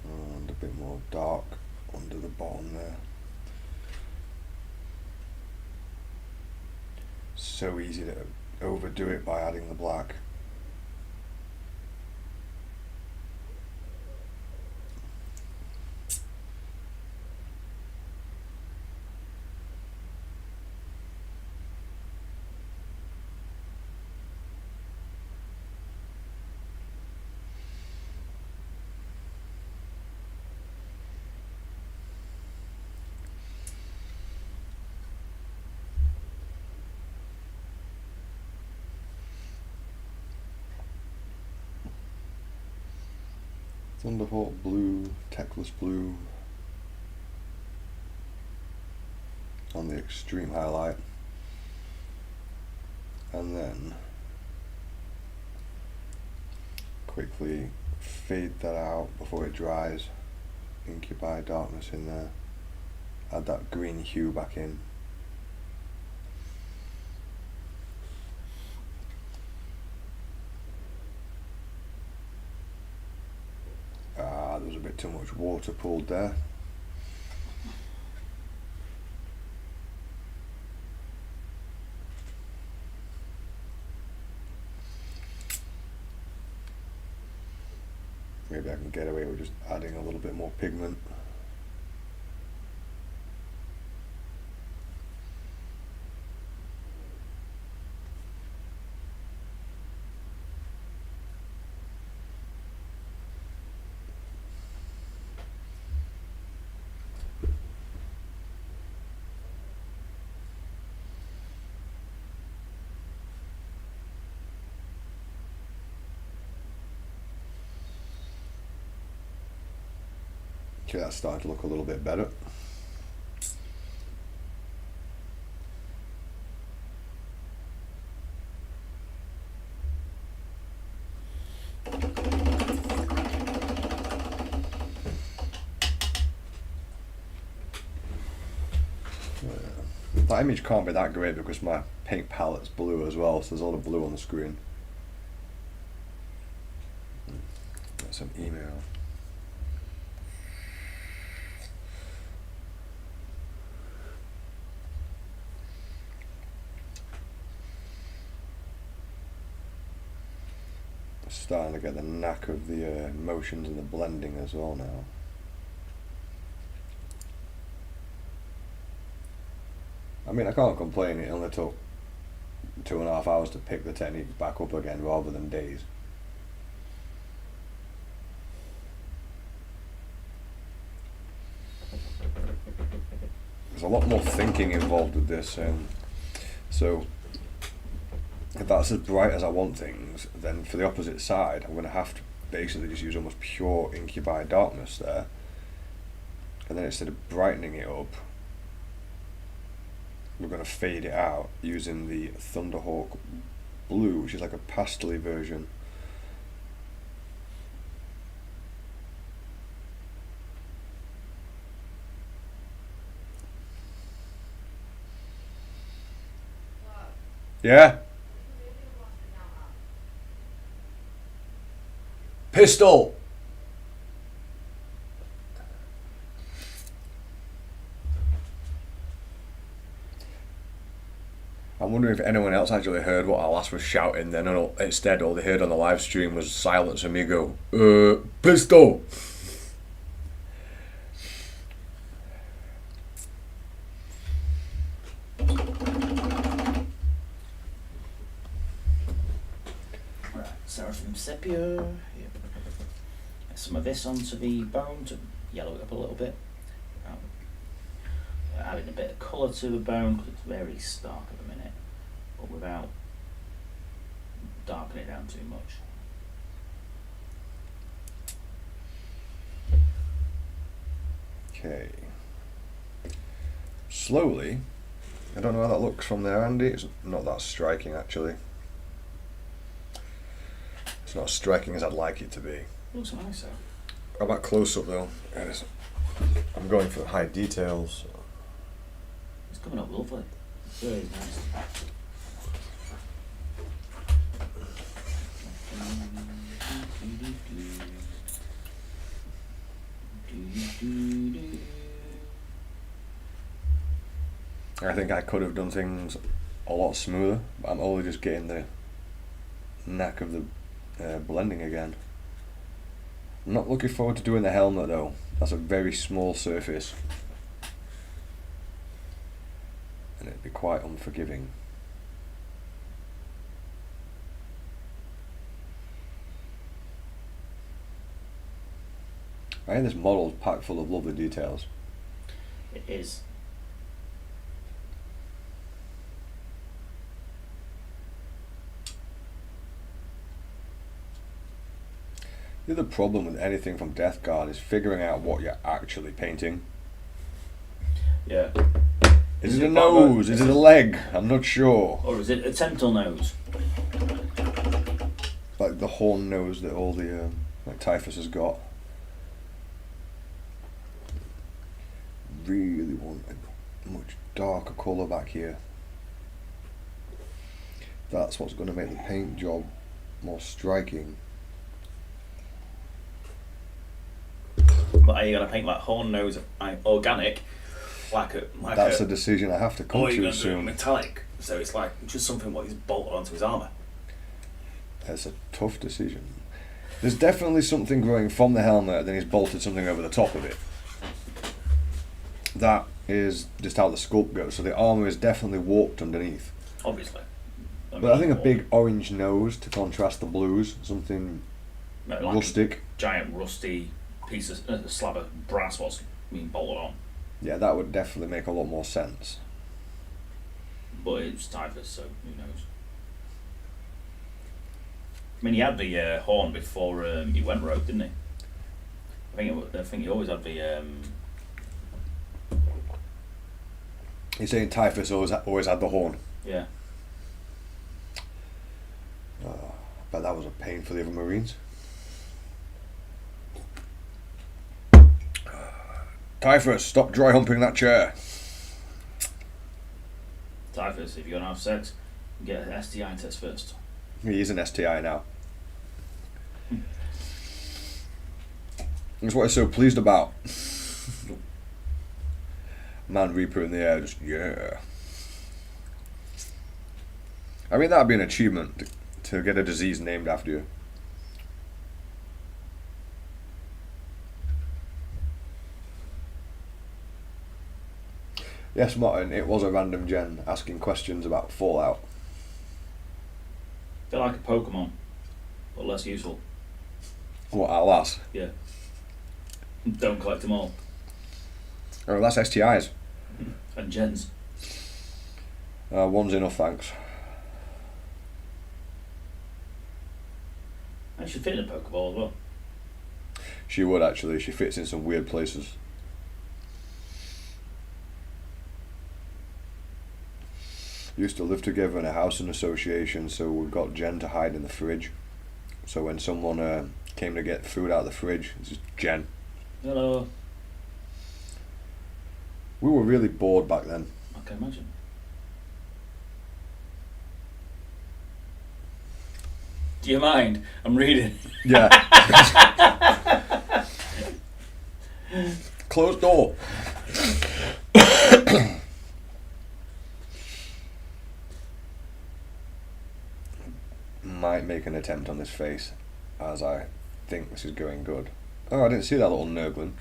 And a bit more dark under the bottom there. So easy to overdo it by adding the black. Thunderhawk blue, Teclis blue on the extreme highlight, and then quickly fade that out before it dries. Incubi Darkness in there, add that green hue back in. There was a bit too much water pulled there. maybe I can get away with just adding a little bit more pigment. Okay, that's starting to look a little bit better. That image can't be that great because my paint palette's blue as well, so there's all the blue on the screen. That's an email. Starting to get the knack of the motions and the blending as well now. I mean, I can't complain, it only took 2.5 hours to pick the technique back up again rather than days. There's a lot more thinking involved with this, so if that's as bright as I want things, then for the opposite side I'm going to have to basically just use almost pure incubi darkness there, and then instead of brightening it up, we're going to fade it out using the Thunderhawk blue, which is like a pastel-y version. Yeah? Pistol! I'm wondering if anyone else actually heard what Alas was shouting then, and instead all they heard on the live stream was Silence Amigo. Pistol! Right, Seraphim Sepia. Yep. Some of this onto the bone to yellow it up a little bit. Adding a bit of colour to the bone because it's very stark at the minute, but without darkening it down too much. Okay. Slowly, I don't know how that looks from there, Andy. It's not that striking actually. It's not as striking as I'd like it to be. Looks nice though. How about close up though? I'm going for high details. It's coming up lovely. Very nice. I think I could have done things a lot smoother, but I'm only just getting the knack of the blending again. I'm not looking forward to doing the helmet though. That's a very small surface, and it'd be quite unforgiving. I think this model's packed full of lovely details. It is. The other problem with anything from Death Guard is figuring out what you're actually painting. Yeah. Is it a nose? Is it a leg? I'm not sure. Or is it a temple nose? Like the horn nose that all the like Typhus has got. Really want a much darker colour back here. That's what's going to make the paint job more striking. But are you going to paint like horn nose organic? That's a decision I have to come to soon. Metallic, so it's like just something what he's bolted onto his armour. It's a tough decision. There's definitely something growing from the helmet, then he's bolted something over the top of it. That is just how the sculpt goes, so the armour is definitely warped underneath. Obviously. But I think a big orange nose to contrast the blues, something like rustic. Giant rusty piece of slab of brass was being bolted on. Yeah, that would definitely make a lot more sense. But it's Typhus, so who knows? I mean, he had the horn before he went rogue, didn't he? I think he always had the. You're saying Typhus always had the horn? Yeah. But that was a pain for the other Marines. Typhus, stop dry humping that chair. Typhus, if you're going to have sex, get an STI test first. He is an STI now. That's what I'm so pleased about. Man Reaper in the air, just yeah. I mean, that'd be an achievement to get a disease named after you. Yes, Martin, it was a random gen asking questions about Fallout. They're like a Pokemon, but less useful. What, alas? Yeah. Don't collect them all. Oh, that's STIs. And gens. One's enough, thanks. And should fit in a Pokeball as well. She would actually, she fits in some weird places. Used to live together in a housing association, so we got Jen to hide in the fridge. So when someone came to get food out of the fridge, it's just Jen. Hello. We were really bored back then. I can imagine. Do you mind? I'm reading. Yeah. Closed door. Might make an attempt on this face, as I think this is going good. Oh, I didn't see that little nurgling.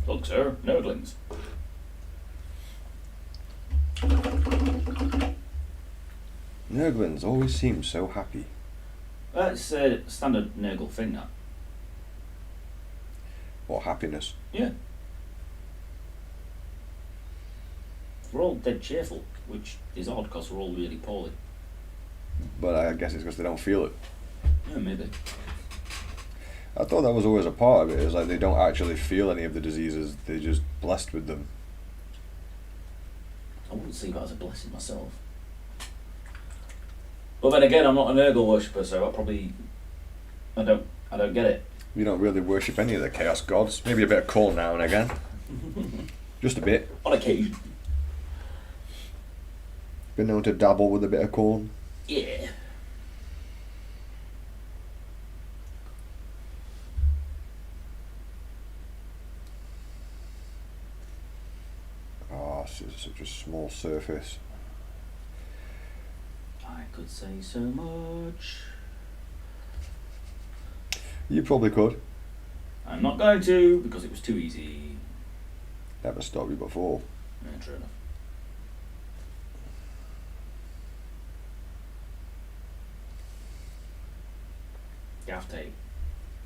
Look, sir, nerdlings. Nurglings always seem so happy. That's a standard Nurgle thing, that. Or happiness. Yeah. We're all dead cheerful, which is odd because we're all really poorly. But I guess it's because they don't feel it. Yeah, maybe. I thought that was always a part of it. It's like they don't actually feel any of the diseases. They're just blessed with them. I wouldn't see that as a blessing myself. But then again, I'm not a Nurgle worshipper, so I don't get it. You don't really worship any of the Chaos Gods. Maybe a bit of corn now and again. Just a bit. On occasion. Been known to dabble with a bit of corn. Yeah. Oh, it's just such a small surface. I could say so much. You probably could. I'm not going to, because it was too easy. Never stopped you before. Yeah, true enough. Gaff tape.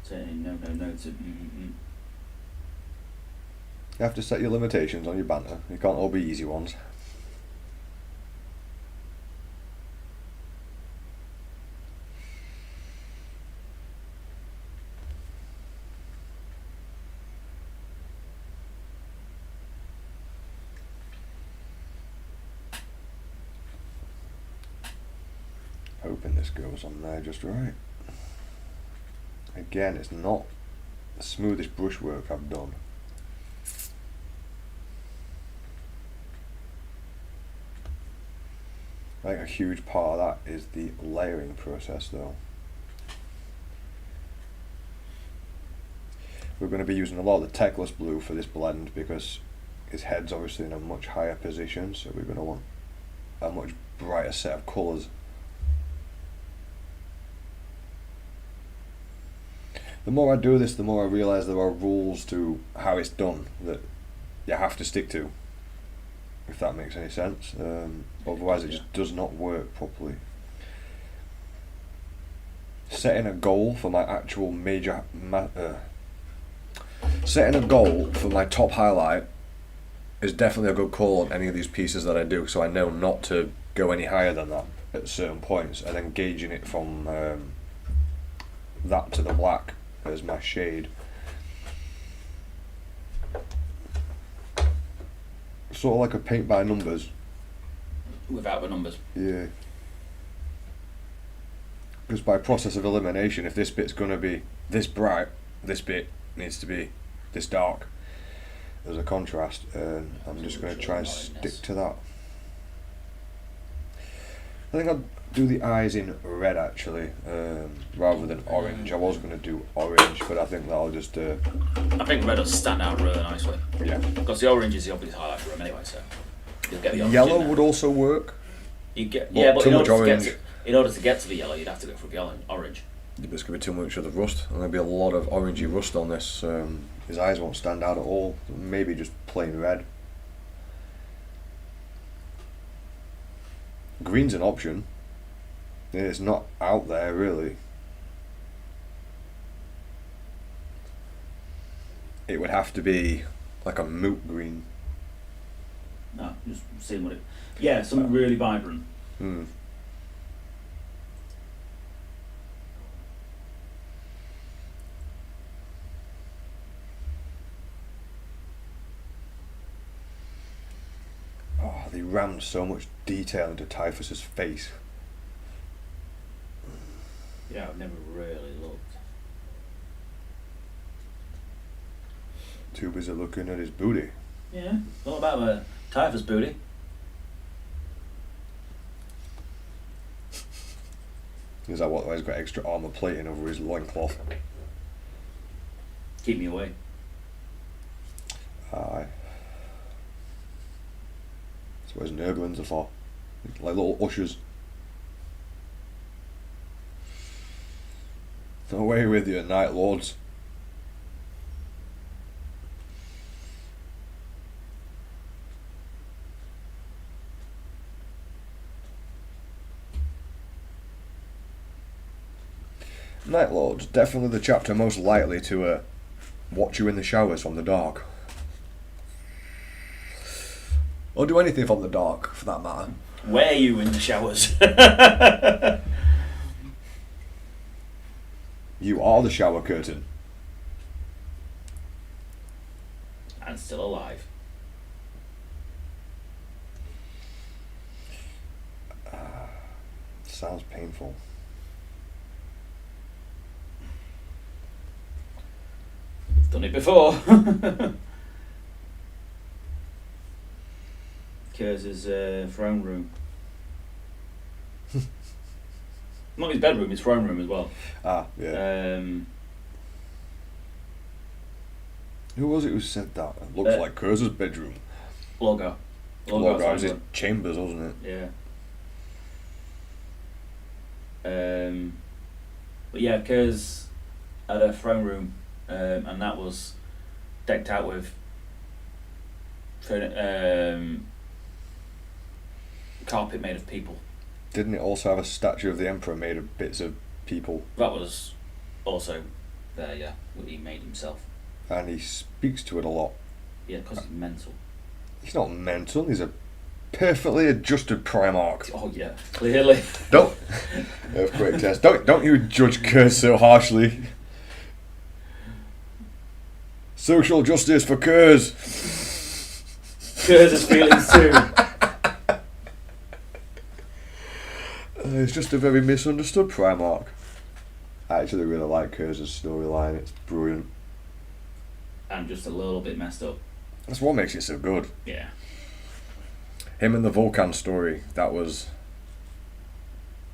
Saying no to You have to set your limitations on your banter. You can't all be easy ones. Hoping this goes on there just right. Again, it's not the smoothest brushwork I've done. I think a huge part of that is the layering process though. We're going to be using a lot of the Techless blue for this blend because his head's obviously in a much higher position, so we're going to want a much brighter set of colours. The more I do this, the more I realise there are rules to how it's done that you have to stick to, if that makes any sense. Otherwise it just does not work properly. Setting a goal for my actual setting a goal for my top highlight is definitely a good call on any of these pieces that I do, so I know not to go any higher than that at certain points, and then gauging it from that to the black as my shade. Sort of like a paint by numbers. Without the numbers. Yeah. Because by process of elimination, if this bit's going to be this bright, this bit needs to be this dark as a contrast, and I'm just going to try and stick to that. I think I'll do the eyes in red actually, rather than orange. I was going to do orange, but I think that'll just... I think red will stand out really nicely. Yeah. Because the orange is the obvious highlight for him anyway, so you'll get the orange. Yellow would also work. You get, But yeah, but too much orange. In order to get to the yellow, you'd have to go for the orange. There's going to be too much of the rust. There's going to be a lot of orangey rust on this. His eyes won't stand out at all. Maybe just plain red. Green's an option. It's not out there really. It would have to be like a moot green. No, just seeing what it... Yeah, something really vibrant. Hmm. Oh, they rammed so much detail into Typhus's face. Yeah, I've never really looked. Too busy looking at his booty. Yeah, all about the Typhus booty. Is that what? He's got extra armour plating over his loincloth. Keep me away. Aye. That's what his Nurglings are for. Like little ushers. Away with you, Night Lords. Night Lords, definitely the chapter most likely to watch you in the showers from the dark. Or do anything from the dark, for that matter. Wear you in the showers. You are the shower curtain. And still alive. Sounds painful. Done it before. Kurz's throne room. Not his bedroom, his throne room as well. Ah, yeah. Who was it who said that? It looks like Kurz's bedroom. Logo. Logo was his chambers, wasn't it? Yeah. But yeah, Kurz had a throne room, and that was decked out with carpet made of people. Didn't it also have a statue of the Emperor made of bits of people? That was also there, yeah, what he made himself. And he speaks to it a lot. Yeah, because he's mental. He's not mental, he's a perfectly adjusted Primarch. Oh yeah, clearly. Don't earthquake test. Don't you judge Kurz so harshly. Social justice for Kurz. Kurz's feelings too. It's just a very misunderstood Primarch. I actually really like Kurz's storyline. It's brilliant. And just a little bit messed up. That's what makes it so good. Yeah. Him and the Vulcan story, that was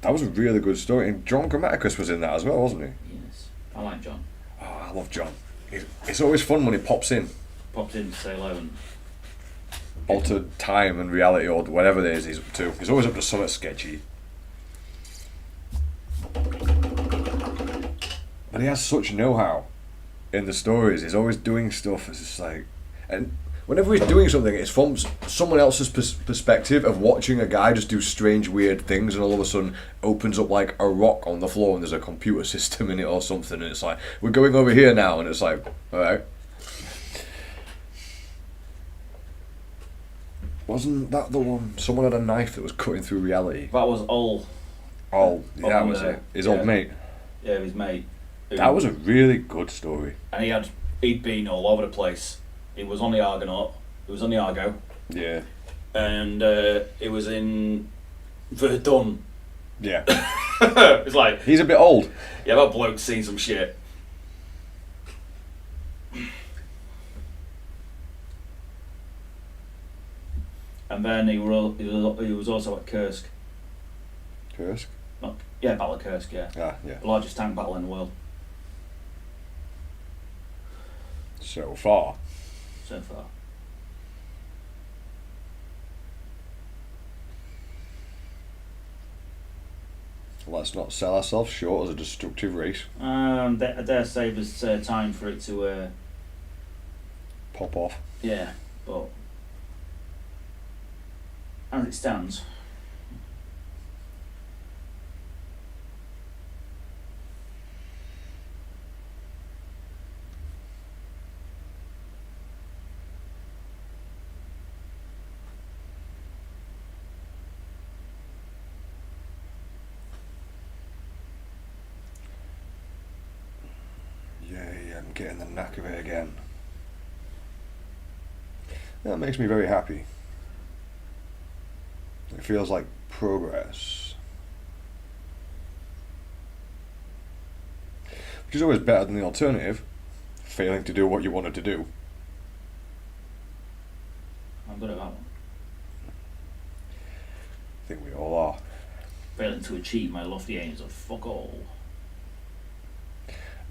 a really good story. And John Grammaticus was in that as well, wasn't he? Yes. I like John. Oh, I love John. It's always fun when he pops in. Popped in to say hello and... Altered time and reality or whatever it is he's up to. He's always up to something sketchy. And he has such know-how in the stories. He's always doing stuff. It's just like, and whenever he's doing something, it's from someone else's perspective of watching a guy just do strange, weird things, and all of a sudden opens up like a rock on the floor, and there's a computer system in it or something, and it's like, we're going over here now, and it's like, all right. Wasn't that the one? Someone had a knife that was cutting through reality. That was all. Oh, yeah, that was it. His old mate. Yeah, his mate. That was a really good story. And he'd been all over the place. He was on the Argonaut. He was on the Argo. Yeah. And he was in Verdun. Yeah. It's like, he's a bit old. Yeah, that bloke's seen some shit. And then he was also at Kursk. Kursk? Yeah, Battle of Kursk, yeah. Ah, yeah. The largest tank battle in the world. So far. So far. Let's not sell ourselves short as a destructive race. I dare say there's time for it to... pop off. Yeah, but... as it stands... Yeah, I'm getting the knack of it again. That makes me very happy. It feels like progress. Which is always better than the alternative, failing to do what you wanted to do. I'm good at that one. I think we all are. Failing to achieve my lofty aims of fuck all.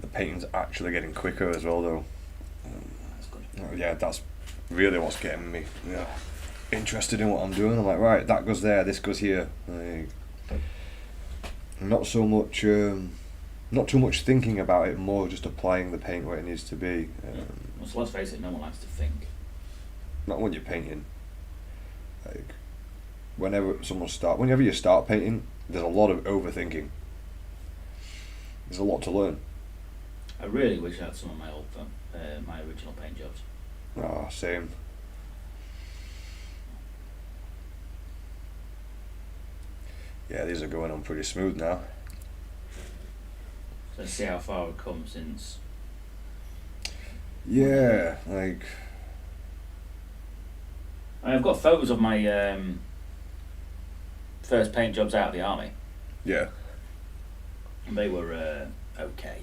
The painting's actually getting quicker as well, though. That's good. Yeah, that's really what's getting me interested in what I'm doing. I'm like, right, that goes there, this goes here. Like, not so much, not too much thinking about it, more just applying the paint where it needs to be. Well, so let's face it, no one likes to think. Not when you're painting. Like, whenever you start painting, there's a lot of overthinking. There's a lot to learn. I really wish I had some of my my original paint jobs. Ah, same. Yeah, these are going on pretty smooth now. Let's see how far we've come since. Yeah, like. I've got photos of my first paint jobs out of the army. Yeah. And they were okay.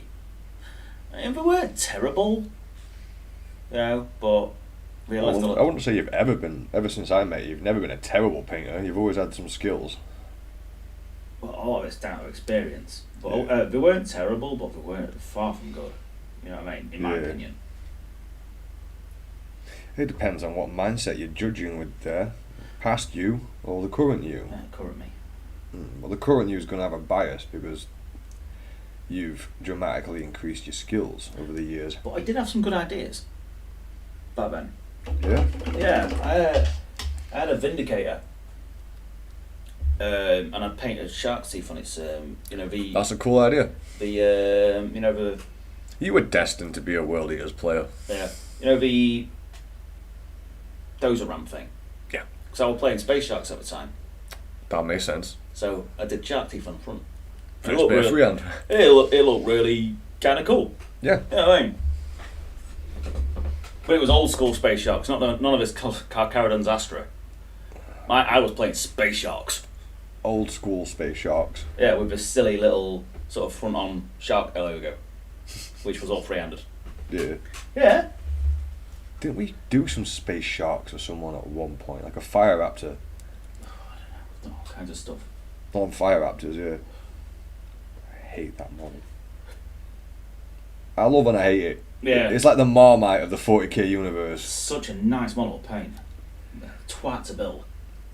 And they weren't terrible, you know, but I wouldn't say you've ever since I met you, you've never been a terrible painter. You've always had some skills. Well, a lot of it's down to experience. But they weren't terrible, but they weren't far from good. You know what I mean? In my opinion. It depends on what mindset you're judging with there. Past you or the current you. Current me. Well, the current you is going to have a bias because you've dramatically increased your skills over the years. But I did have some good ideas back then. Yeah? Yeah, I had a Vindicator. And I painted shark's teeth on its, That's a cool idea. You were destined to be a World Eaters player. Yeah. The dozer ram thing. Yeah. Because I was playing Space Sharks at the time. That makes sense. So I did shark teeth on the front. First bit freehand. It looked really kind of cool. Yeah. You know what I mean? But it was old school Space Sharks, none of this Carcharodon's Astra. I was playing Space Sharks. Old school Space Sharks. Yeah, with this silly little sort of front-on shark logo, which was all freehanded. Yeah. Yeah. Didn't we do some Space Sharks or someone at one point? Like a Fire Raptor? Oh, I don't know. All kinds of stuff. On Fire Raptors, yeah. I hate that model. I love and I hate it. Yeah. It's like the Marmite of the 40k universe. Such a nice model of paint. Twat to build.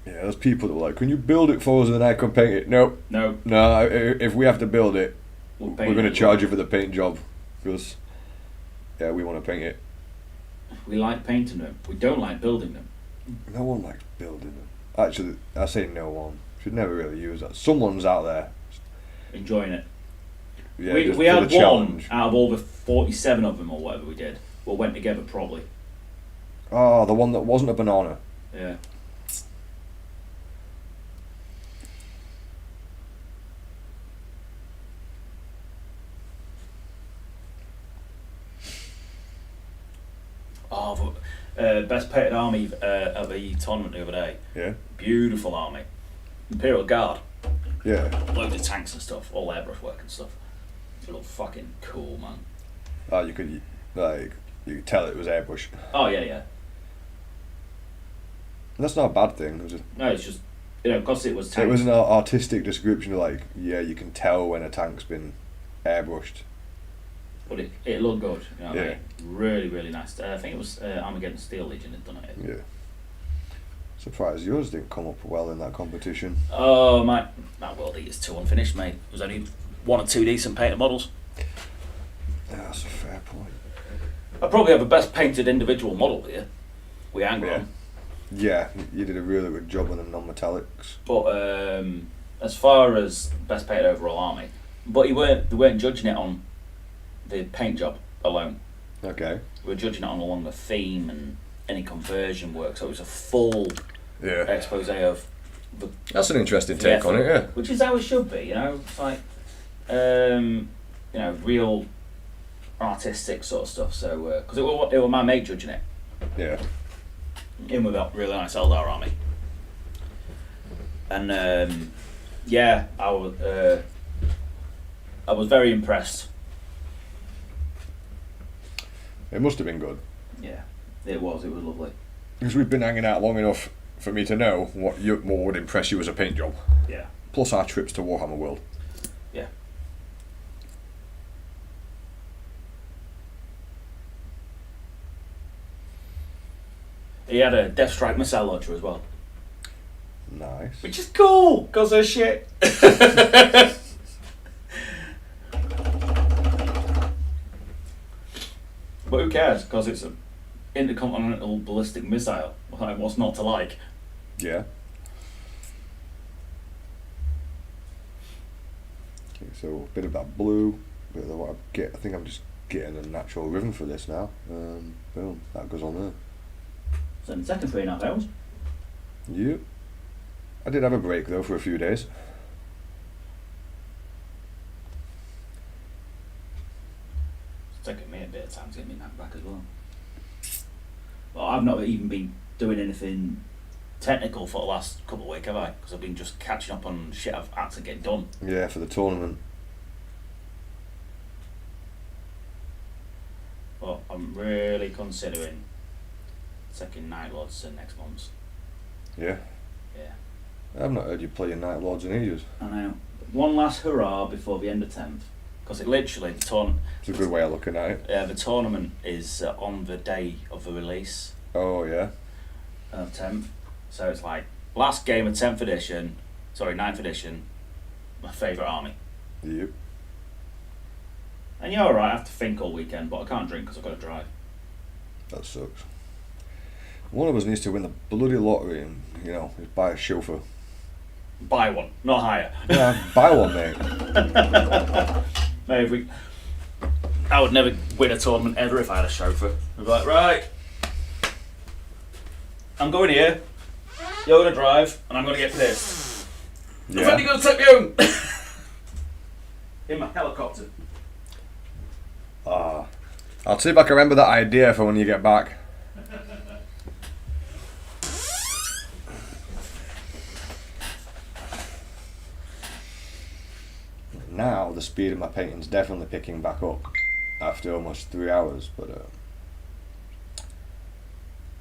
Yeah, there's people that were like, can you build it for us and then I can paint it? Nope. No. No, if we have to build it, We're going to charge you for the paint job because, yeah, we want to paint it. We like painting them. We don't like building them. No one likes building them. Actually, I say no one. Should never really use that. Someone's out there enjoying it. Yeah, we had one out of all the 47 of them or whatever we did. Well, went together probably. Oh, the one that wasn't a banana. Yeah. Oh, best painted army at the tournament the other day. Yeah. Beautiful army. Imperial Guard. Yeah. Loads of tanks and stuff, all airbrush work and stuff. It looked fucking cool, man. Oh, you could tell it was airbrush. Oh yeah. That's not a bad thing. No, it's just because it was tanks. It was an artistic description of you can tell when a tank's been airbrushed. But it looked good. You know what yeah. I mean? Really, really nice. I think it was Armageddon Steel Legion had done it. Yeah. Surprised yours didn't come up well in that competition. Oh, my World Eater's too unfinished, mate. There's only 1 or 2 decent painted models. Yeah, that's a fair point. I probably have the best painted individual model here. We angle on. Yeah, you did a really good job on the non-metallics. But as far as best painted overall army, but they weren't judging it on the paint job alone. Okay. We were judging it on along the theme and any conversion work, so it was a full expose of the. That's an interesting take on it, yeah. Which is how it should be, It's like, real artistic sort of stuff. So, because it were my mate judging it. Yeah. In with that really nice Eldar army. And I was very impressed. It must have been good. Yeah, it was lovely. Because we've been hanging out long enough for me to know what would impress you as a paint job. Yeah. Plus our trips to Warhammer World. Yeah. He had a Death Strike missile launcher as well. Nice. Which is cool, because they're shit. But who cares? Because it's an intercontinental ballistic missile. What's not to like? Yeah. Okay, so a bit of that blue, a bit of what I get. I think I'm just getting a natural rhythm for this now. Boom, that goes on there. So in the second 3.5 hours. Yep. I did have a break though for a few days. It's taken me a bit of time to get me knocked back as well. Well, I've not even been doing anything technical for the last couple of weeks, have I? Because I've been just catching up on shit I've had to get done. Yeah, for the tournament. But I'm really considering taking Night Lords to next month. Yeah. Yeah. I've not heard you play your Night Lords in ages. I know. One last hurrah before the end of 10th. Because it literally, the tournament... It's a good way of looking at it. Yeah, the tournament is on the day of the release. Oh, yeah. Of 10th. So it's like, last game of 9th edition, my favourite army. Yep. And you're alright, I have to think all weekend, but I can't drink because I've got to drive. That sucks. One of us needs to win the bloody lottery and, just buy a chauffeur. Buy one, not hire. Yeah, buy one, mate. Mate, I would never win a tournament ever if I had a chauffeur. I'd be like, right, I'm going here, you're going to drive, and I'm going to get pissed. Yeah. When are you going to take me home? In my helicopter. I'll see if I can remember that idea for when you get back. Now the speed of my painting's definitely picking back up after almost 3 hours, but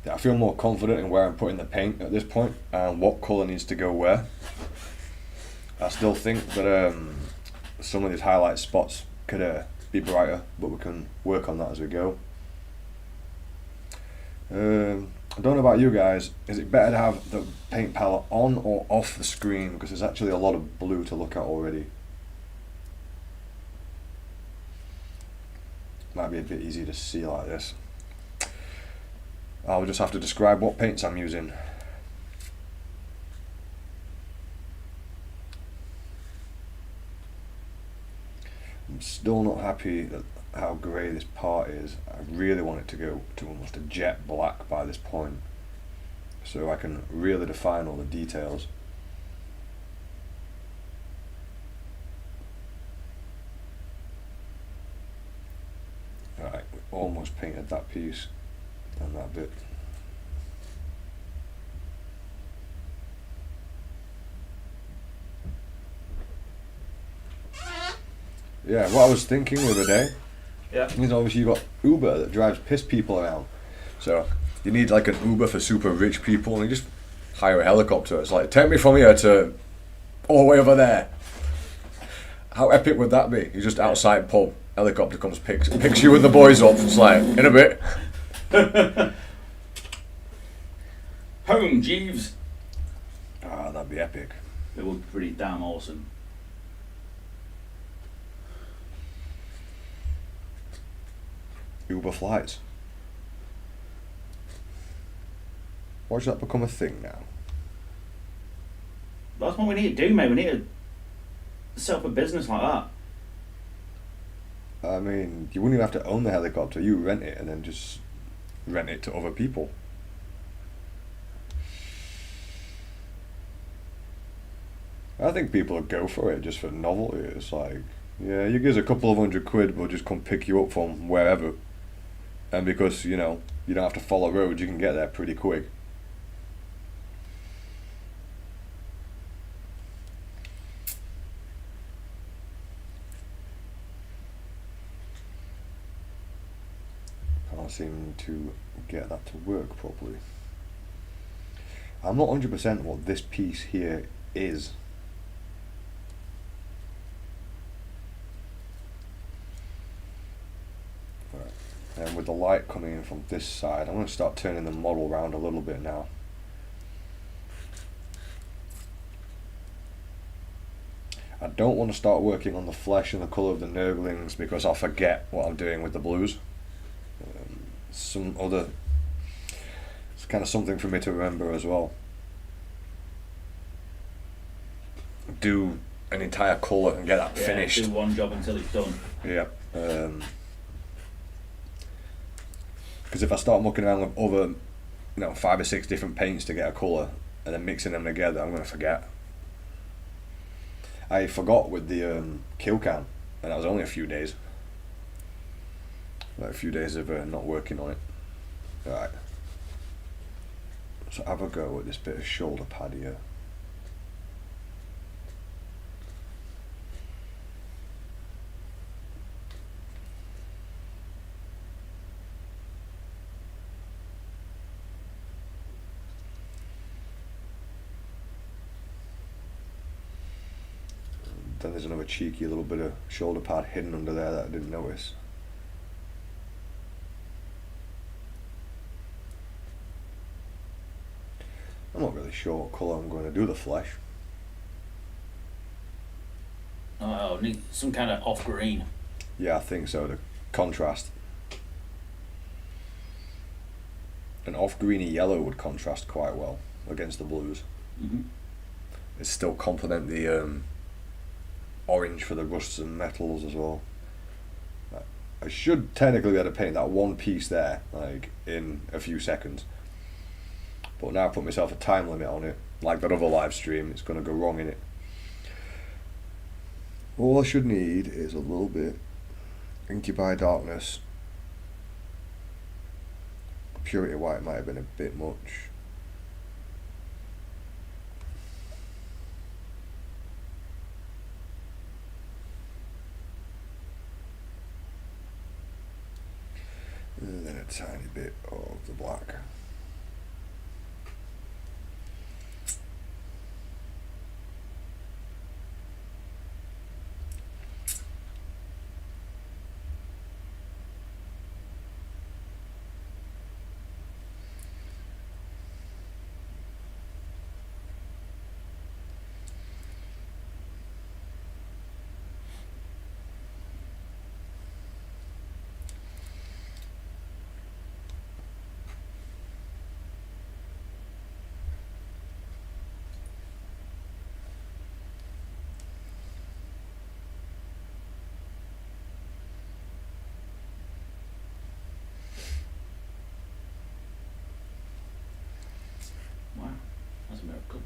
I feel more confident in where I'm putting the paint at this point and what colour needs to go where. I still think that some of these highlight spots could be brighter, but we can work on that as we go. I don't know about you guys, is it better to have the paint palette on or off the screen, because there's actually a lot of blue to look at already. might be a bit easier to see like this. I'll just have to describe what paints I'm using. I'm still not happy at how grey this part is. I really want it to go to almost a jet black by this point, so I can really define all the details. Alright, we almost painted that piece and that bit. Yeah, what I was thinking the other day, is obviously you've got Uber that drives piss people around. So you need like an Uber for super rich people, and you just hire a helicopter. It's like, take me from here to all the way over there. How epic would that be? You're just outside pub, helicopter comes, picks you and the boys up. It's like, in a bit. Home, Jeeves. Ah, that'd be epic. It would be pretty damn awesome. Uber flights. Why should that become a thing now? That's what we need to do, mate. We need to set up a business like that. I mean, you wouldn't even have to own the helicopter. You rent it and then just rent it to other people. I think people would go for it just for novelty. It's like, yeah, you give us a couple of £100, we'll just come pick you up from wherever. And because, you know, you don't have to follow roads, you can get there pretty quick. Can't seem to get that to work properly. I'm not 100% what this piece here is. And with the light coming in from this side, I'm going to start turning the model around a little bit now. I don't want to start working on the flesh and the colour of the nurglings because I'll forget what I'm doing with the blues. It's kind of something for me to remember as well. Do an entire colour and get that finished. Do one job until it's done. Yeah. Because if I start mucking around with other, 5 or 6 different paints to get a colour and then mixing them together, I'm going to forget. I forgot with the kill cam, and that was only a few days. Like a few days of not working on it. Alright. So have a go at this bit of shoulder pad here. Then there's another cheeky little bit of shoulder pad hidden under there that I didn't notice. I'm not really sure what colour I'm going to do the flesh. Oh, need some kind of off green. Yeah, I think so, the contrast. An off greeny yellow would contrast quite well against the blues. Mm-hmm. It still complement the orange for the rusts and metals as well. I should technically be able to paint that one piece there like in a few seconds, but now I put myself a time limit on it like that other live stream, it's going to go wrong in it. All I should need is a little bit Incubi Darkness. Purity White might have been a bit much. And then a tiny bit of the black. miracle.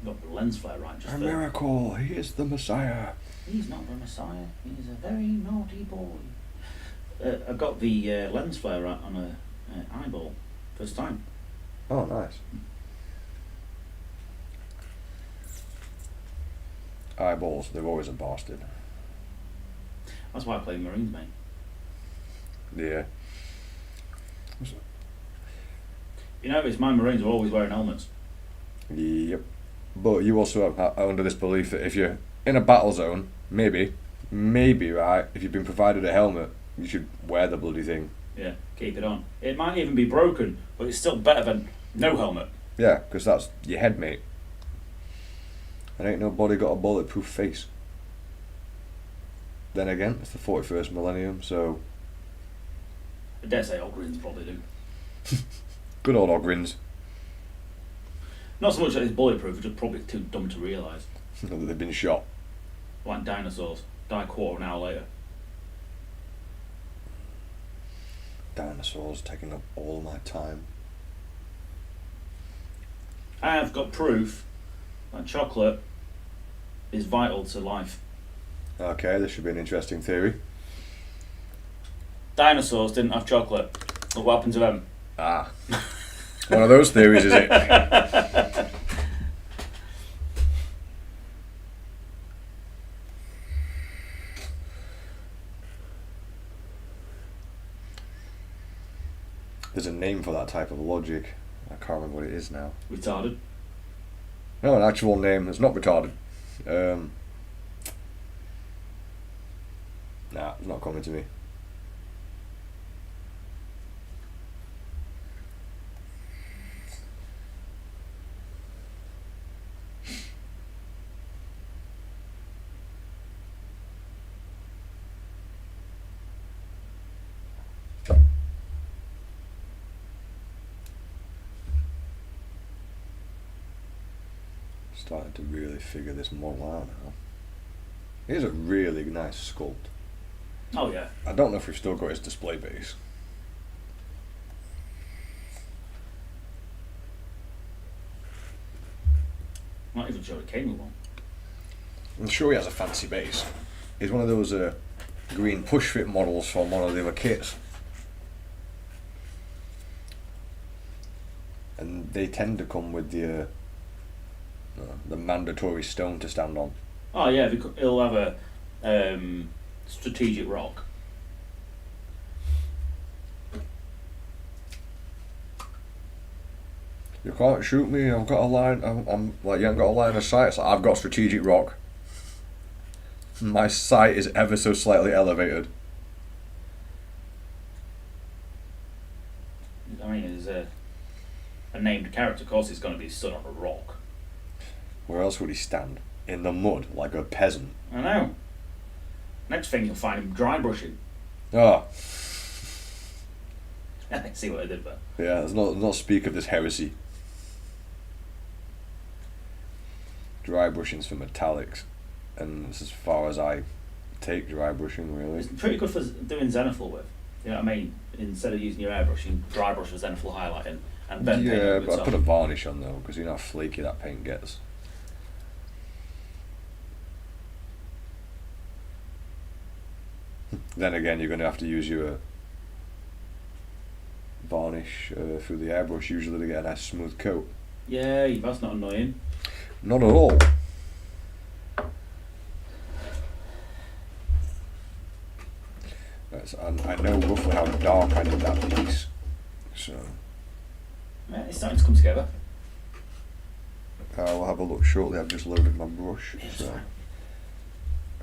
Got the lens flare right just A there. miracle. He is the Messiah. He's not the Messiah. He's a very naughty boy. I got the lens flare right on a eyeball. First time. Oh, nice. Eyeballs, they're always a bastard. That's why I play Marines, mate. Yeah. You notice my Marines are always wearing helmets. Yep. But you also are under this belief that if you're in a battle zone, maybe, right, if you've been provided a helmet, you should wear the bloody thing. Yeah, keep it on. It might even be broken, but it's still better than no helmet. Yeah, because that's your head, mate. And ain't nobody got a bulletproof face. Then again, it's the 41st millennium, so... I dare say Ogrins probably do. Good old Ogrins. Not so much that it's bulletproof, it's just probably too dumb to realise. That they've been shot. Like dinosaurs. Die a quarter of an hour later. Dinosaurs taking up all my time. I have got proof that chocolate is vital to life. Okay, this should be an interesting theory. Dinosaurs didn't have chocolate. Look what happened to them. Ah. One of those theories, is it? There's a name for that type of logic. I can't remember what it is now. Retarded. No, an actual name that's not retarded. Nah, it's not coming to me. Starting to really figure this model out now. It is a really nice sculpt. Oh yeah. I don't know if we've still got his display base. Not even sure it came with one. I'm sure he has a fancy base. He's one of those green push fit models from one of the other kits. And they tend to come with the mandatory stone to stand on. Oh yeah, he'll have a strategic rock. You can't shoot me, I've got a line, I'm like, you haven't got a line of sight. It's like, I've got strategic rock. My sight is ever so slightly elevated. I mean, as a named character, of course, he's going to be stood on a rock. Where else would he stand? In the mud, like a peasant. I know. Next thing you'll find him dry brushing. Ah, See what I did there. yeah, let's not speak of this heresy. Dry brushing's for metallics, and it's as far as I take dry brushing, really. It's pretty good for doing zenithal with. You know what I mean? Instead of using your airbrush, you dry brush with zenithal highlighting and then paint Yeah, over the but I top. put a varnish on though, because you know how flaky that paint gets. Then again, you're going to have to use your varnish through the airbrush usually to get a nice smooth coat. Yeah, that's not annoying. Not at all. I know roughly how dark I need that piece, so Yeah, it's starting to come together. I'll have a look shortly. I've just loaded my brush, Yes, so fine.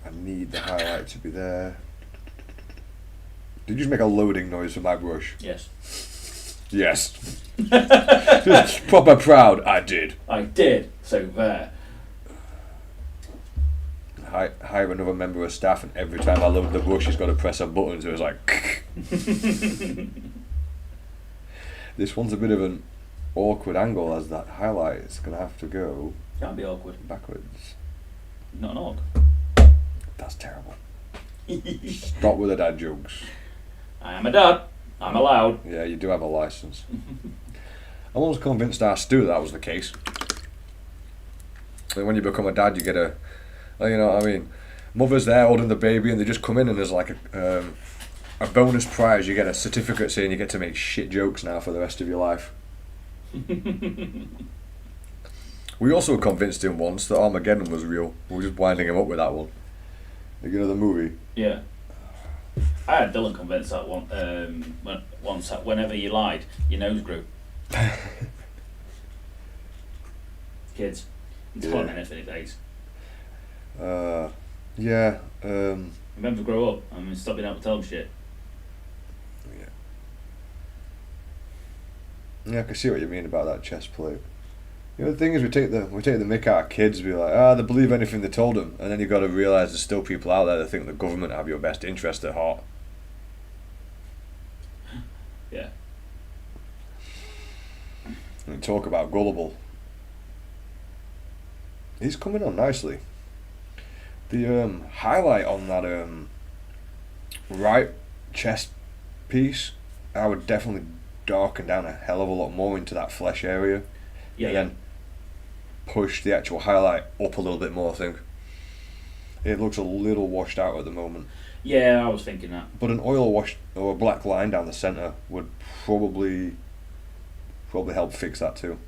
I need the highlight to be there. Did you just make a loading noise for my brush? Yes. Yes. Proper proud, I did. I did. So there. Hire another member of staff, and every time I load the brush, he's got to press a button, so it's like. This one's a bit of an awkward angle as that highlight is going to have to go Can't be awkward. backwards. Not an orc. That's terrible. Stop with the dad jokes. I am a dad. I'm allowed. Yeah, you do have a license. I'm almost convinced our Stu that was the case. And when you become a dad, you get a, you know what I mean, mother's there holding the baby, and they just come in and there's like a bonus prize. You get a certificate saying you get to make shit jokes now for the rest of your life. We also convinced him once that Armageddon was real. We were just winding him up with that one. You know the movie? Yeah. I had Dylan convinced that one once that whenever you lied, your nose grew. Kids. It's hot anything days. Yeah. Remember to grow up. I mean, stop being able to tell them shit. Yeah, I can see what you mean about that chest plate. You know, the thing is, we take the mick out of kids. Be like, they believe anything they told them, and then you got to realise there's still people out there that think the government have your best interest at heart. Yeah. And talk about gullible. He's coming on nicely. The highlight on that right chest piece, I would definitely darken down a hell of a lot more into that flesh area. Yeah. And then push the actual highlight up a little bit more, I think. It looks a little washed out at the moment. Yeah, I was thinking that. But an oil wash or a black line down the centre would probably help fix that too.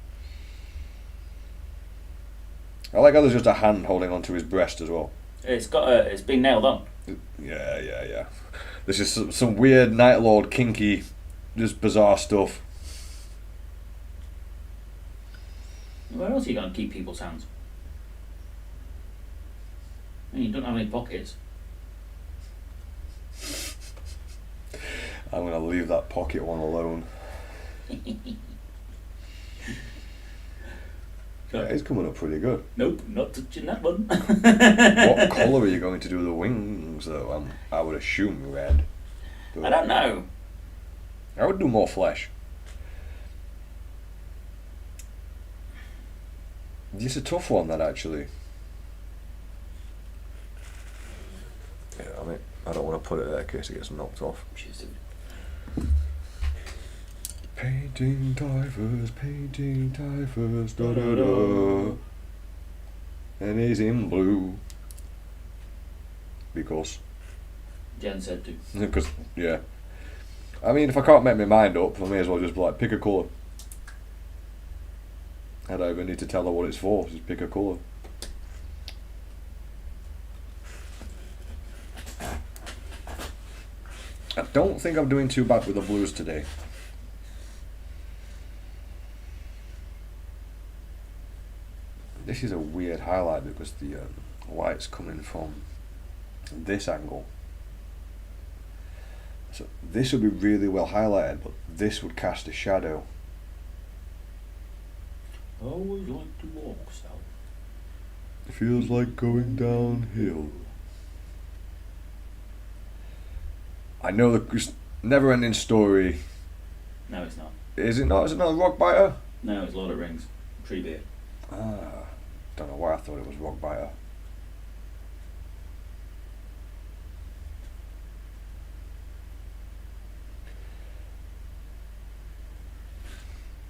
I like how there's just a hand holding onto his breast as well. It's been nailed on. Yeah. This is some weird Night Lord kinky, just bizarre stuff. Where else are you going to keep people's hands? I mean, you don't have any pockets. I'm going to leave that pocket one alone. Yeah, he's coming up pretty good. Nope, not touching that one. What colour are you going to do the wings though? I would assume red. I don't know. I would do more flesh. It's a tough one, that actually. Yeah, I mean, I don't want to put it there in case it gets knocked off. Painting Typhus, da da da. And he's in blue. Because. Jen said to. Because, yeah. I mean, if I can't make my mind up, I may as well just pick a colour. I don't even need to tell her what it's for, just pick a colour. I don't think I'm doing too bad with the blues today. This is a weird highlight because the light's coming from this angle. So this would be really well highlighted, but this would cast a shadow. I always like to walk south. It feels like going downhill. I know the never-ending story. No, it's not. Is it not? Is it not a rock biter? No, it's Lord of the Rings. Treebeard. Don't know why I thought it was rock biter.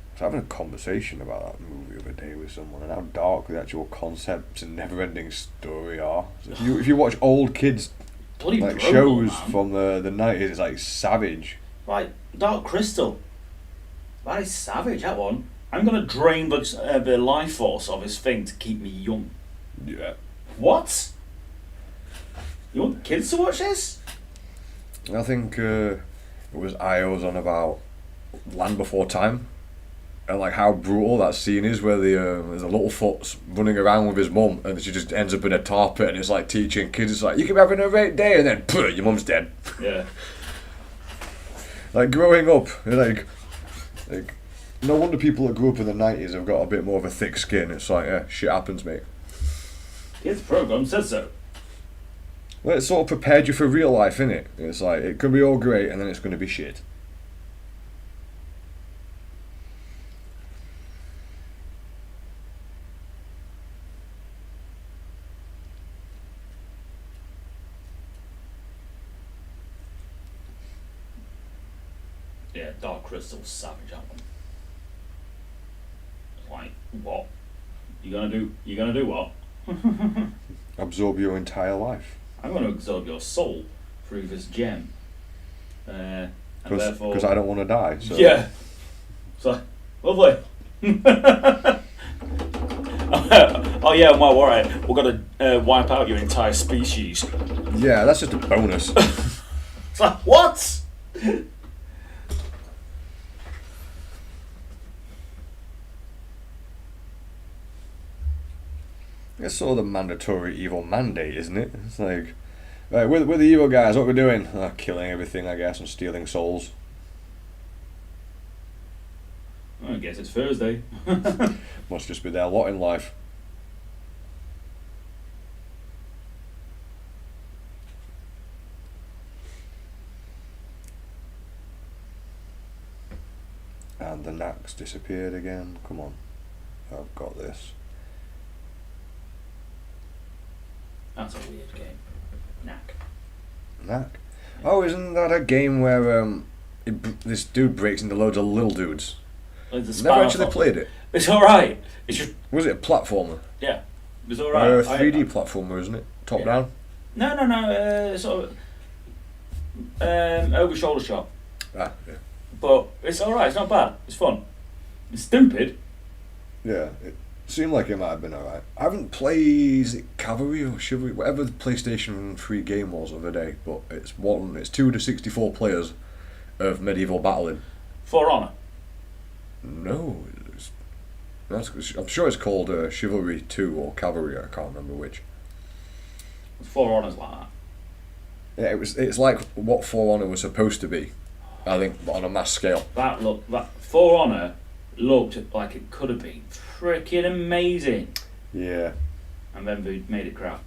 I was having a conversation about that movie the other day with someone and how dark the actual concepts and never-ending story are. So if you watch old kids Bloody like brutal, shows man. from the 90s, it's like savage. Right, Dark Crystal. That is savage, that one. I'm going to drain the life force of his thing to keep me young. Yeah. What? You want kids to watch this? I think it was Io's on about Land Before Time. And like how brutal that scene is where there's a little foot's running around with his mum and she just ends up in a tar pit and it's like teaching kids, it's like, you can be having a great day and then your mum's dead. Yeah. Like growing up, like no wonder people that grew up in the 90s have got a bit more of a thick skin. It's like, yeah, shit happens, mate. Kids program says so. Well, it sort of prepared you for real life, innit? It's like, it could be all great and then it's going to be shit. Yeah, Dark Crystal, savage, that one. What? You gonna do what? Absorb your entire life. I'm gonna absorb your soul through this gem. And therefore. Because I don't want to die. So. Yeah. So, lovely. Oh yeah, my worry. We're gonna wipe out your entire species. Yeah, that's just a bonus. It's like, what? It's sort of the mandatory evil mandate, isn't it? It's like, right, we're the evil guys, what we're doing? Killing everything, I guess, and stealing souls. I guess it's Thursday. Must just be their lot in life. And the knacks disappeared again. Come on. I've got this. That's a weird game. Knack. Knack? Oh, isn't that a game where this dude breaks into loads of little dudes? Like Never actually played it. It's alright. It's just. Was it a platformer? Yeah. It's alright. A 3D platformer, isn't it? Top down? No. Sort of. Over shoulder shot. Yeah. But it's alright. It's not bad. It's fun. It's stupid. Yeah, it seemed like it might have been alright. I haven't played, is it Cavalry or Chivalry? Whatever the PlayStation 3 game was the other day, but it's 2 to 64 players of medieval battling. For Honor. No, I'm sure it's called Chivalry 2 or Cavalry, I can't remember which. For Honor's like that. Yeah, it's like what For Honor was supposed to be, I think, but on a mass scale. That For Honor looked like it could have been freaking amazing. Yeah. And then they made it crap.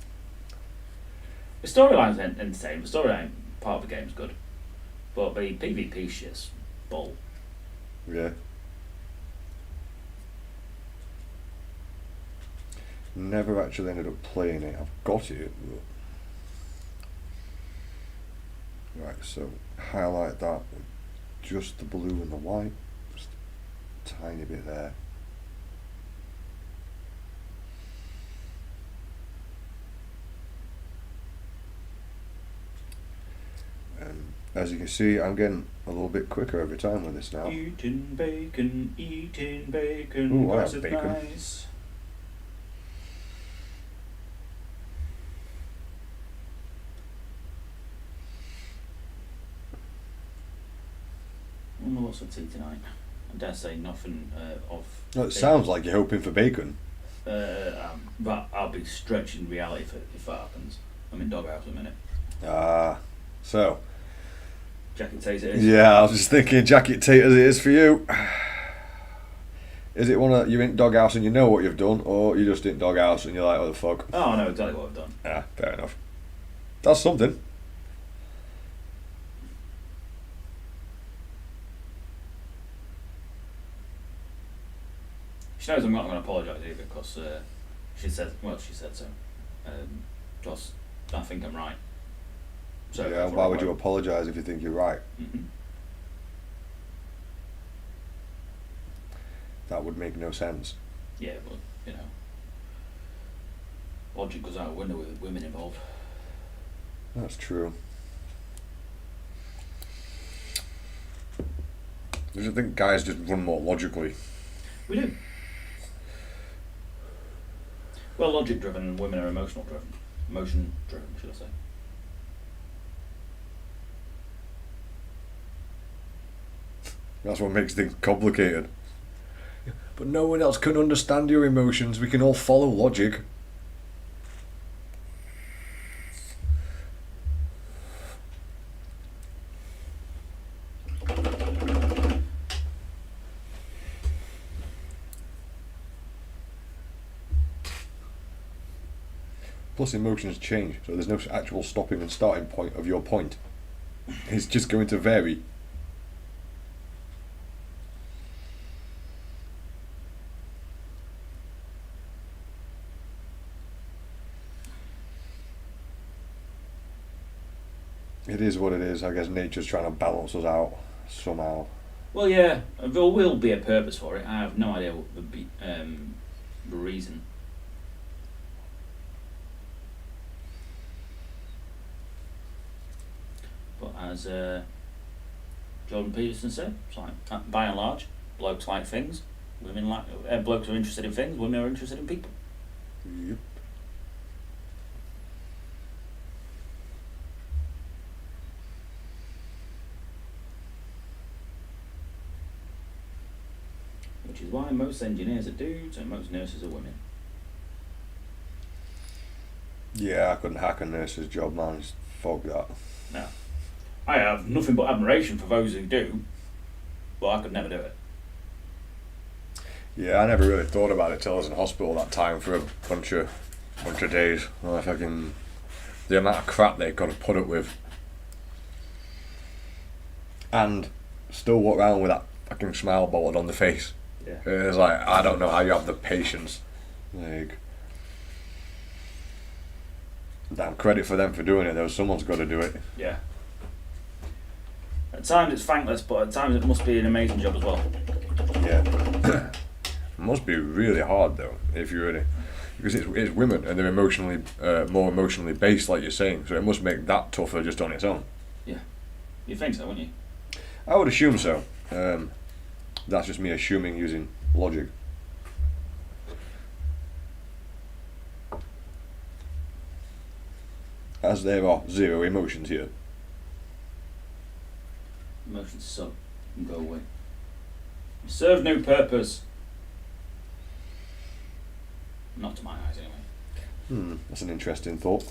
The storyline's entertaining. The storyline part of the game's good. But the PvP's just bull. Yeah. Never actually ended up playing it. I've got it. But... Right, so highlight that with just the blue and the white. Just a tiny bit there. And as you can see, I'm getting a little bit quicker every time with this now. Eating bacon. Ooh, I Cause have it's bacon. nice. I wonder what's for tea tonight. I dare say nothing of. Well, it sounds like you're hoping for bacon. But I'll be stretching reality if that happens. I'm in doghouse in a minute. So. Jacket taste it is. Yeah, I was just thinking jacket taters it is for you. Is it one of you're in doghouse and you know what you've done, or you're just in doghouse and you're like, what the fuck? Oh, I know exactly what I've done. Yeah, fair enough. That's something. She knows I'm not going to apologise either because she said so. Because I think I'm right. So Yeah, why would you apologise if you think you're right? Mm-hmm. That would make no sense. Yeah, but logic goes out the window with women involved. That's true. I just think guys just run more logically. We do. Well, logic driven and women are emotional driven. Emotion driven, should I say. That's what makes things complicated. But no one else can understand your emotions. We can all follow logic. Plus emotions change, so there's no actual stopping and starting point of your point. It's just going to vary. It is what it is. I guess nature's trying to balance us out somehow. Well, yeah, there will be a purpose for it. I have no idea what the reason. But as Jordan Peterson said, it's like, by and large, blokes like things, women like blokes are interested in things, women are interested in people. Yep. Which is why most engineers are dudes and most nurses are women. Yeah, I couldn't hack a nurse's job, man. Just fuck that. No. I have nothing but admiration for those who do, but I could never do it. Yeah, I never really thought about it till I was in hospital that time for a bunch of days. Oh, fucking the amount of crap they've got to put up with, and still walk around with that fucking smile bolted on the face. Yeah. It's like, I don't know how you have the patience. Like, damn credit for them for doing it though. Someone's got to do it. Yeah. At times it's thankless, but at times it must be an amazing job as well. Yeah. It must be really hard though, if you're in it, because it's women and they're emotionally more emotionally based, like you're saying. So it must make that tougher just on its own. Yeah. You'd think so, wouldn't you? I would assume so. That's just me assuming using logic. As there are zero emotions here. Emotions suck and go away. Serve no purpose. Not to my eyes, anyway. That's an interesting thought.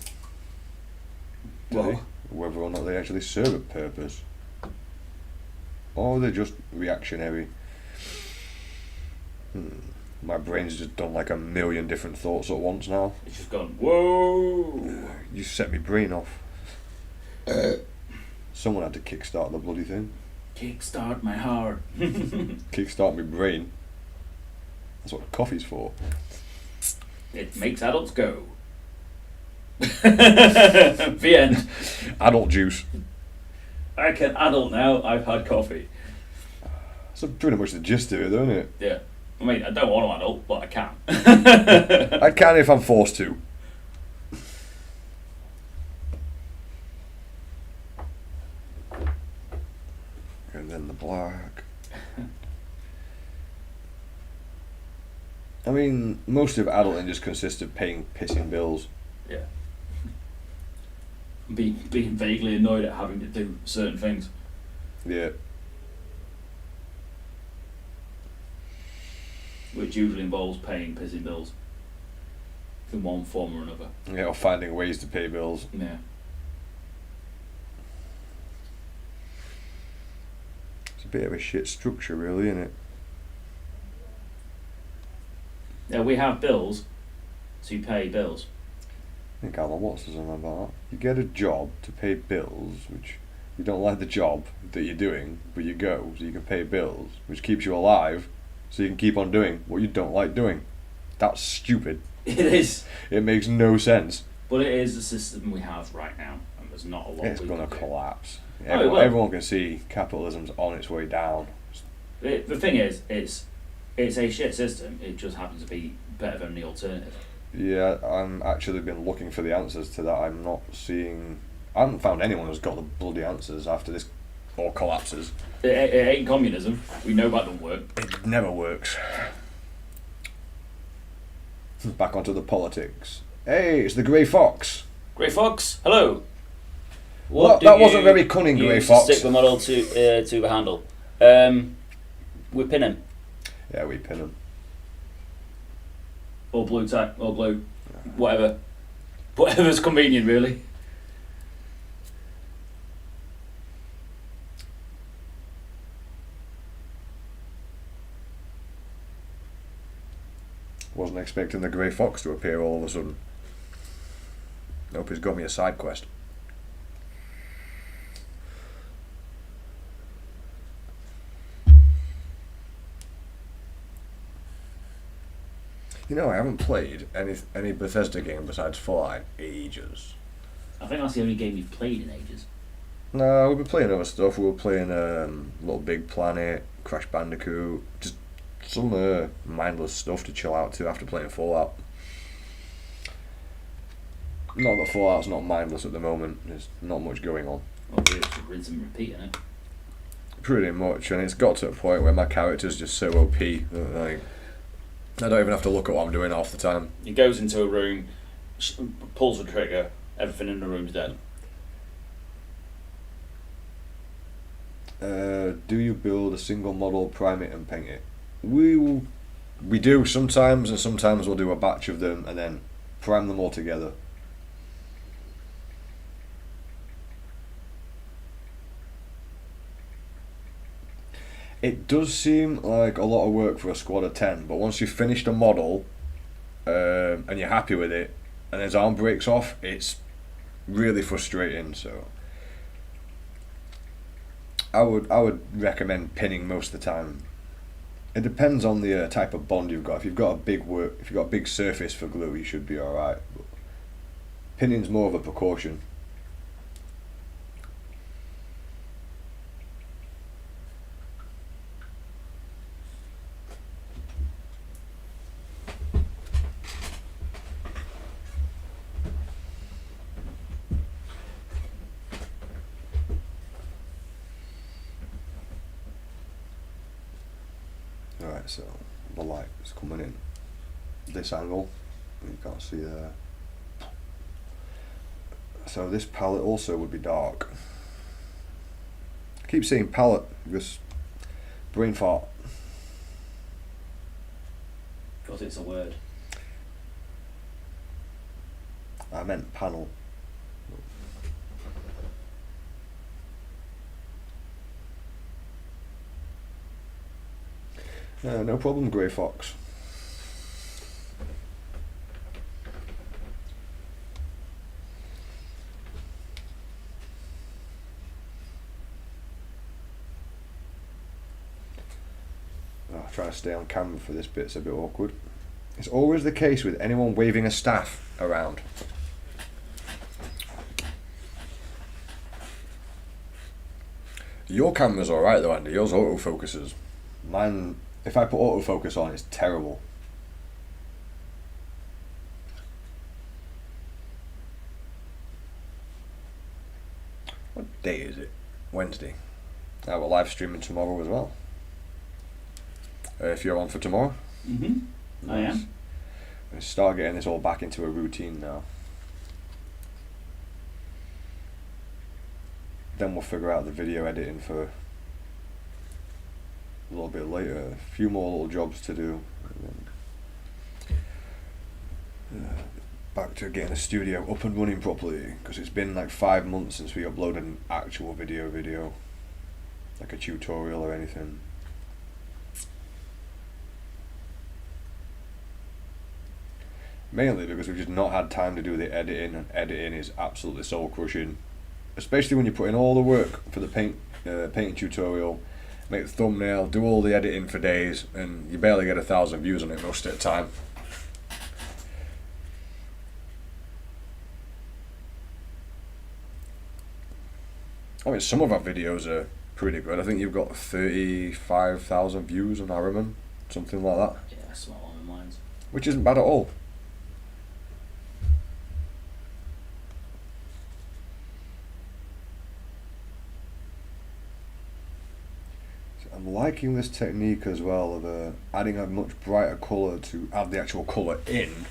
Well, Whether or not they actually serve a purpose. Or they're just reactionary. My brain's just done like a million different thoughts at once now. it's just gone, whoa! You set me brain off. Someone had to kickstart the bloody thing. Kickstart my heart. Kickstart my brain. That's what coffee's for. It makes adults go. The end. Adult juice. I can adult now, I've had coffee. That's pretty much the gist of it, isn't it? Yeah. I mean, I don't want to adult, but I can. I can if I'm forced to. And then the black. I mean, most of adulting just consists of paying pissing bills. Yeah. Being vaguely annoyed at having to do certain things. Yeah. Which usually involves paying pissing bills. In one form or another. Yeah, or finding ways to pay bills. Yeah. It's a bit of a shit structure, really, isn't it? Yeah, we have bills, so you pay bills. I think Alan Watts does something about that. You get a job to pay bills, which you don't like the job that you're doing, but you go so you can pay bills, which keeps you alive, so you can keep on doing what you don't like doing. That's stupid. It is. It makes no sense. But it is the system we have right now, and there's not a lot It's we going to can do. collapse. Oh, it will. Everyone can see capitalism's on its way down. The thing is, it's a shit system, it just happens to be better than the alternative. Yeah, I'm actually been looking for the answers to that. I'm not seeing... I haven't found anyone who's got the bloody answers after this all collapses. It ain't communism, we know that don't work. It never works. Back onto the politics. Hey, it's the Grey Fox. Grey Fox, hello! Well, that wasn't very cunning, Grey Fox. Stick the model to the handle. We pin him. Yeah, we pin him. Or blue tack, or blue, whatever. Whatever's convenient, really. Wasn't expecting the Grey Fox to appear all of a sudden. Hope he's got me a side quest. You know, I haven't played any Bethesda game besides Fallout in ages. I think that's the only game you've played in ages. No, we've been playing other stuff. We were playing Little Big Planet, Crash Bandicoot, just some mindless stuff to chill out to after playing Fallout. Not that Fallout's not mindless at the moment. There's not much going on. Well, we just rinse and repeat, innit? Pretty much, and it's got to a point where my character's just so OP that like I don't even have to look at what I'm doing half the time. He goes into a room, pulls the trigger, everything in the room's dead. Do you build a single model, prime it, and paint it? We do sometimes, and sometimes we'll do a batch of them and then prime them all together. It does seem like a lot of work for a squad of 10, but once you've finished a model and you're happy with it, and his arm breaks off, it's really frustrating. So I would recommend pinning most of the time. It depends on the type of bond you've got. If you've got a big surface for glue, you should be alright. Pinning's more of a precaution. Alright, so the light is coming in this angle, you can't see there. So this palette also would be dark. I keep saying palette because brain fart. Because it's a word. I meant panel. No problem, Grey Fox. Trying to stay on camera for this bit's a bit awkward. It's always the case with anyone waving a staff around. Your camera's alright though, Andy. Yours autofocuses. Mine, if I put autofocus on, it's terrible. What day is it? Wednesday. We're live streaming tomorrow as well. If you're on for tomorrow. Mm-hmm. Nice. I am. We'll start getting this all back into a routine now. Then we'll figure out the video editing for a little bit later. A few more little jobs to do. And then, back to getting the studio up and running properly, because it's been like 5 months since we uploaded an actual video, like a tutorial or anything. Mainly because we've just not had time to do the editing, and editing is absolutely soul crushing, especially when you put in all the work for the painting tutorial, make the thumbnail, do all the editing for days, and you barely get 1,000 views on it most of the time. I mean, some of our videos are pretty good. I think you've got 35,000 views on Araman, something like that. Yeah, small on the lines. Which isn't bad at all. I'm liking this technique as well of adding a much brighter colour to add the actual colour in,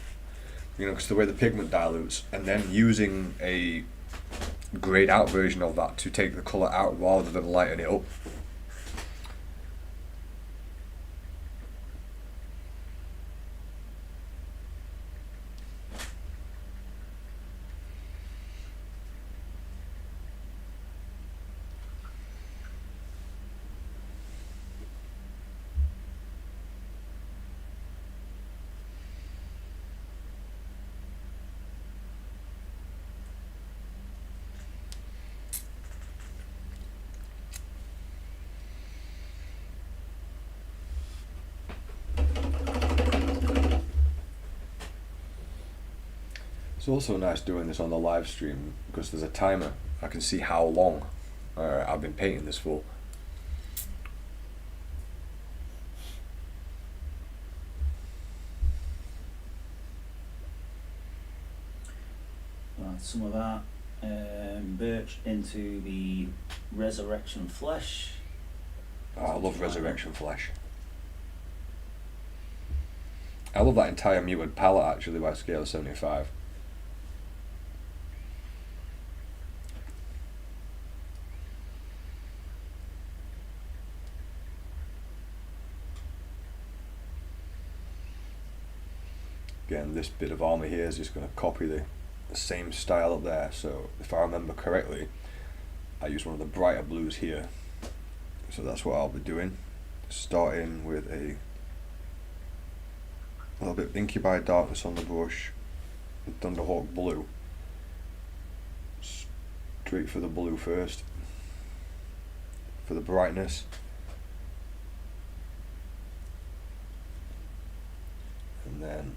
you know, because the way the pigment dilutes, and then using a grayed out version of that to take the colour out rather than lighten it up. It's also nice doing this on the live stream because there's a timer. I can see how long Alright, I've been painting this fool. Add some of that birch into the Resurrection Flesh. Oh, I love Resurrection Flesh. I love that entire muted palette actually by scale of 75. Again, this bit of armour here is just going to copy the same style up there, so if I remember correctly, I used one of the brighter blues here, so that's what I'll be doing, starting with a little bit of Incubi Darkness on the brush, and Thunderhawk Blue, straight for the blue first, for the brightness, and then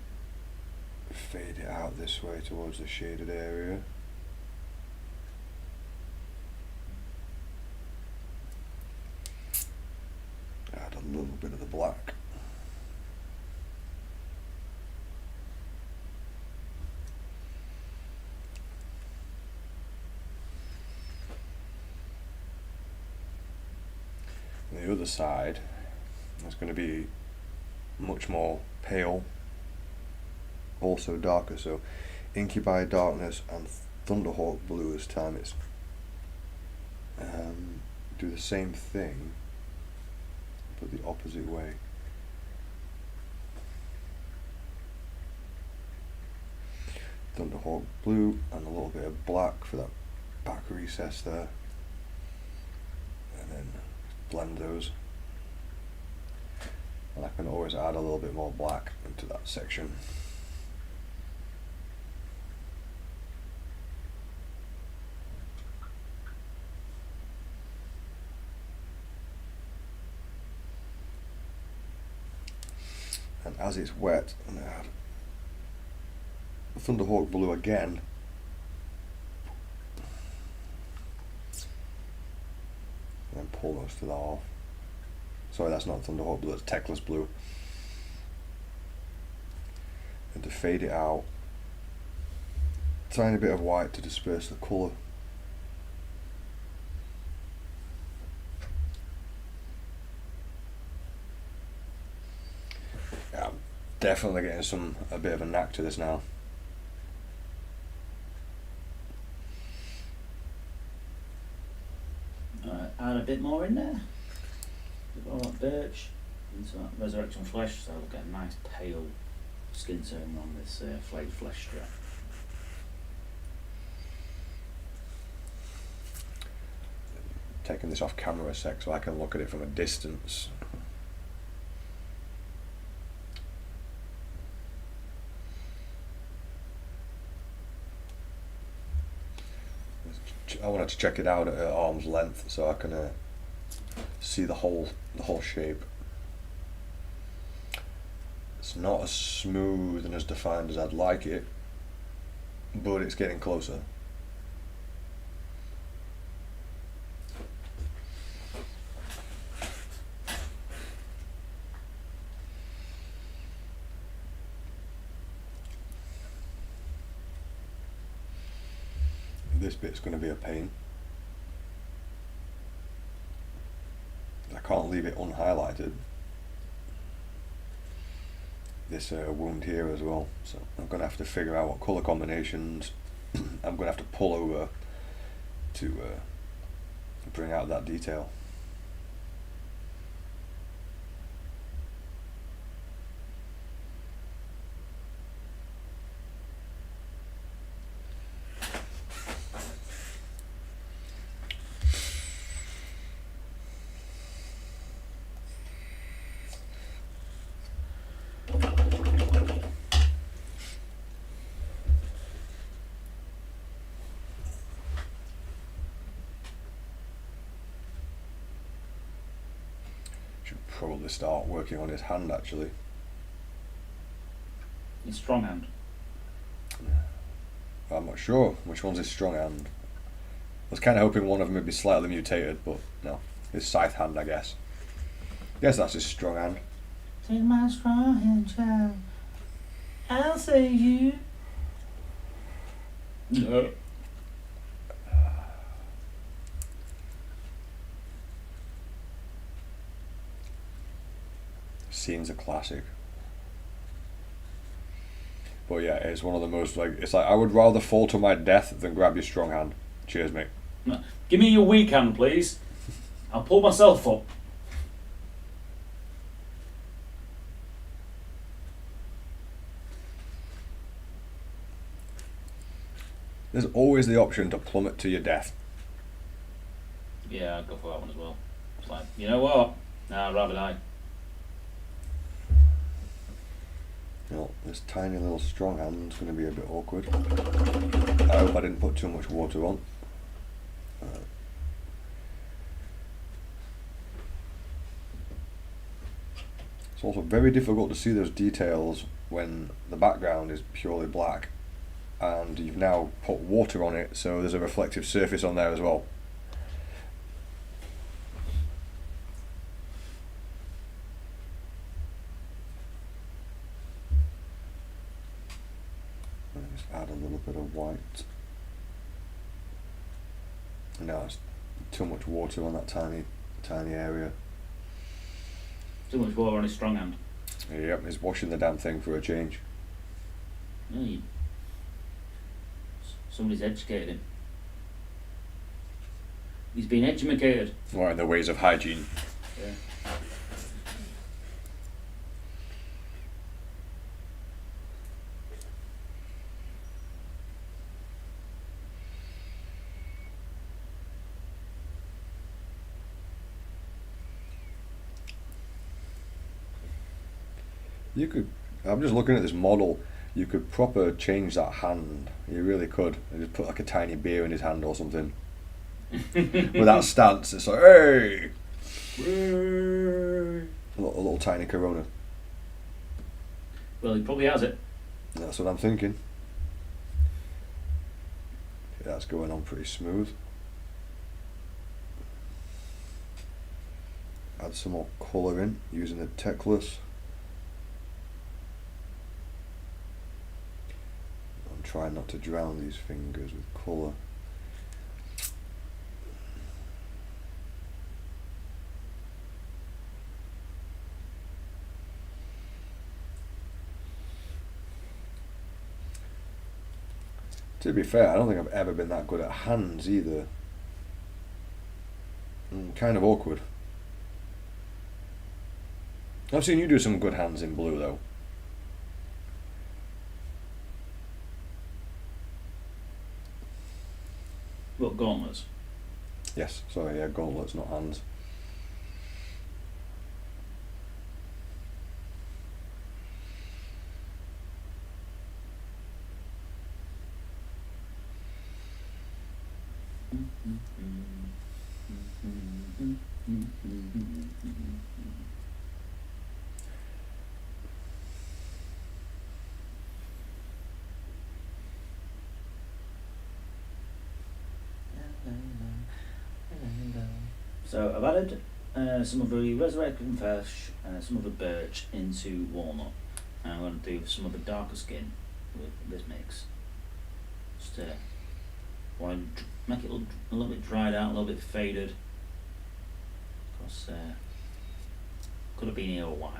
fade it out this way towards the shaded area. Add a little bit of the black. And the other side is going to be much more pale, also darker, so Incubi Darkness and Thunderhawk Blue this time. It's do the same thing but the opposite way. Thunderhawk Blue and a little bit of black for that back recess there, and then blend those, and I can always add a little bit more black into that section. And as it's wet, I'm going to add Thunderhawk Blue again, and then pull most of that off. Sorry, that's not Thunderhawk Blue, it's Techless Blue. And to fade it out, tiny bit of white to disperse the colour. Yeah, I'm definitely getting a bit of a knack to this now. Add a bit more in there. A bit more like birch into that Resurrection Flesh, so we'll get a nice pale skin tone on this flayed flesh strap. Taking this off camera a sec so I can look at it from a distance. I wanted to check it out at arm's length so I can see the whole shape. It's not as smooth and as defined as I'd like it, but it's getting closer. This bit's going to be a pain. I can't leave it unhighlighted. This wound here as well, so I'm going to have to figure out what colour combinations I'm going to have to pull over to bring out that detail. Probably start working on his hand actually. His strong hand. I'm not sure which one's his strong hand. was kind of hoping one of them would be slightly mutated, but no. His scythe hand, I guess. Guess that's his strong hand. Take my strong hand, child. I'll save you. No. Scene's a classic. But yeah, it's one of the most, like, it's like, I would rather fall to my death than grab your strong hand. Cheers, mate. No. Give me your weak hand, please. I'll pull myself up. There's always the option to plummet to your death. Yeah, I'd go for that one as well. It's like, you know what? Nah, I'd rather die. You know, this tiny little strong hand's going to be a bit awkward. I hope I didn't put too much water on. It's also very difficult to see those details when the background is purely black and you've now put water on it, so there's a reflective surface on there as well. Just add a little bit of white. No, it's too much water on that tiny area. Too much water on his strong hand. Yep, he's washing the damn thing for a change. Yeah, somebody's educated him. He's been educated. Or in the ways of hygiene. Yeah. You could, I'm just looking at this model, you could proper change that hand. You really could. And just put like a tiny beer in his hand or something. With that stance, it's like, hey! A little tiny Corona. Well, he probably has it. That's what I'm thinking. Okay, that's going on pretty smooth. Add some more colour in using the Techless. I'm trying not to drown these fingers with colour. To be fair, I don't think I've ever been that good at hands either. Kind of awkward. I've seen you do some good hands in blue though. What, gauntlets? Yes, sorry, yeah, gauntlets, not hands. So I've added some of the resurrected flesh, some of the birch into walnut, and I'm going to do some of the darker skin with this mix. Just want to make it a little bit dried out, a little bit faded, because could have been here a while.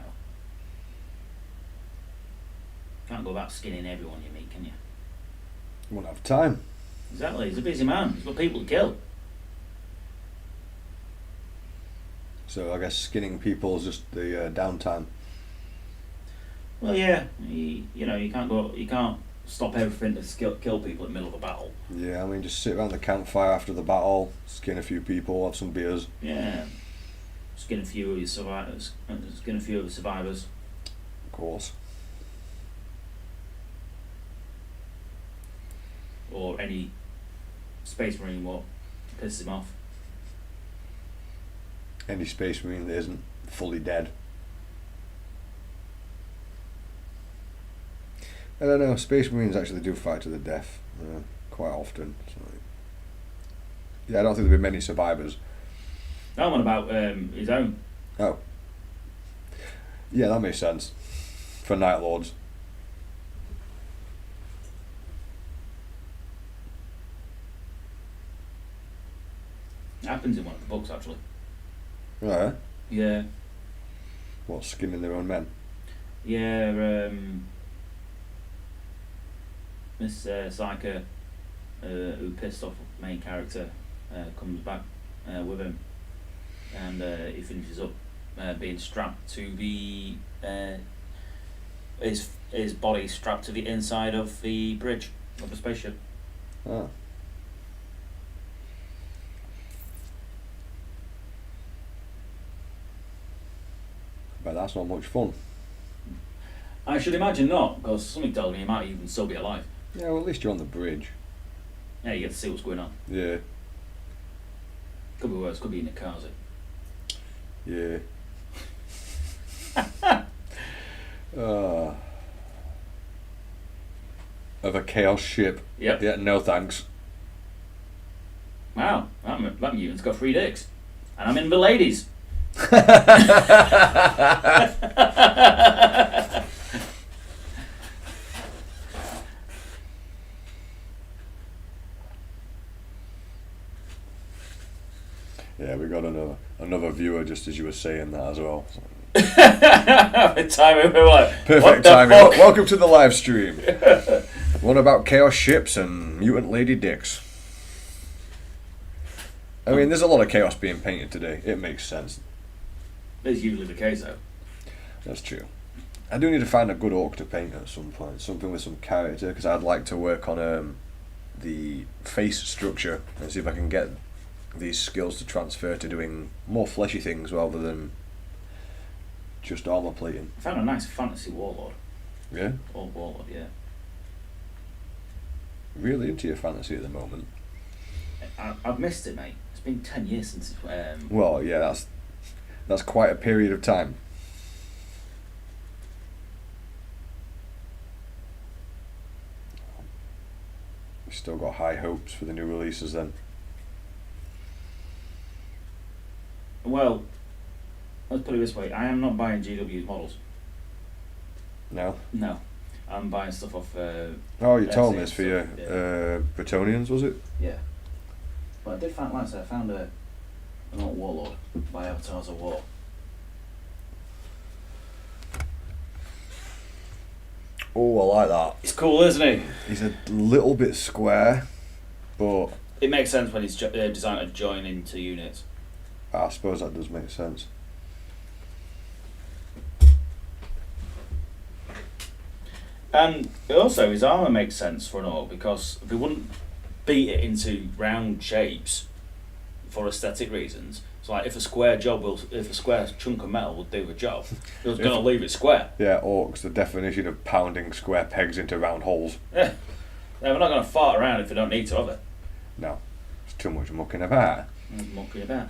Can't go about skinning everyone you meet, can you? You won't have time. Exactly, he's a busy man, he's got people to kill. So I guess skinning people is just the downtime. Well, yeah, you can't stop everything to kill people in the middle of a battle. Yeah, I mean, just sit around the campfire after the battle, skin a few people, have some beers. Yeah, skin a few of your survivors. Skin a few of the survivors. Of course. Or any space marine what pisses him off. Any space marine that isn't fully dead. I don't know, space marines actually do fight to the death quite often. So Yeah, I don't think there'll be many survivors. That one about his own. Oh. Yeah, that makes sense. For Night Lords. It happens in one of the books, actually. Yeah. Yeah. What, skinning their own men? Yeah, Miss Psycho, who pissed off the main character, comes back with him, and he finishes up being strapped to the his body strapped to the inside of the bridge of the spaceship. Oh. But that's not much fun. I should imagine not, because something tells me he might even still be alive. Yeah, well, at least you're on the bridge. Yeah, you get to see what's going on. Yeah. Could be worse, could be in a Composite. Yeah. Of a chaos ship. Yep. Yeah, no thanks. Wow, that mutant's got 3 dicks. And I'm in the ladies. Yeah, we got another viewer just as you were saying that as well. Timing, we were like, Perfect what the timing. fuck? Welcome to the live stream. One about chaos ships and mutant lady dicks. I mean, there's a lot of chaos being painted today. It makes sense. It's usually the case, though. That's true. I do need to find a good orc to paint at some point. Something with some character, because I'd like to work on the face structure and see if I can get these skills to transfer to doing more fleshy things rather than just armor plating. I found a nice fantasy warlord. Yeah? Old warlord, yeah. Really into your fantasy at the moment. I've missed it, mate. It's been 10 years since. Well, yeah, that's quite a period of time. We still got high hopes for the new releases then. Well, let's put it this way. I am not buying GW's models. No? No. I'm buying stuff off... Oh, you told me SE this for your stuff, yeah. Bretonians, was it? Yeah. But I did find, like I said, I found an old warlord by Avatars of War. Oh, I like that. He's cool, isn't he? He's a little bit square, but It makes sense when he's designed to join into units. I suppose that does make sense. And also, his armour makes sense for an orc because they wouldn't beat it into round shapes for aesthetic reasons. So, like, if a square chunk of metal would do the job, it was going to leave it square. Yeah, orcs, the definition of pounding square pegs into round holes. Yeah, we're not going to fart around if they don't need to, are they? No, it's too much mucking about. Mucking about.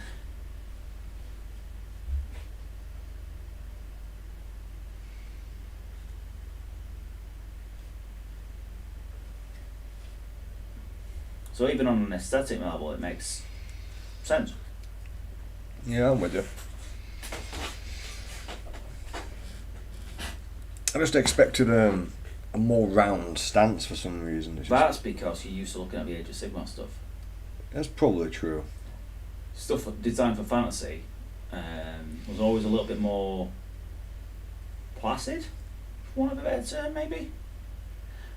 So even on an aesthetic level, it makes sense. Yeah, I'm with you. I just expected a more round stance for some reason. It's That's because you're used to looking at the Age of Sigmar stuff. That's probably true. Stuff designed for fantasy was always a little bit more placid, for want of a better term, maybe.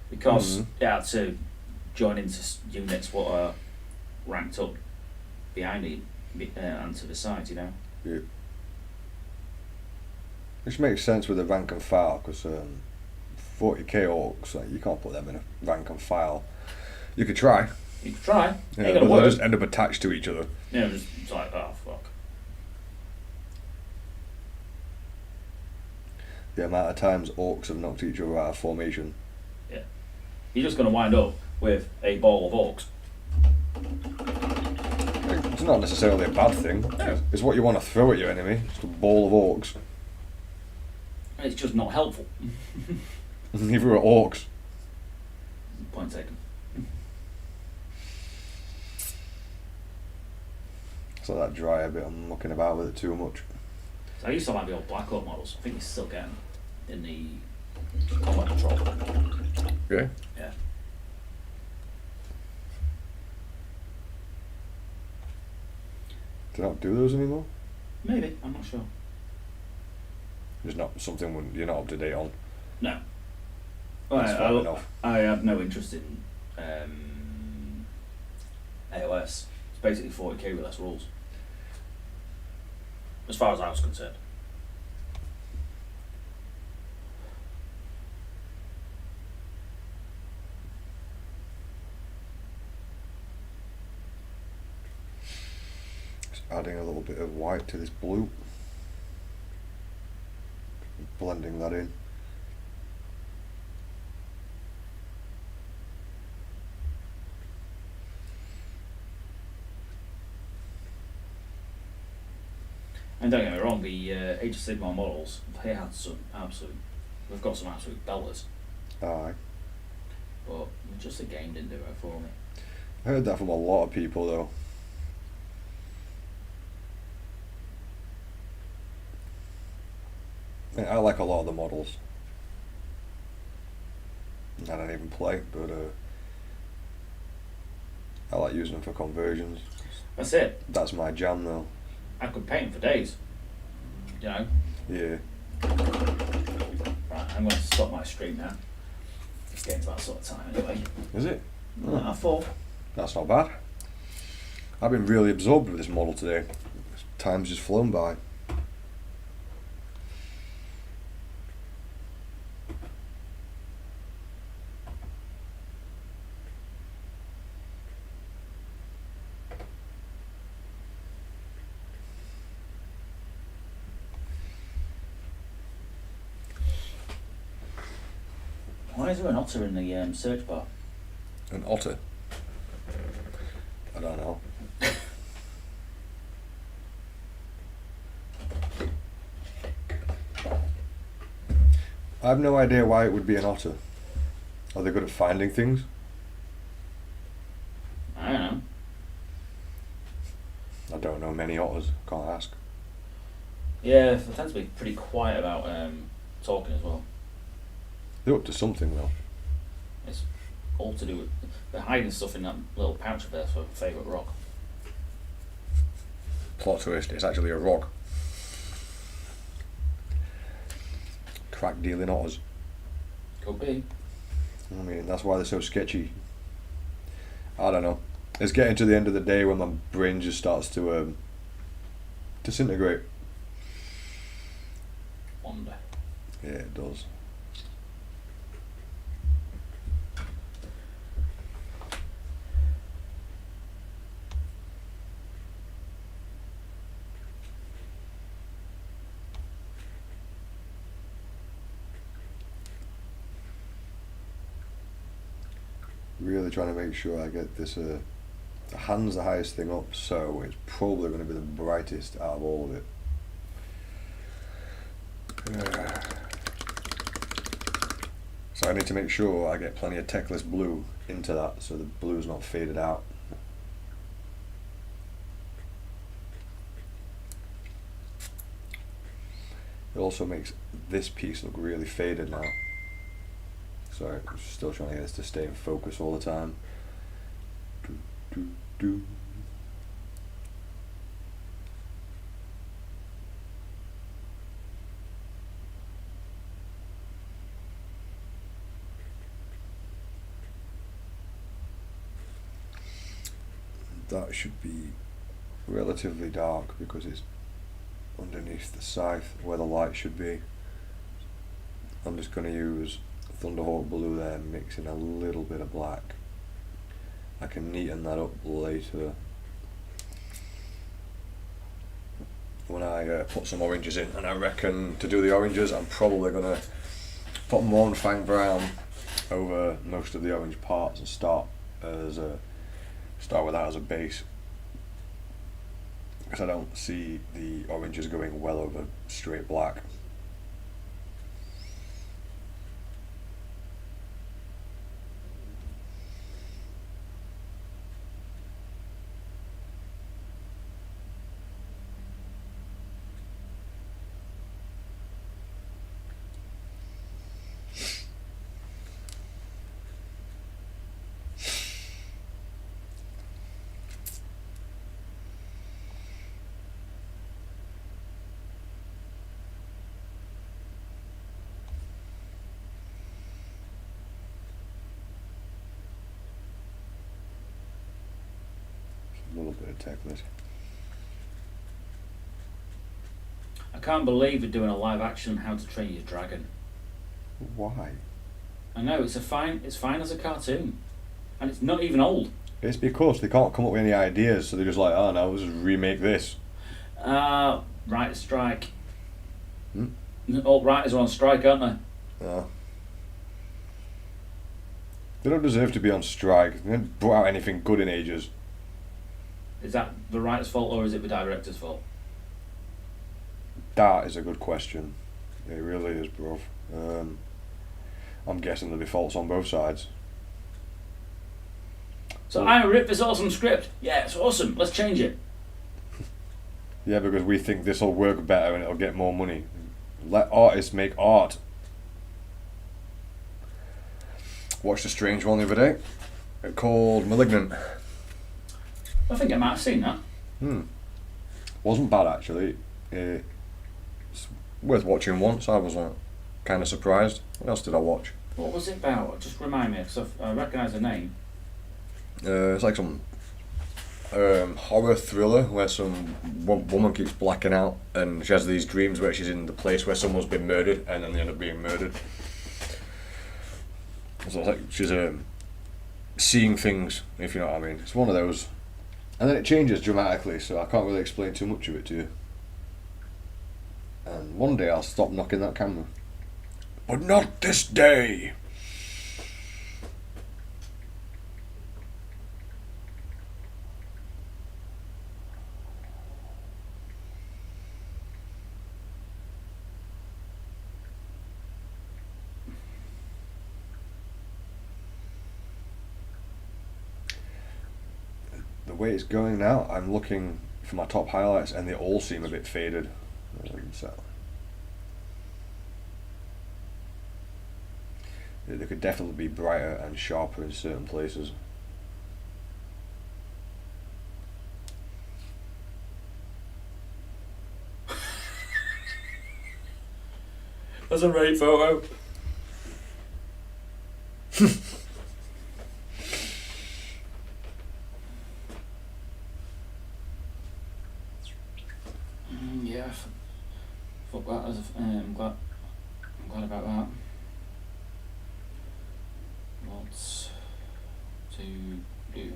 Because it had to join into units what are ranked up behind it and to the side, you know. Yeah. Which makes sense with the rank and file, because 40k orcs, like, you can't put them in a rank and file. You could try. You could try. Yeah, Ain't but gonna they'll work. just end up attached to each other. You know, just it's like, oh fuck. The amount of times orcs have knocked each other out of formation. Yeah. You're just gonna wind up with a ball of orcs. It's not necessarily a bad thing. No. It's what you want to throw at your enemy. Just a ball of orcs. It's just not helpful. Neither are orcs. Point taken. It's like that dry bit. I'm mucking about with it too much. So I used to like the old Black Oak models. I think you still get them in the combat control. Yeah. Yeah. Do they not do those anymore? Maybe, I'm not sure. It's not something you're not up to date on. No. That's fair enough. I have no interest in AOS. It's basically 40k with less rules. As far as I was concerned. Just adding a little bit of white to this blue. Blending that in. And don't get me wrong, the Age of Sigmar models, they've got some absolute bellers, Aye. but just the game didn't do it for me. I heard that from a lot of people though. I like a lot of the models. I don't even play, but I like using them for conversions. That's it. That's my jam though. I could paint for days. You know? Yeah. Right, I'm going to stop my stream now. It's getting to that sort of time anyway. Is it? I thought. That's not bad. I've been really absorbed with this model today. Time's just flown by. Why is there an otter in the search bar? An otter? I don't know. I have no idea why it would be an otter. Are they good at finding things? I don't know. I don't know many otters. Can't ask. Yeah, they tend to be pretty quiet about talking as well. They're up to something though. It's all to do with they're hiding stuff in that little pouch of theirs for favourite rock. Plot twist, it's actually a rock. Crack dealing otters. Could be. I mean, that's why they're so sketchy. I don't know. It's getting to the end of the day when my brain just starts to disintegrate. Wonder. Yeah, it does. Really trying to make sure I get this the hand's the highest thing up, so it's probably going to be the brightest out of all of it. So I need to make sure I get plenty of techless blue into that so the blue's not faded out. It also makes this piece look really faded now. Sorry, I'm still trying to get this to stay in focus all the time. Do, do, do. That should be relatively dark because it's underneath the scythe where the light should be. I'm just going to use Thunderhawk blue there, mixing a little bit of black. I can neaten that up later when I put some oranges in, and I reckon to do the oranges I'm probably going to put Morn Fang Brown over most of the orange parts and start with that as a base, because I don't see the oranges going well over straight black. little bit of tech this. I can't believe we're doing a live action How to Train Your Dragon. Why? I know, it's fine as a cartoon. And it's not even old. It's because they can't come up with any ideas, so they're just like, oh no, let's just remake this. Writer's strike. Hmm? All writers are on strike, aren't they? Yeah. They don't deserve to be on strike. They haven't brought out anything good in ages. Is that the writer's fault or is it the director's fault? That is a good question. It really is, bruv. I'm guessing there'll be faults on both sides. So I ripped this awesome script. Yeah, it's awesome. Let's change it. Yeah, because we think this will work better and it'll get more money. Let artists make art. Watched a strange one the other day called Malignant. I think I might have seen that. Wasn't bad actually. It's worth watching once. I was kind of surprised. What else did I watch? What was it about? Just remind me, because I recognise the name. It's like some horror thriller where some woman keeps blacking out and she has these dreams where she's in the place where someone's been murdered and then they end up being murdered. So it's like she's seeing things, if you know what I mean. It's one of those. And then it changes dramatically, so I can't really explain too much of it to you. And one day I'll stop knocking that camera. But not this day! The way it's going now, I'm looking for my top highlights and they all seem a bit faded. So they could definitely be brighter and sharper in certain places. That's a great photo. Yeah, fuck that. I'm glad about that. Lots to do.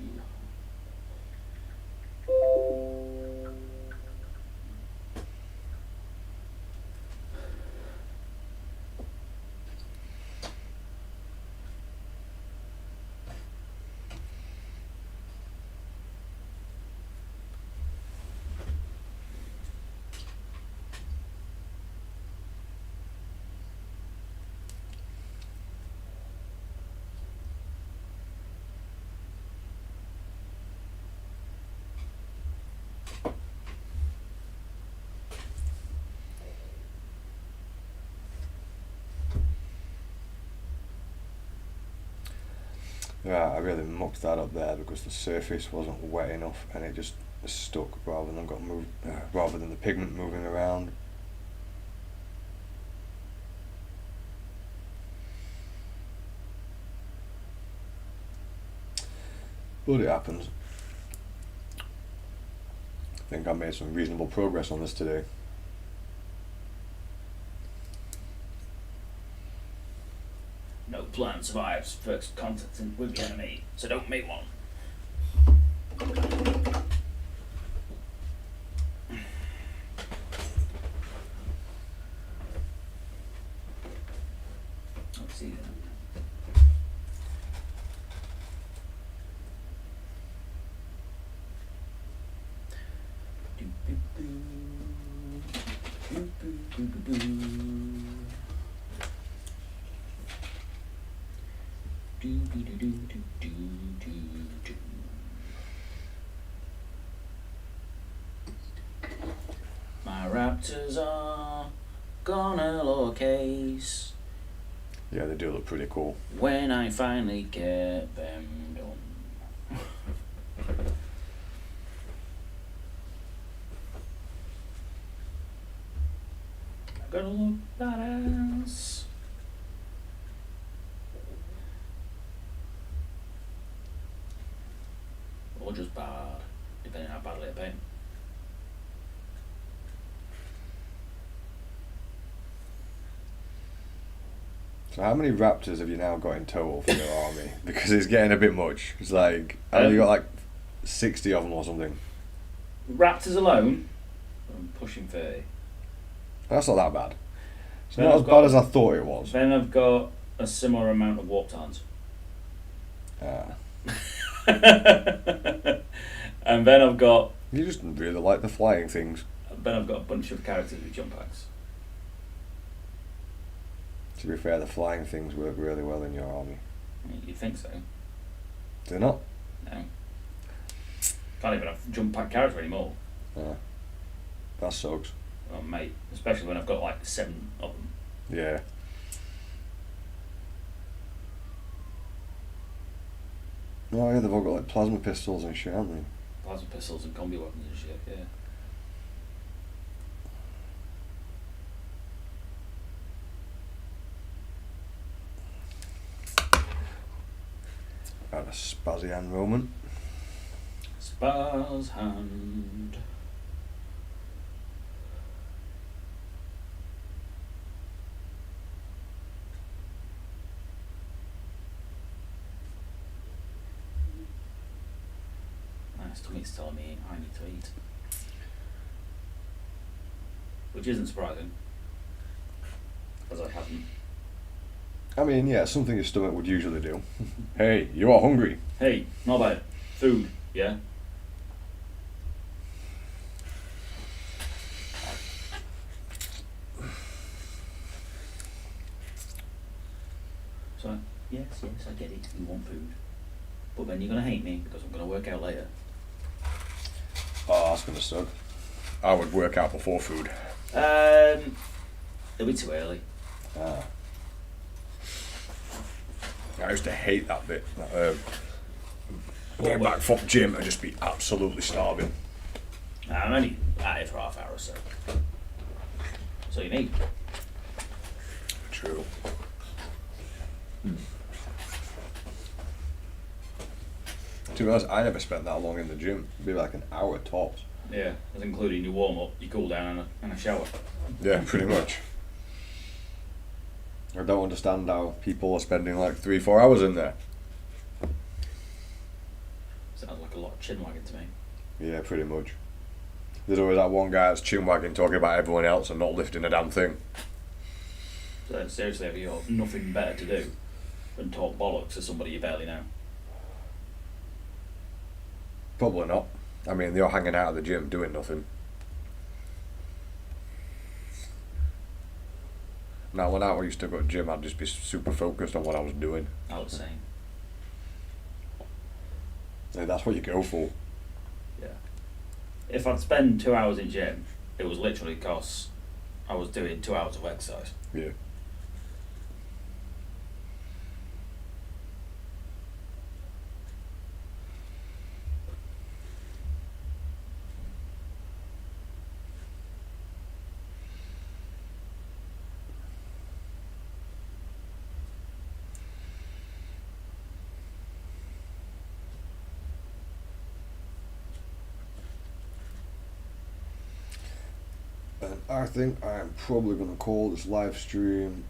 Yeah, I really mucked that up there because the surface wasn't wet enough and it just stuck rather than rather than the pigment moving around. But it happens. I think I made some reasonable progress on this today. No plan survives first contact with the enemy, so don't make one. Let's see that. My raptors are gonna lowercase. Yeah, they do look pretty cool. When I finally get them done. I'm gonna look badass. Or just bad. depending how badly I paint. So how many raptors have you now got in total for your army? Because it's getting a bit much. It's like, I think you got like 60 of them or something. Raptors alone, I'm pushing 30. That's not that bad. It's Then not I've as got- bad as I thought it was. Then I've got a similar amount of warp times. And then I've got You just really like the flying things. a bunch of characters with jump packs. To be fair, the flying things work really well in your army. I mean, you'd think so. They're not. No. Can't even have jump pack character anymore. That sucks. Oh mate, especially when I've got like 7 of them. Yeah. Oh yeah, they've all got like plasma pistols and shit, haven't they? Plasma pistols and combi weapons and shit, yeah. Had a spazzy hand moment. Spaz hand. My stomach's telling me I need to eat. Which isn't surprising, as I haven't. I mean, yeah, something your stomach would usually do. Hey, you are hungry. Hey, not bad. Food, yeah? So, yes, I get it. You want food. But then you're going to hate me because I'm going to work out later. Oh, that's gonna suck. I would work out before food. It'll be too early. I used to hate that bit. Getting back from gym and just be absolutely starving. Nah, I'm only at it for half hour or so. So you need. True. To be honest, I never spent that long in the gym. It'd be like an hour tops. Yeah, that's including your warm up, your cool down, and a shower. Yeah, pretty much. I don't understand how people are spending like 3-4 hours in there. Sounds like a lot of chin wagging to me. Yeah, pretty much. There's always that one guy that's chin wagging talking about everyone else and not lifting a damn thing. So seriously, have you got nothing better to do than talk bollocks to somebody you barely know? Probably not. I mean, they're hanging out at the gym doing nothing. Now, when I used to go to gym, I'd just be super focused on what I was doing. I was saying. Like, that's what you go for. Yeah. If I'd spend 2 hours in gym, it was literally because I was doing 2 hours of exercise. Yeah. And I think I'm probably going to call this live stream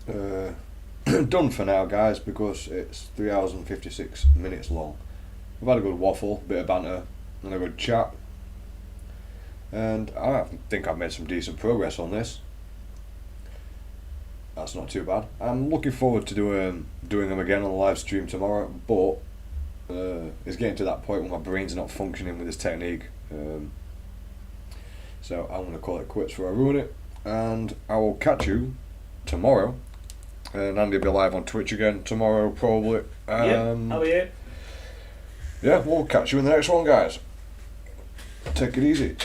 done for now, guys, because it's 3 hours and 56 minutes long. We've had a good waffle, bit of banter, and a good chat. And I think I've made some decent progress on this. That's not too bad. I'm looking forward to doing them again on the live stream tomorrow, but it's getting to that point where my brain's not functioning with this technique. So I'm going to call it quits before I ruin it, and I will catch you tomorrow. And Andy will be live on Twitch again tomorrow, probably. I'll be here. Yeah, we'll catch you in the next one, guys. Take it easy.